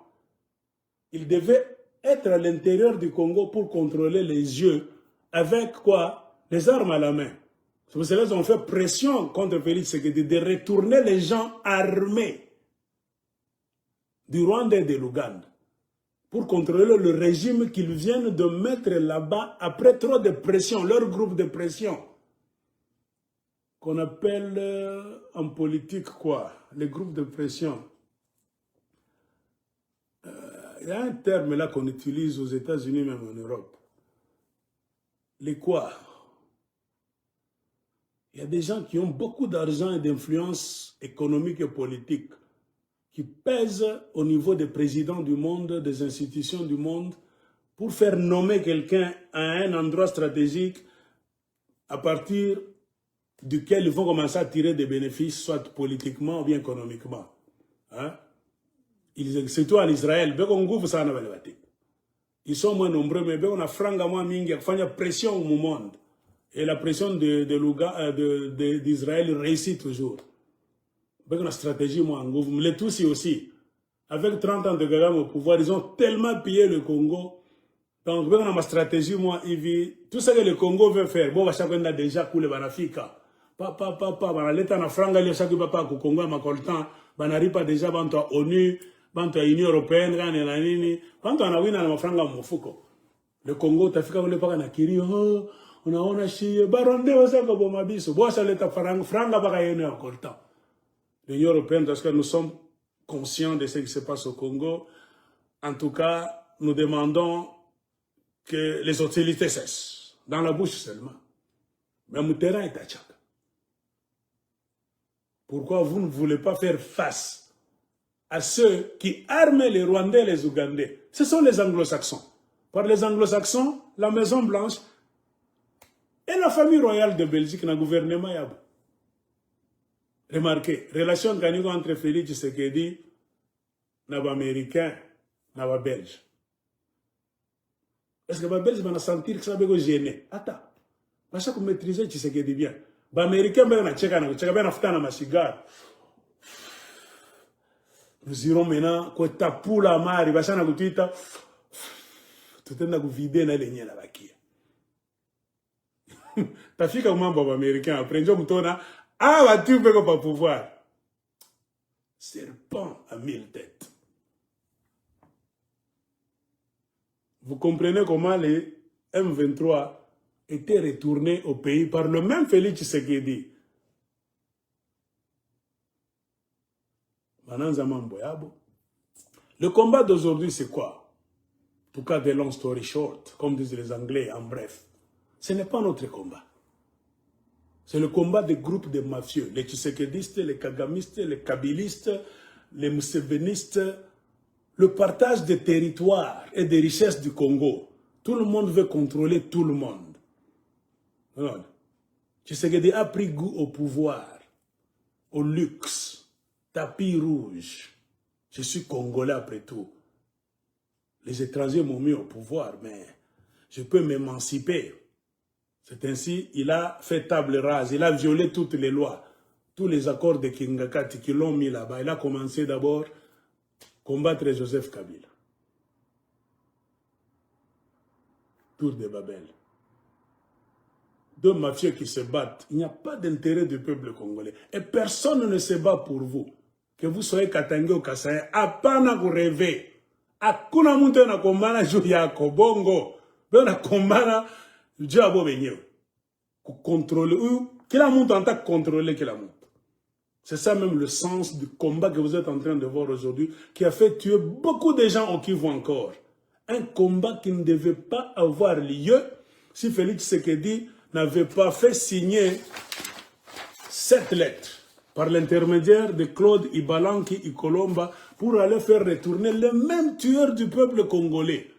Ils devaient être à l'intérieur du Congo pour contrôler les yeux avec quoi? Les armes à la main. C'est pour cela qu'ils ont fait pression contre Félix Tshisekedi de retourner les gens armés du Rwanda et de l'Ouganda pour contrôler le régime qu'ils viennent de mettre là-bas après trop de pression, leur groupe de pression. Qu'on appelle en politique quoi? Les groupes de pression. Il y a un terme là qu'on utilise aux États-Unis, même en Europe. Les quoi? Il y a des gens qui ont beaucoup d'argent et d'influence économique et politique qui pèsent au niveau des présidents du monde, des institutions du monde, pour faire nommer quelqu'un à un endroit stratégique à partir duquel ils vont commencer à tirer des bénéfices, soit politiquement ou bien économiquement. Hein? Surtout en Israël, ils sont moins nombreux, mais on a franchement mingi, il y a pression au monde. Et la pression d'Israël réussit toujours. Avec une stratégie, moi, en gouvernement, les Tutsis aussi, avec 30 ans de Kagame au pouvoir, ils ont tellement pillé le Congo. Donc, avec ma stratégie, moi, tout ce que le Congo veut faire, bon, chacun a déjà coulé dans l'Afrique. L'État na franga, il y a chaque papa au Congo, ma coltan, banari pas déjà, banto ONU, banto Union Européenne, banto na wina na franga mofuko. Le Congo, t'afrika, on le pas na kiri, oh, on a chié, baronde, on s'est comme mabiso, bon, ça l'État franga, pas yéné en coltan. L'Union Européenne, parce que nous sommes conscients de ce qui se passe au Congo. En tout cas, nous demandons que les hostilités cessent, dans la bouche seulement. Mais mon terrain est à Tchak. Pourquoi vous ne voulez pas faire face à ceux qui arment les Rwandais et les Ougandais? Ce sont les Anglo-Saxons. Par les Anglo-Saxons, la Maison Blanche et la famille royale de Belgique dans le gouvernement Yabou. Remarquez, relation entre Félix Tshisekedi et les Américains et les Belges. Est-ce que les Belges vont sentir que ça va gêner? Attends, parce que vous maîtrisez Tshisekedi bien. Les Américains vont faire un cigare. Nous irons maintenant, quand tu as pour la mari, tu vas vider dans les niais. Ta fille comme un américain, après, ah, tu peux pas pouvoir. Serpent à 1000 têtes. Vous comprenez comment les M23 étaient retournés au pays par le même Félix Tshisekedi. Le combat d'aujourd'hui, c'est quoi? En tout cas, de long story short, comme disent les Anglais, en bref. Ce n'est pas notre combat. C'est le combat des groupes de mafieux, les Tshisekedistes, les Kagamistes, les Kabilistes, les Moussevenistes, le partage des territoires et des richesses du Congo. Tout le monde veut contrôler tout le monde. Tshisekedi a pris goût au pouvoir, au luxe, tapis rouge. Je suis Congolais après tout. Les étrangers m'ont mis au pouvoir, mais je peux m'émanciper. C'est ainsi, il a fait table rase, il a violé toutes les lois, tous les accords de Kingakati qui l'ont mis là-bas. Il a commencé d'abord à combattre Joseph Kabila. Tour de Babel. Deux mafieux qui se battent. Il n'y a pas d'intérêt du peuple congolais. Et personne ne se bat pour vous. Que vous soyez Katangé ou Kasaye, apana ku rêver. Akuna muntu na kombana juu yako bongo. Na kombana juu abo benyewe. Ku contrôler. Kila muntu anta contrôler kila muntu. C'est ça même le sens du combat que vous êtes en train de voir aujourd'hui, qui a fait tuer beaucoup de gens au Kivu encore. Un combat qui ne devait pas avoir lieu si Félix Tshisekedi n'avait pas fait signer cette lettre par l'intermédiaire de Claude Ibalanki Ikolomba pour aller faire retourner les mêmes tueurs du peuple congolais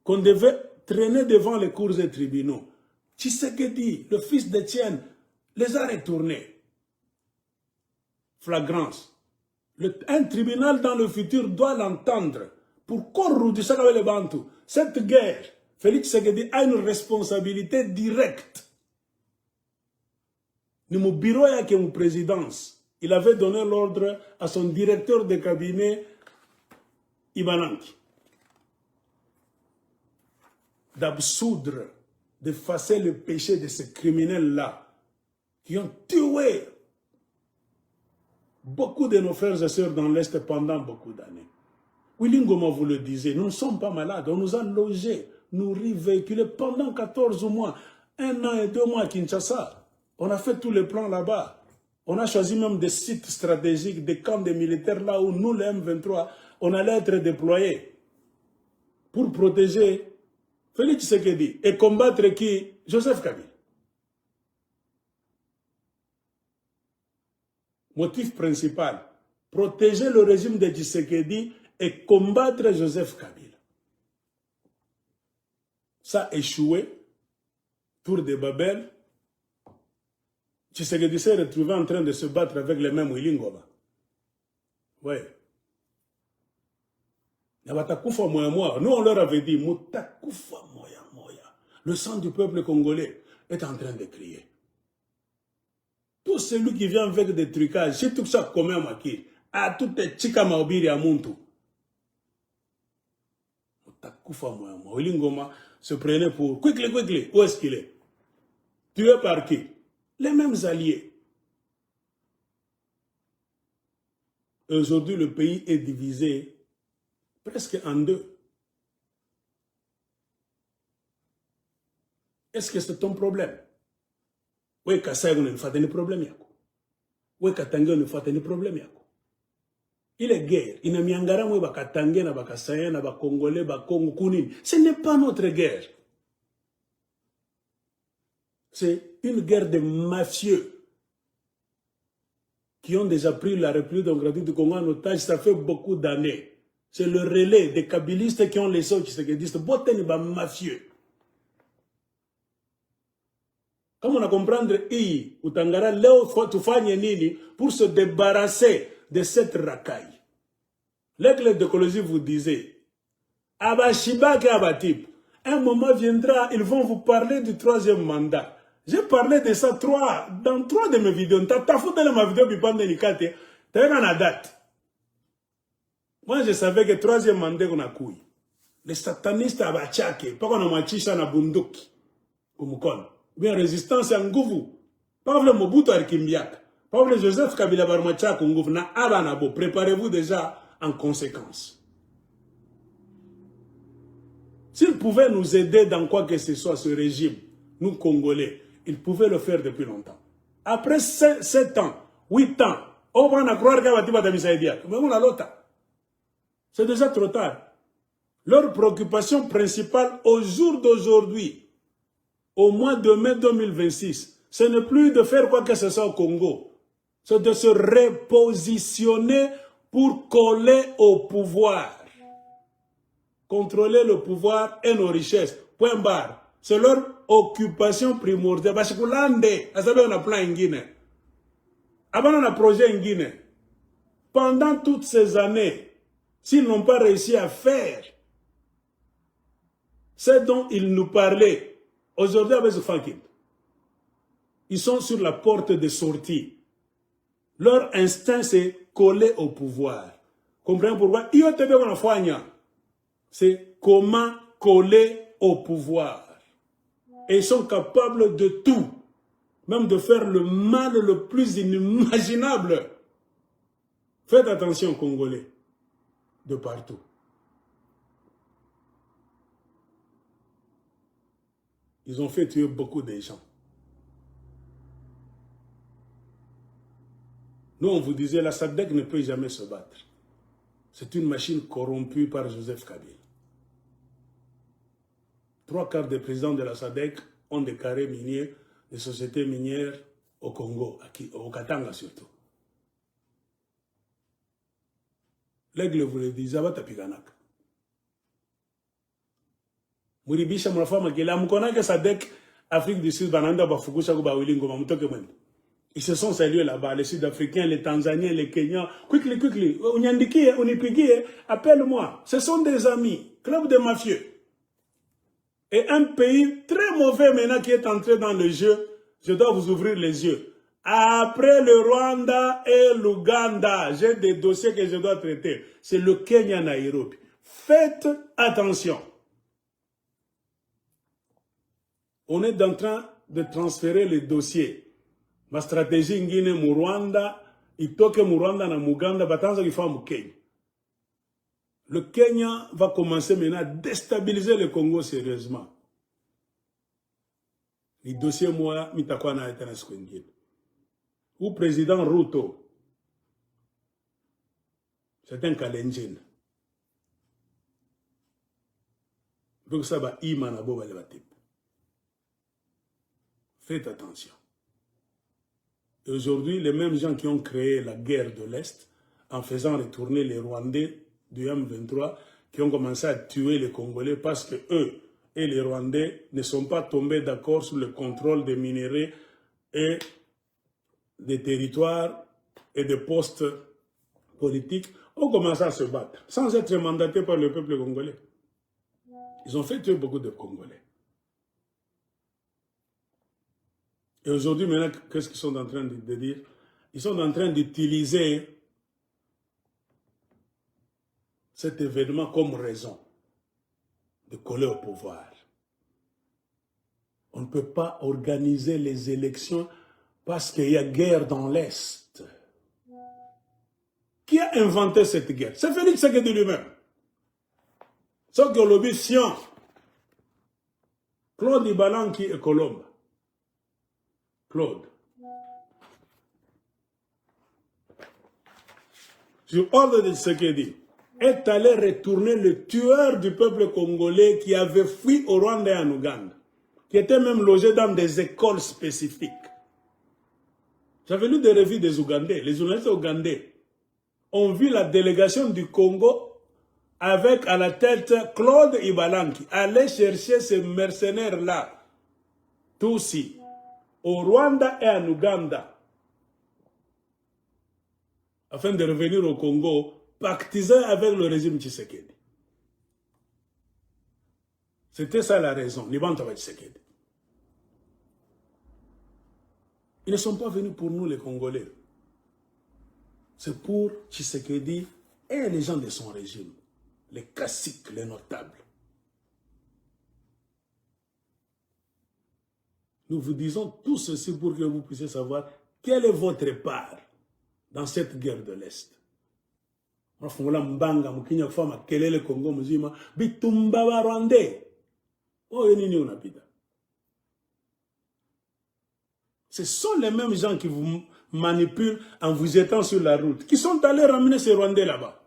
qu'on devait traîner devant les cours et tribunaux. Tshisekedi, le fils d'Étienne, les a retournés. Flagrance. Un tribunal dans le futur doit l'entendre. Pour corrompre le Bantu, cette guerre, Félix Tshisekedi a une responsabilité directe. Mon bureau et mon présidence, il avait donné l'ordre à son directeur de cabinet, Ibananki, d'absoudre, d'effacer le péché de ces criminels-là, qui ont tué beaucoup de nos frères et sœurs dans l'Est pendant beaucoup d'années. Willy Ngoma vous le disait, nous ne sommes pas malades, on nous a logés, nourris, véhiculés pendant 14 mois, 1 an et 2 mois à Kinshasa. On a fait tous les plans là-bas. On a choisi même des sites stratégiques, des camps de militaires là où nous, les M23, on allait être déployés pour protéger Félix Tshisekedi et combattre qui? Joseph Kabila. Motif principal, protéger le régime de Tshisekedi et combattre Joseph Kabila. Ça a échoué. Tour de Babel. Tshisekedi s'est retrouvé en train de se battre avec les mêmes Willy Ngoma. Oui. Nous, on leur avait dit, le sang du peuple congolais est en train de crier. Tout celui qui vient avec des trucages, c'est tout ça comme un maquis. Ah, tout est chika maobiri à Muntu. Willy Ngoma se prenait pour quickly, où est-ce qu'il est? Tué par qui? Les mêmes alliés. Aujourd'hui, le pays est divisé presque en deux. Est-ce que c'est ton problème? Oui, Kasaï, on ne fait pas problème. Oui, Katangé, on ne fait pas problème. Il est guerre. Il n'y a pas de Katangé, de Kasaï, de Congolais, de Congo, Kounin. Ce n'est pas notre guerre. C'est une guerre de mafieux qui ont déjà pris la République démocratique du Congo en otage. Ça fait beaucoup d'années. C'est le relais des kabylistes qui ont laissé au Tshisekedi. C'est un mafieux. Comment on a comprendre ou Tangara Léo Nini pour se débarrasser de cette racaille. L'éclair d'écologie vous disait, Abashiba et Abatip, un moment viendra, ils vont vous parler du 3e mandat. J'ai parlé de ça dans 3 de mes vidéos. T'as foutu dans ma vidéo, puis pendant les 4, t'as eu une date. Moi, je savais que 3e mandat qu'on a couillé. Les satanistes à Bachake, pas qu'on a machicha na bunduki, comme con. Bien résistance à Ngouvu. Pas le Mobutu Arkimbiak. Pas le Joseph Kabila Barmachak Ngouvu. Na Abanabo. Préparez-vous déjà en conséquence. S'il pouvait nous aider dans quoi que ce soit, ce régime, nous Congolais, il pouvait le faire depuis longtemps. Après 7 ans, 8 ans, on va croire qu'il va y avoir c'est déjà trop tard. Leur préoccupation principale au jour d'aujourd'hui, au mois de mai 2026, ce n'est plus de faire quoi que ce soit au Congo. C'est de se repositionner pour coller au pouvoir. Contrôler le pouvoir et nos richesses. Point barre. C'est leur occupation primordiale. Parce que l'Ande, on a plein en Guinée. Avant, on a un projet en Guinée. Pendant toutes ces années, s'ils n'ont pas réussi à faire ce dont ils nous parlaient, aujourd'hui, avec ce Fakid, ils sont sur la porte de sortie. Leur instinct, c'est coller au pouvoir. Comprenez pourquoi? C'est comment coller au pouvoir. Et ils sont capables de tout. Même de faire le mal le plus inimaginable. Faites attention, Congolais. De partout. Ils ont fait tuer beaucoup de gens. Nous, on vous disait, la SADC ne peut jamais se battre. C'est une machine corrompue par Joseph Kabila. 3/4 des présidents de la SADC ont des carrés miniers, des sociétés minières au Congo, au Katanga surtout. L'aigle vous le dit, Zabata Piganak. Mouribisha Mourafama Gela, Moukonaka SADC, Afrique du Sud, Bananda, Bafukusha, Bawilingo, Mamutoke Mwendo. Ils se sont salués là-bas, les Sud-Africains, les Tanzaniens, les Kenyans. Quickly. Onyandiki, Onipigi, appelle-moi. Ce sont des amis, club de mafieux. Et un pays très mauvais maintenant qui est entré dans le jeu, je dois vous ouvrir les yeux. Après le Rwanda et l'Ouganda, j'ai des dossiers que je dois traiter. C'est le Kenya Nairobi. Faites attention. On est en train de transférer les dossiers. Ma stratégie en Guinée, mu Rwanda, itoke mu Rwanda na Muganda, batanza kifa mu Kenya. Le Kenya va commencer maintenant à déstabiliser le Congo sérieusement. Les dossiers, moi, mitakwana etana skwengine. Ou président Ruto, c'est un kalenjin. Donc ça va imanabo le batip. Faites attention. Et aujourd'hui, les mêmes gens qui ont créé la guerre de l'Est, en faisant retourner les Rwandais du M23, qui ont commencé à tuer les Congolais parce que eux et les Rwandais ne sont pas tombés d'accord sur le contrôle des minéraux et des territoires et des postes politiques, ont commencé à se battre, sans être mandatés par le peuple congolais. Ils ont fait tuer beaucoup de Congolais. Et aujourd'hui, maintenant, qu'est-ce qu'ils sont en train de dire? Ils sont en train d'utiliser cet événement comme raison de coller au pouvoir. On ne peut pas organiser les élections parce qu'il y a guerre dans l'Est. Qui a inventé cette guerre? C'est Félix Tshisekedi lui-même. Sauf que le Sion, Claude Ibalanki et Colombe. Claude. Sur ordre de Tshisekedi, est allé retourner le tueur du peuple congolais qui avait fui au Rwanda et en Ouganda, qui était même logé dans des écoles spécifiques. J'avais lu des revues des Ougandais. Les journalistes ougandais ont vu la délégation du Congo avec à la tête Claude Ibalanki aller chercher ces mercenaires-là, Tutsi, au Rwanda et en Ouganda, afin de revenir au Congo, pactiser avec le régime Tshisekedi. C'était ça la raison, Libantaba Tshisekedi. Ils ne sont pas venus pour nous les Congolais. C'est pour Tshisekedi et les gens de son régime, les classiques, les notables. Nous vous disons tout ceci pour que vous puissiez savoir quelle est votre part dans cette guerre de l'Est. Ce sont les mêmes gens qui vous manipulent en vous jetant sur la route, qui sont allés ramener ces Rwandais là-bas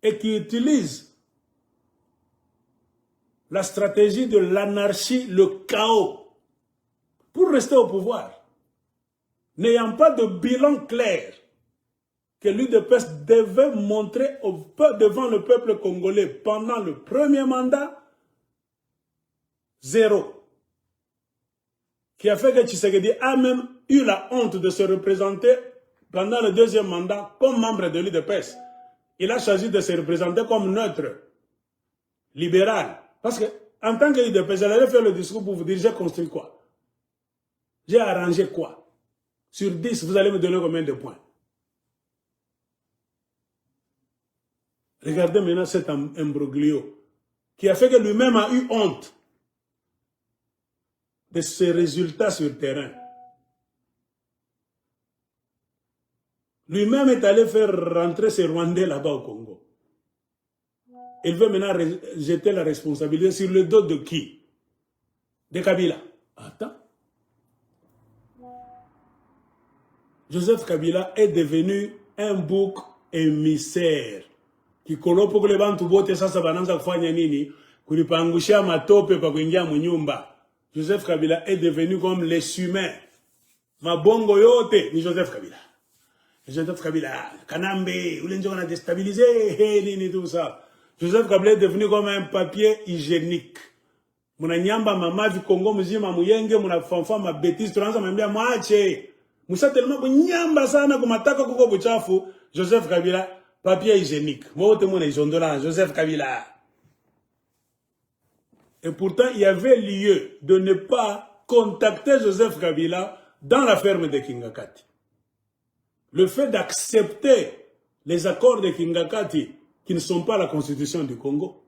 et qui utilisent la stratégie de l'anarchie, le chaos, pour rester au pouvoir, n'ayant pas de bilan clair que l'UDPS devait montrer devant le peuple congolais pendant le premier mandat, Zéro. Qui a fait que Tshisekedi a même eu la honte de se représenter pendant le deuxième mandat comme membre de l'UDPS. Il a choisi de se représenter comme neutre, libéral. Parce que, en tant que l'UDPS, j'allais faire le discours pour vous dire, j'ai construit quoi? J'ai arrangé quoi? Sur 10, vous allez me donner combien de points? Regardez maintenant cet imbroglio qui a fait que lui-même a eu honte de ses résultats sur le terrain. Lui-même est allé faire rentrer ses Rwandais là-bas au Congo. Il veut maintenant jeter la responsabilité sur le dos de qui? De Kabila. Attends. Joseph Kabila est devenu un bouc émissaire. Qui kolopo kule bantu bote sasa bananza kufanya nini? Kulipangushia matope pa kuingia munyumba. Joseph Kabila est devenu comme les humains. Mabongo yote ni Joseph Kabila. Joseph Kabila, Kanambe, Oulenjo on a déstabilisé, nini tout ça. Joseph Kabila est devenu comme un papier hygiénique. Muna nyamba mama vi Congo mzima muyenge, muna fanfa ma bêtise, tunaanza mwambia mwache. Musa tellement kunyamba sana kumataka kuko buchafu. Joseph Kabila, papier hygiénique. Moi, tout le monde est jondola, Joseph Kabila. Et pourtant, il y avait lieu de ne pas contacter Joseph Kabila dans la ferme de Kingakati. Le fait d'accepter les accords de Kingakati, qui ne sont pas la constitution du Congo,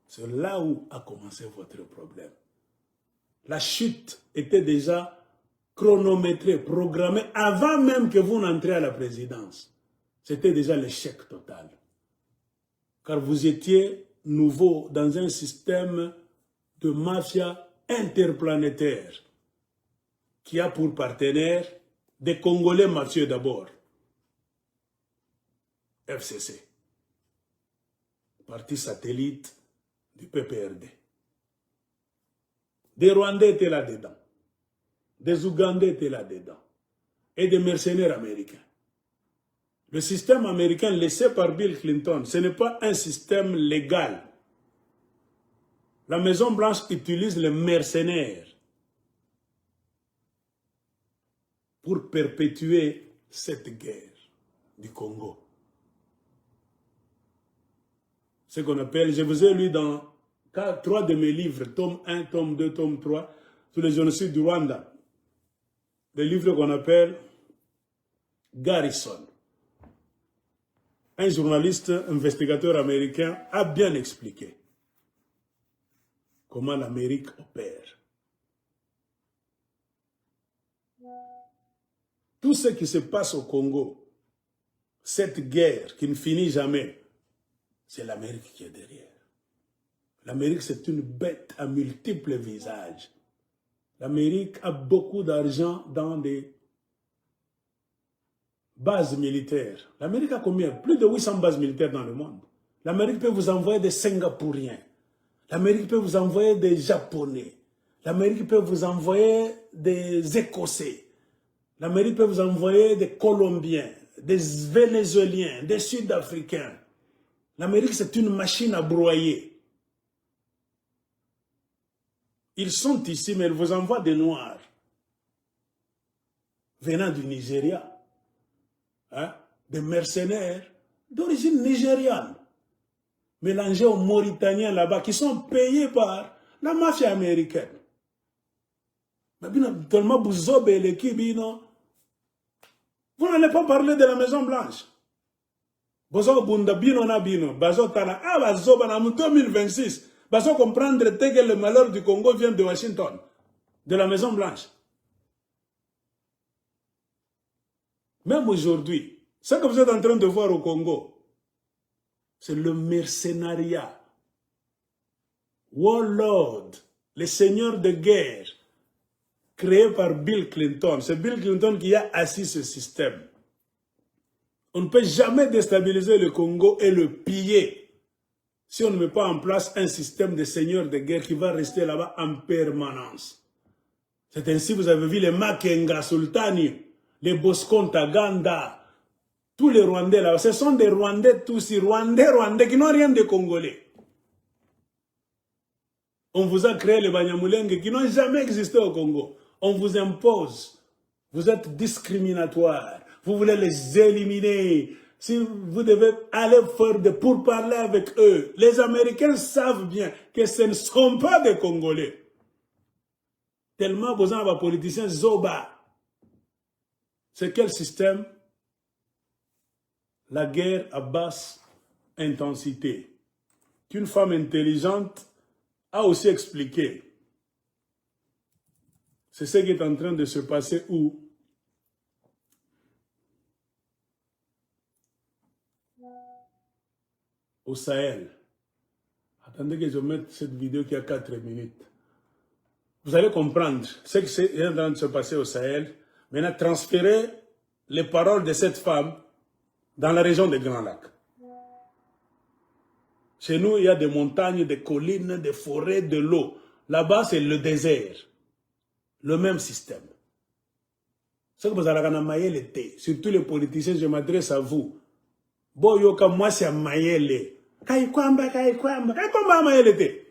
c'est là où a commencé votre problème. La chute était déjà chronométrée, programmée, avant même que vous n'entriez à la présidence. C'était déjà l'échec total. Car vous étiez nouveau dans un système de mafia interplanétaire qui a pour partenaire des Congolais mafieux d'abord. FCC. Parti satellite du PPRD. Des Rwandais étaient là-dedans. Des Ougandais étaient là-dedans. Et des mercenaires américains. Le système américain laissé par Bill Clinton, ce n'est pas un système légal. La Maison-Blanche utilise les mercenaires pour perpétuer cette guerre du Congo. Ce qu'on appelle, je vous ai lu dans 3 de mes livres, tome 1, tome 2, tome 3, sur le génocide du Rwanda. Des livres qu'on appelle Garrison. Un journaliste, investigateur américain a bien expliqué comment l'Amérique opère. Tout ce qui se passe au Congo, cette guerre qui ne finit jamais, c'est l'Amérique qui est derrière. L'Amérique, c'est une bête à multiples visages. L'Amérique a beaucoup d'argent dans des bases militaires. L'Amérique a combien? Plus de 800 bases militaires dans le monde. L'Amérique peut vous envoyer des Singapouriens. L'Amérique peut vous envoyer des Japonais. L'Amérique peut vous envoyer des Écossais. L'Amérique peut vous envoyer des Colombiens, des Vénézuéliens, des Sud-Africains. L'Amérique, c'est une machine à broyer. Ils sont ici, mais ils vous envoient des Noirs venant du Nigeria. Hein? Des mercenaires d'origine nigériane, mélangés aux Mauritaniens là-bas, qui sont payés par la mafia américaine. Mais tellement vous n'allez pas parler de la Maison Blanche. Vous allez en 2026. Vous allez comprendre que le malheur du Congo vient de Washington, de la Maison Blanche. Même aujourd'hui, ce que vous êtes en train de voir au Congo, c'est le mercenariat. Warlord, les seigneurs de guerre, créés par Bill Clinton. C'est Bill Clinton qui a assis ce système. On ne peut jamais déstabiliser le Congo et le piller si on ne met pas en place un système de seigneurs de guerre qui va rester là-bas en permanence. C'est ainsi que vous avez vu les Makenga Sultani, les Bosco Ntaganda, tous les Rwandais là, ce sont des Rwandais tous, Rwandais qui n'ont rien de Congolais. On vous a créé les Banyamulenge qui n'ont jamais existé au Congo. On vous impose. Vous êtes discriminatoire. Vous voulez les éliminer. Si vous devez aller faire des pourparlers avec eux, les Américains savent bien que ce ne sont pas des Congolais. Tellement besoin de politiciens Zoba. C'est quel système? La guerre à basse intensité. Qu'une femme intelligente a aussi expliqué. C'est ce qui est en train de se passer où? Au Sahel. Attendez que je mette cette vidéo qui a 4 minutes. Vous allez comprendre ce qui est en train de se passer au Sahel. Maintenant, transférer les paroles de cette femme dans la région des Grands Lacs. Chez nous, il y a des montagnes, des collines, des forêts, de l'eau. Là-bas, c'est le désert. Le même système. Ce que vous avez en Mayele, surtout les politiciens, je m'adresse à vous. Boyoka, moi, c'est Mayele. Kaikwamba, Mayele.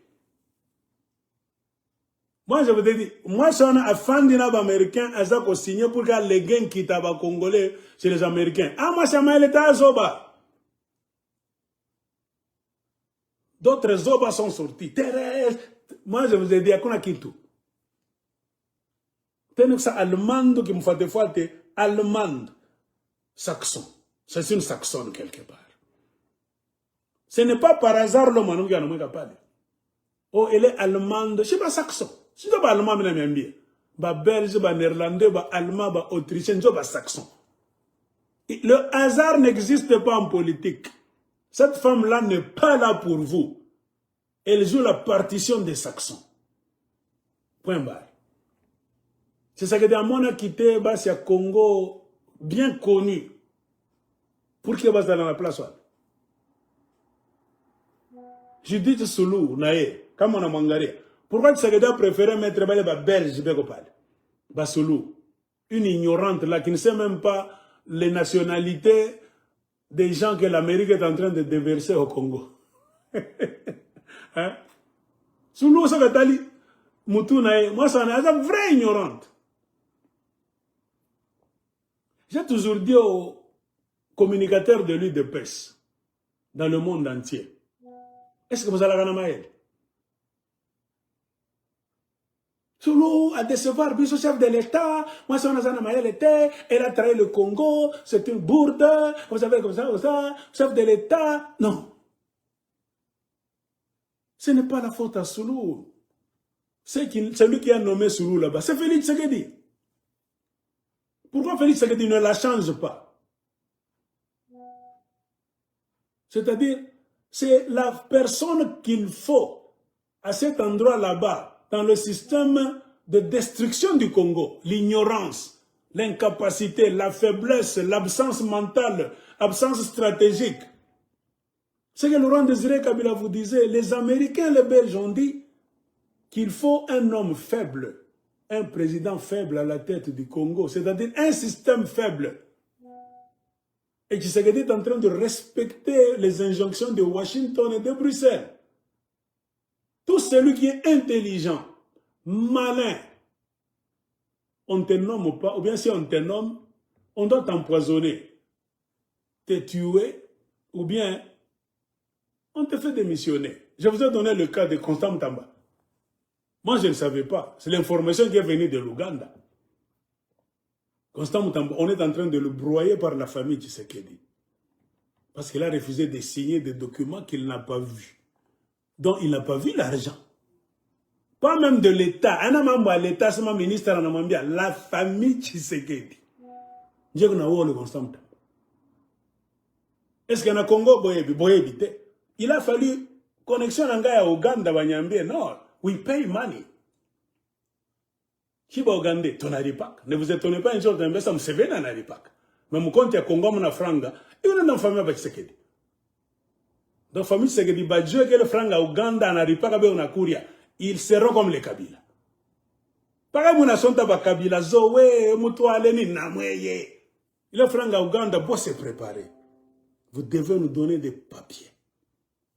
Moi, je vous dis, moi, je suis un fan d'un américain, à ça qu'on signe pour que les gains qui t'ont congolais chez les Américains. Ah, moi, c'est Mayele Zoba. D'autres Zoba sont sortis. Thérèse. Moi, je vous ai dit, à quoi Kintu. Tenez ça allemande qui me fait fois, allemande. Saxon. C'est une saxonne quelque part. Ce n'est pas par hasard l'homme qui a nommé capable. Oh, elle est allemande. Je ne sais pas saxon. Si tu es allemand, je n'aime bien. Belge, néerlandais, allemand, autrichien, je suis saxon. Le hasard n'existe pas en politique. Cette femme-là n'est pas là pour vous. Elle joue la partition des Saxons. Point barre. C'est ça que Diamond a quitté Bassia Congo, bien connu. Pour qu'il va dans la place. Judith Soulou, Naé, comme on a mangari. Pourquoi tu as préféré mettre Belge, Soulou, une ignorante là qui ne sait même pas les nationalités des gens que l'Amérique est en train de déverser au Congo. Hein? Soulou, ça va t'aller. Moutou, moi, ça est une vraie ignorante. J'ai toujours dit aux communicateurs de l'UDPS dans le monde entier, est-ce que vous allez gagner Maël? Soulou a décevoir le chef de l'État, moi c'est un Maël était, elle a trahi le Congo, c'est une bourde, vous savez comme ça, chef de l'État. Non. Ce n'est pas la faute à Soulou. C'est lui qui a nommé Soulou là-bas. C'est Félix Tshisekedi. Pourquoi Félix Tshisekedi ne la change pas? C'est-à-dire, c'est la personne qu'il faut à cet endroit là-bas, dans le système de destruction du Congo. L'ignorance, l'incapacité, la faiblesse, l'absence mentale, l'absence stratégique. C'est que Laurent Désiré Kabila vous disait, les Américains, les Belges ont dit qu'il faut un homme faible, un président faible à la tête du Congo, c'est-à-dire un système faible. Et Tshisekedi est en train de respecter les injonctions de Washington et de Bruxelles. Tout celui qui est intelligent, malin, on ne te nomme pas, ou bien si on te nomme, on doit t'empoisonner, te tuer, ou bien on te fait démissionner. Je vous ai donné le cas de Constant Mutamba. Moi, je ne savais pas. C'est l'information qui est venue de l'Ouganda. Constant Mutamba, on est en train de le broyer par la famille Tshisekedi. Parce qu'il a refusé de signer des documents qu'il n'a pas vus. Donc, il n'a pas vu l'argent. Pas même de l'État. Un membre de l'État, c'est mon ministre, la famille Tshisekedi. Je ne sais pas le Constant Mutamba. Est-ce qu'il y a un Congo boyebi? Il a fallu connexion à Ouganda, non, we pay money. Qui va Ouganda? Ton aripak. Ne vous étonnez pas un jour d'un bête, c'est bien un aripak. Mais mon compte est Congo, mon franga, et on a une famille avec Tshisekedi. Donc, la famille Tshisekedi, Dieu que le franga Ouganda, en aripak, on a Kouria, ils seront comme les Kabila. Par exemple, on a son tabac Kabila, Zoé, Moutoua, Léni, Namweye. Le franga Ouganda, pour se préparer. Vous devez nous donner des papiers.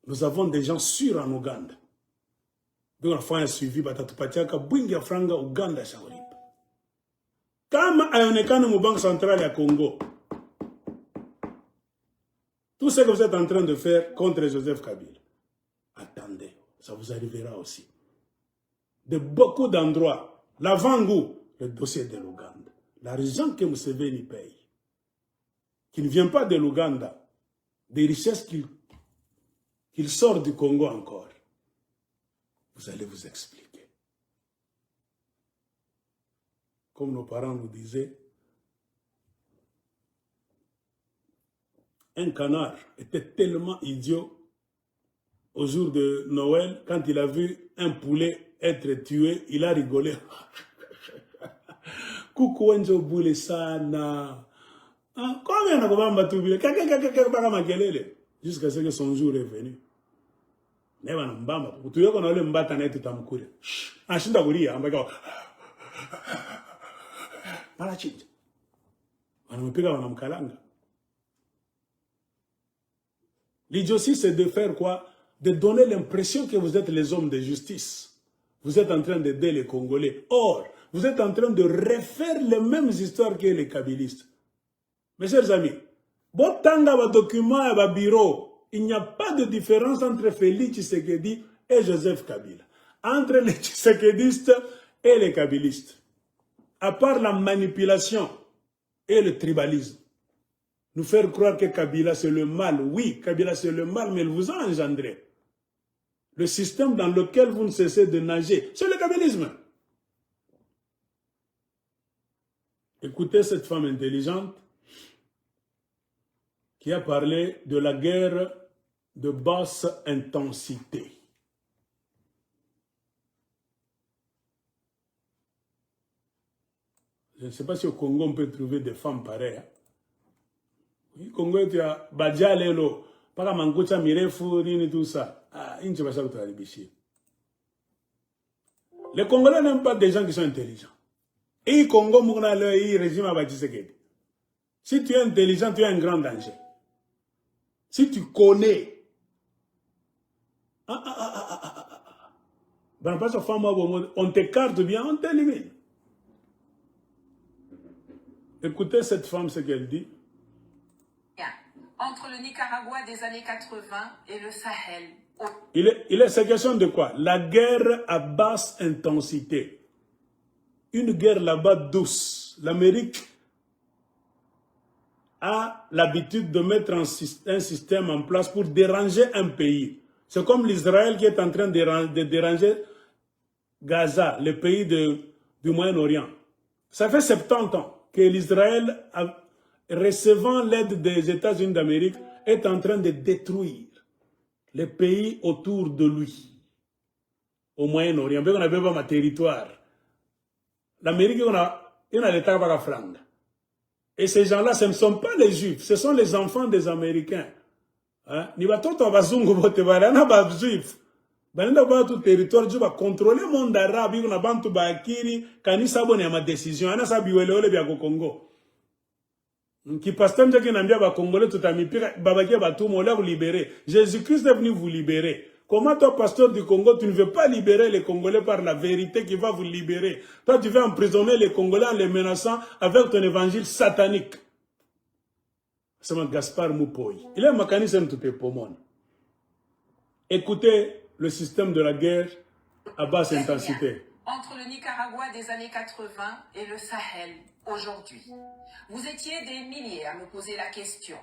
Nous avons des gens sûrs en Ouganda. Donc on a fait un suivi, batatupatia bwingia franga Uganda shaolip. Kama ayonekana mu banque centrale à Congo. Tout ce que vous êtes en train de faire contre Joseph Kabila, attendez, ça vous arrivera aussi. De beaucoup d'endroits, l'avant-goût, le dossier de l'Ouganda, l'argent que Museveni paye, qui ne vient pas de l'Ouganda, des richesses qu'il sort du Congo encore, vous allez vous expliquer. Comme nos parents nous disaient, un canard était tellement idiot au jour de Noël, quand il a vu un poulet être tué, il a rigolé. Coucou, enjo boule sana. Combien de fois on tué? Jusqu'à ce que son jour est venu. Neba na mbamba. Tuye kona ole mbata na etu tamkure. Ashinda kulia, ambaka. Mala chinja. Wanampiga wanamkalanga. L'idiotie, c'est de faire quoi? De donner l'impression que vous êtes les hommes de justice. Vous êtes en train d'aider les Congolais. Or, vous êtes en train de refaire les mêmes histoires que les kabylistes. Mes chers amis, botanga ba document et ba bureau, il n'y a pas de différence entre Félix Tshisekedi et Joseph Kabila. Entre les Tshisekedistes et les kabylistes. À part la manipulation et le tribalisme. Nous faire croire que Kabila c'est le mal. Oui, Kabila c'est le mal, mais il vous a engendré. Le système dans lequel vous ne cessez de nager, c'est le kabylisme. Écoutez cette femme intelligente qui a parlé de la guerre de basse intensité. Je ne sais pas si au Congo on peut trouver des femmes pareilles. Au Congo, tu as Badjalelo, para mangocha mirefu, nini tout ça. Ah, inche basa kutaribishia. Les Congolais n'aiment pas des gens qui sont intelligents. Et le Congo, le régime à Tshisekedi. Si tu es intelligent, tu as un grand danger. Si tu connais, on t'écarte bien, on t'élimine. Écoutez cette femme ce qu'elle dit. Entre le Nicaragua des années 80 et le Sahel. Il est cette question de quoi? La guerre à basse intensité. Une guerre là-bas douce. L'Amérique a l'habitude de mettre un système en place pour déranger un pays. C'est comme l'Israël qui est en train de déranger Gaza, le pays du Moyen-Orient. Ça fait 70 ans que l'Israël, recevant l'aide des États-Unis d'Amérique, est en train de détruire les pays autour de lui. Au Moyen-Orient, on n'a pas de territoire. L'Amérique, on a l'État par la frangue. Et ces gens-là, ce ne sont pas les Juifs, ce sont les enfants des Américains. Ni batoto bazungu bote bana ba Juifs. Banenda ba tout territoire, je vais contrôler le monde arabe, on a bantu ba akiri, kanisa bone ya ma décision, ana sabi wele bya Kongo. Qui pasteur qui n'ambia ba Congolais tout ami pire babaki ba tout mola vous libérer. Jésus-Christ est venu vous libérer. Comment toi, pasteur du Congo, tu ne veux pas libérer les Congolais par la vérité qui va vous libérer? Toi, tu veux emprisonner les Congolais en les menaçant avec ton évangile satanique. C'est mon Gaspard Moupoy. Il est un mécanisme tout est poumon. Écoutez le système de la guerre à basse intensité. Entre le Nicaragua des années 80 et le Sahel aujourd'hui. Vous étiez des milliers à me poser la question.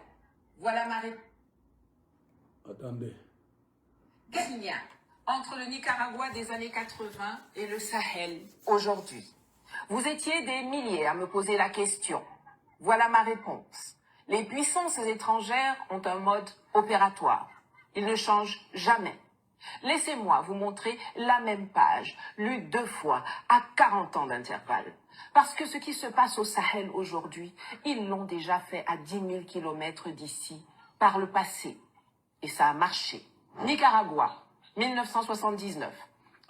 Voilà ma réponse. Attendez. Gagnant entre le Nicaragua des années 80 et le Sahel aujourd'hui. Vous étiez des milliers à me poser la question. Voilà ma réponse. Les puissances étrangères ont un mode opératoire. Il ne change jamais. Laissez-moi vous montrer la même page, lue 2 fois, à 40 ans d'intervalle. Parce que ce qui se passe au Sahel aujourd'hui, ils l'ont déjà fait à 10 000 kilomètres d'ici, par le passé. Et ça a marché. Nicaragua, 1979.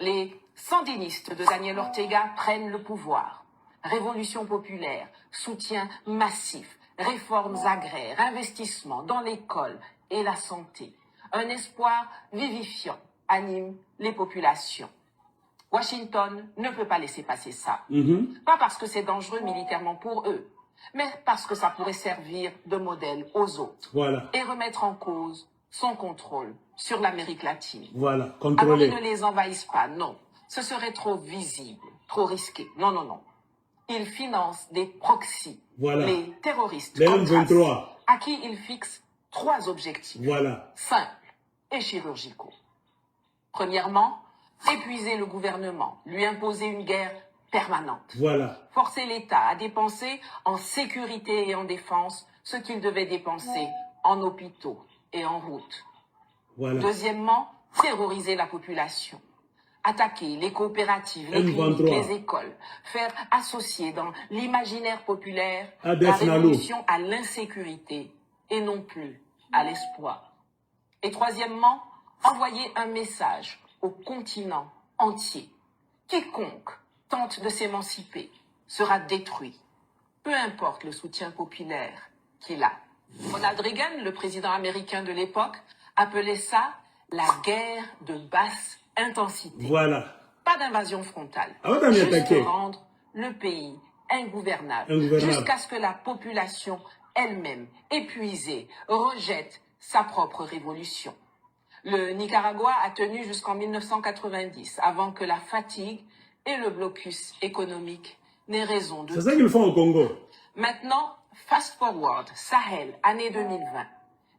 Les sandinistes de Daniel Ortega prennent le pouvoir. Révolution populaire, soutien massif, réformes agraires, investissements dans l'école et la santé. Un espoir vivifiant anime les populations. Washington ne peut pas laisser passer ça. Pas parce que c'est dangereux militairement pour eux, mais parce que ça pourrait servir de modèle aux autres. Voilà. Et remettre en cause son contrôle sur l'Amérique latine. Voilà, Alors contrôler. ils ne les envahissent pas, non. Ce serait trop visible, trop risqué. Non, non, non. Ils financent des proxys, Voilà. les terroristes Les Contras, M23. à qui ils fixent 3 objectifs Voilà. simples et chirurgicaux. Premièrement, épuiser le gouvernement, lui imposer une guerre permanente. Voilà. Forcer l'État à dépenser en sécurité et en défense ce qu'il devait dépenser en hôpitaux et en routes. Voilà. Deuxièmement, terroriser la population. Attaquer les coopératives, les M23. cliniques, les écoles. Faire associer dans l'imaginaire populaire ADF la Nalo. révolution à l'insécurité et non plus à l'espoir. Et troisièmement, envoyer un message au continent entier. Quiconque tente de s'émanciper sera détruit, peu importe le soutien populaire qu'il a. Ronald Reagan, le président américain de l'époque, appelait ça la guerre de basse intensité. Voilà. Pas d'invasion frontale. Avant d'en y Juste attaquer. rendre le pays ingouvernable. Ingouvernable. Jusqu'à ce que la population elle-même, épuisée, rejette sa propre révolution. Le Nicaragua a tenu jusqu'en 1990, avant que la fatigue et le blocus économique n'aient raison de C'est ça qu'ils font au Congo. Maintenant, fast forward, Sahel, année 2020.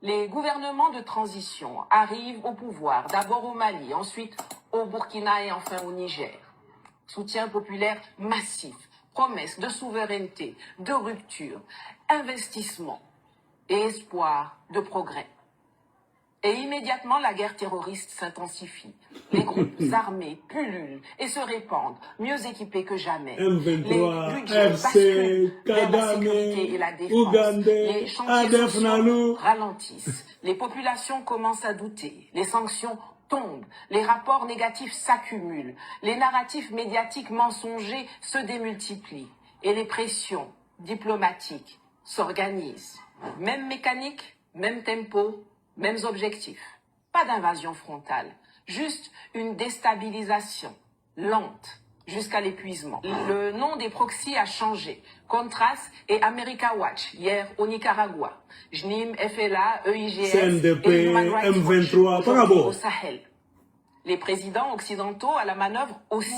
Les gouvernements de transition arrivent au pouvoir, d'abord au Mali, ensuite au Burkina et enfin au Niger. Soutien populaire massif, promesses de souveraineté, de rupture, investissement et espoir de progrès. Et immédiatement, la guerre terroriste s'intensifie. Les groupes armés pullulent et se répandent, mieux équipés que jamais. M23, Les budgets FC, basculent vers la sécurité et Kagame, la défense. Ougandais, Les chantiers ADF sociaux Nalo. ralentissent. Les populations commencent à douter. Les sanctions tombent. Les rapports négatifs s'accumulent. Les narratifs médiatiques mensongers se démultiplient. Et les pressions diplomatiques s'organisent. Même mécanique, même tempo, mêmes objectifs. Pas d'invasion frontale, juste une déstabilisation lente jusqu'à l'épuisement. Le nom des proxys a changé. Contras et America Watch, hier au Nicaragua. JNIM, FLA, EIGS CNDP, et Human Rights Watch, M23, aujourd'hui bravo. au Sahel. Les présidents occidentaux à la manœuvre aussi.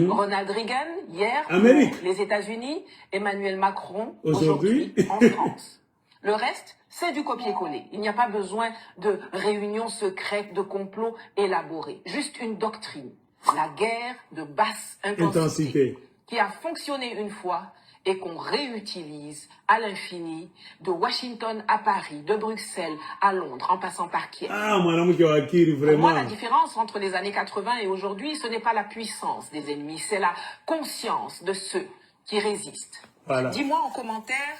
Ronald Reagan, hier, Amérique. les États-Unis, Emmanuel Macron, Aujourd'hui. aujourd'hui en France. Le reste, c'est du copier-coller. Il n'y a pas besoin de réunions secrètes, de complots élaborés. Juste une doctrine. La guerre de basse intensité. Qui a fonctionné une fois et qu'on réutilise à l'infini, de Washington à Paris, de Bruxelles à Londres, en passant par Kiev. Ah, madame Kiwakiri, Pour moi, vraiment. la différence entre les années 80 et aujourd'hui, ce n'est pas la puissance des ennemis, c'est la conscience de ceux qui résistent. Voilà. Dis-moi en commentaire,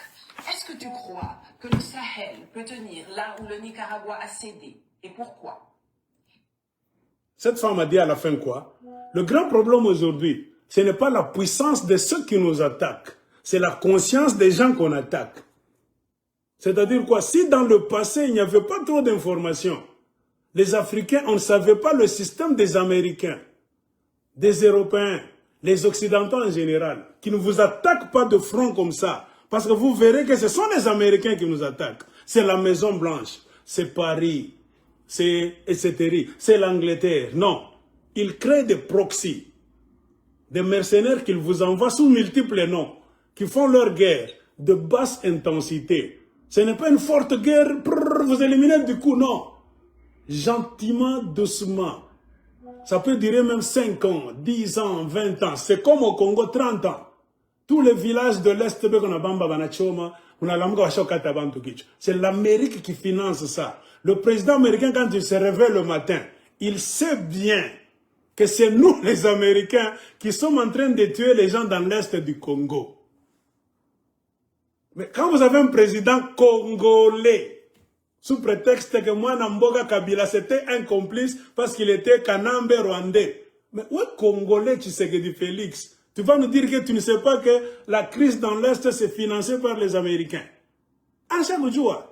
est-ce que tu crois que le Sahel peut tenir là où le Nicaragua a cédé? Et pourquoi? Cette femme a dit à la fin quoi? Le grand problème aujourd'hui, ce n'est pas la puissance de ceux qui nous attaquent, c'est la conscience des gens qu'on attaque. C'est-à-dire quoi? Si dans le passé, il n'y avait pas trop d'informations, les Africains, on ne savait pas le système des Américains, des Européens, les Occidentaux en général, qui ne vous attaquent pas de front comme ça. Parce que vous verrez que ce sont les Américains qui nous attaquent. C'est la Maison Blanche, c'est Paris, c'est etc. C'est l'Angleterre. Non. Ils créent des proxys, des mercenaires qu'ils vous envoient sous multiples noms, qui font leur guerre de basse intensité. Ce n'est pas une forte guerre, vous éliminez du coup, non. Gentiment, doucement. Ça peut durer même 5 ans, 10 ans, 20 ans. C'est comme au Congo, 30 ans. Tous les villages de l'Est, c'est l'Amérique qui finance ça. Le président américain, quand il se réveille le matin, il sait bien que c'est nous, les Américains, qui sommes en train de tuer les gens dans l'Est du Congo. Mais quand vous avez un président congolais, sous prétexte que moi, Namboga Kabila, c'était un complice parce qu'il était Kanambe rwandais. Mais où est Congolais, Tshisekedi Félix? Tu vas nous dire que tu ne sais pas que la crise dans l'Est, c'est financé par les Américains. À chaque jour.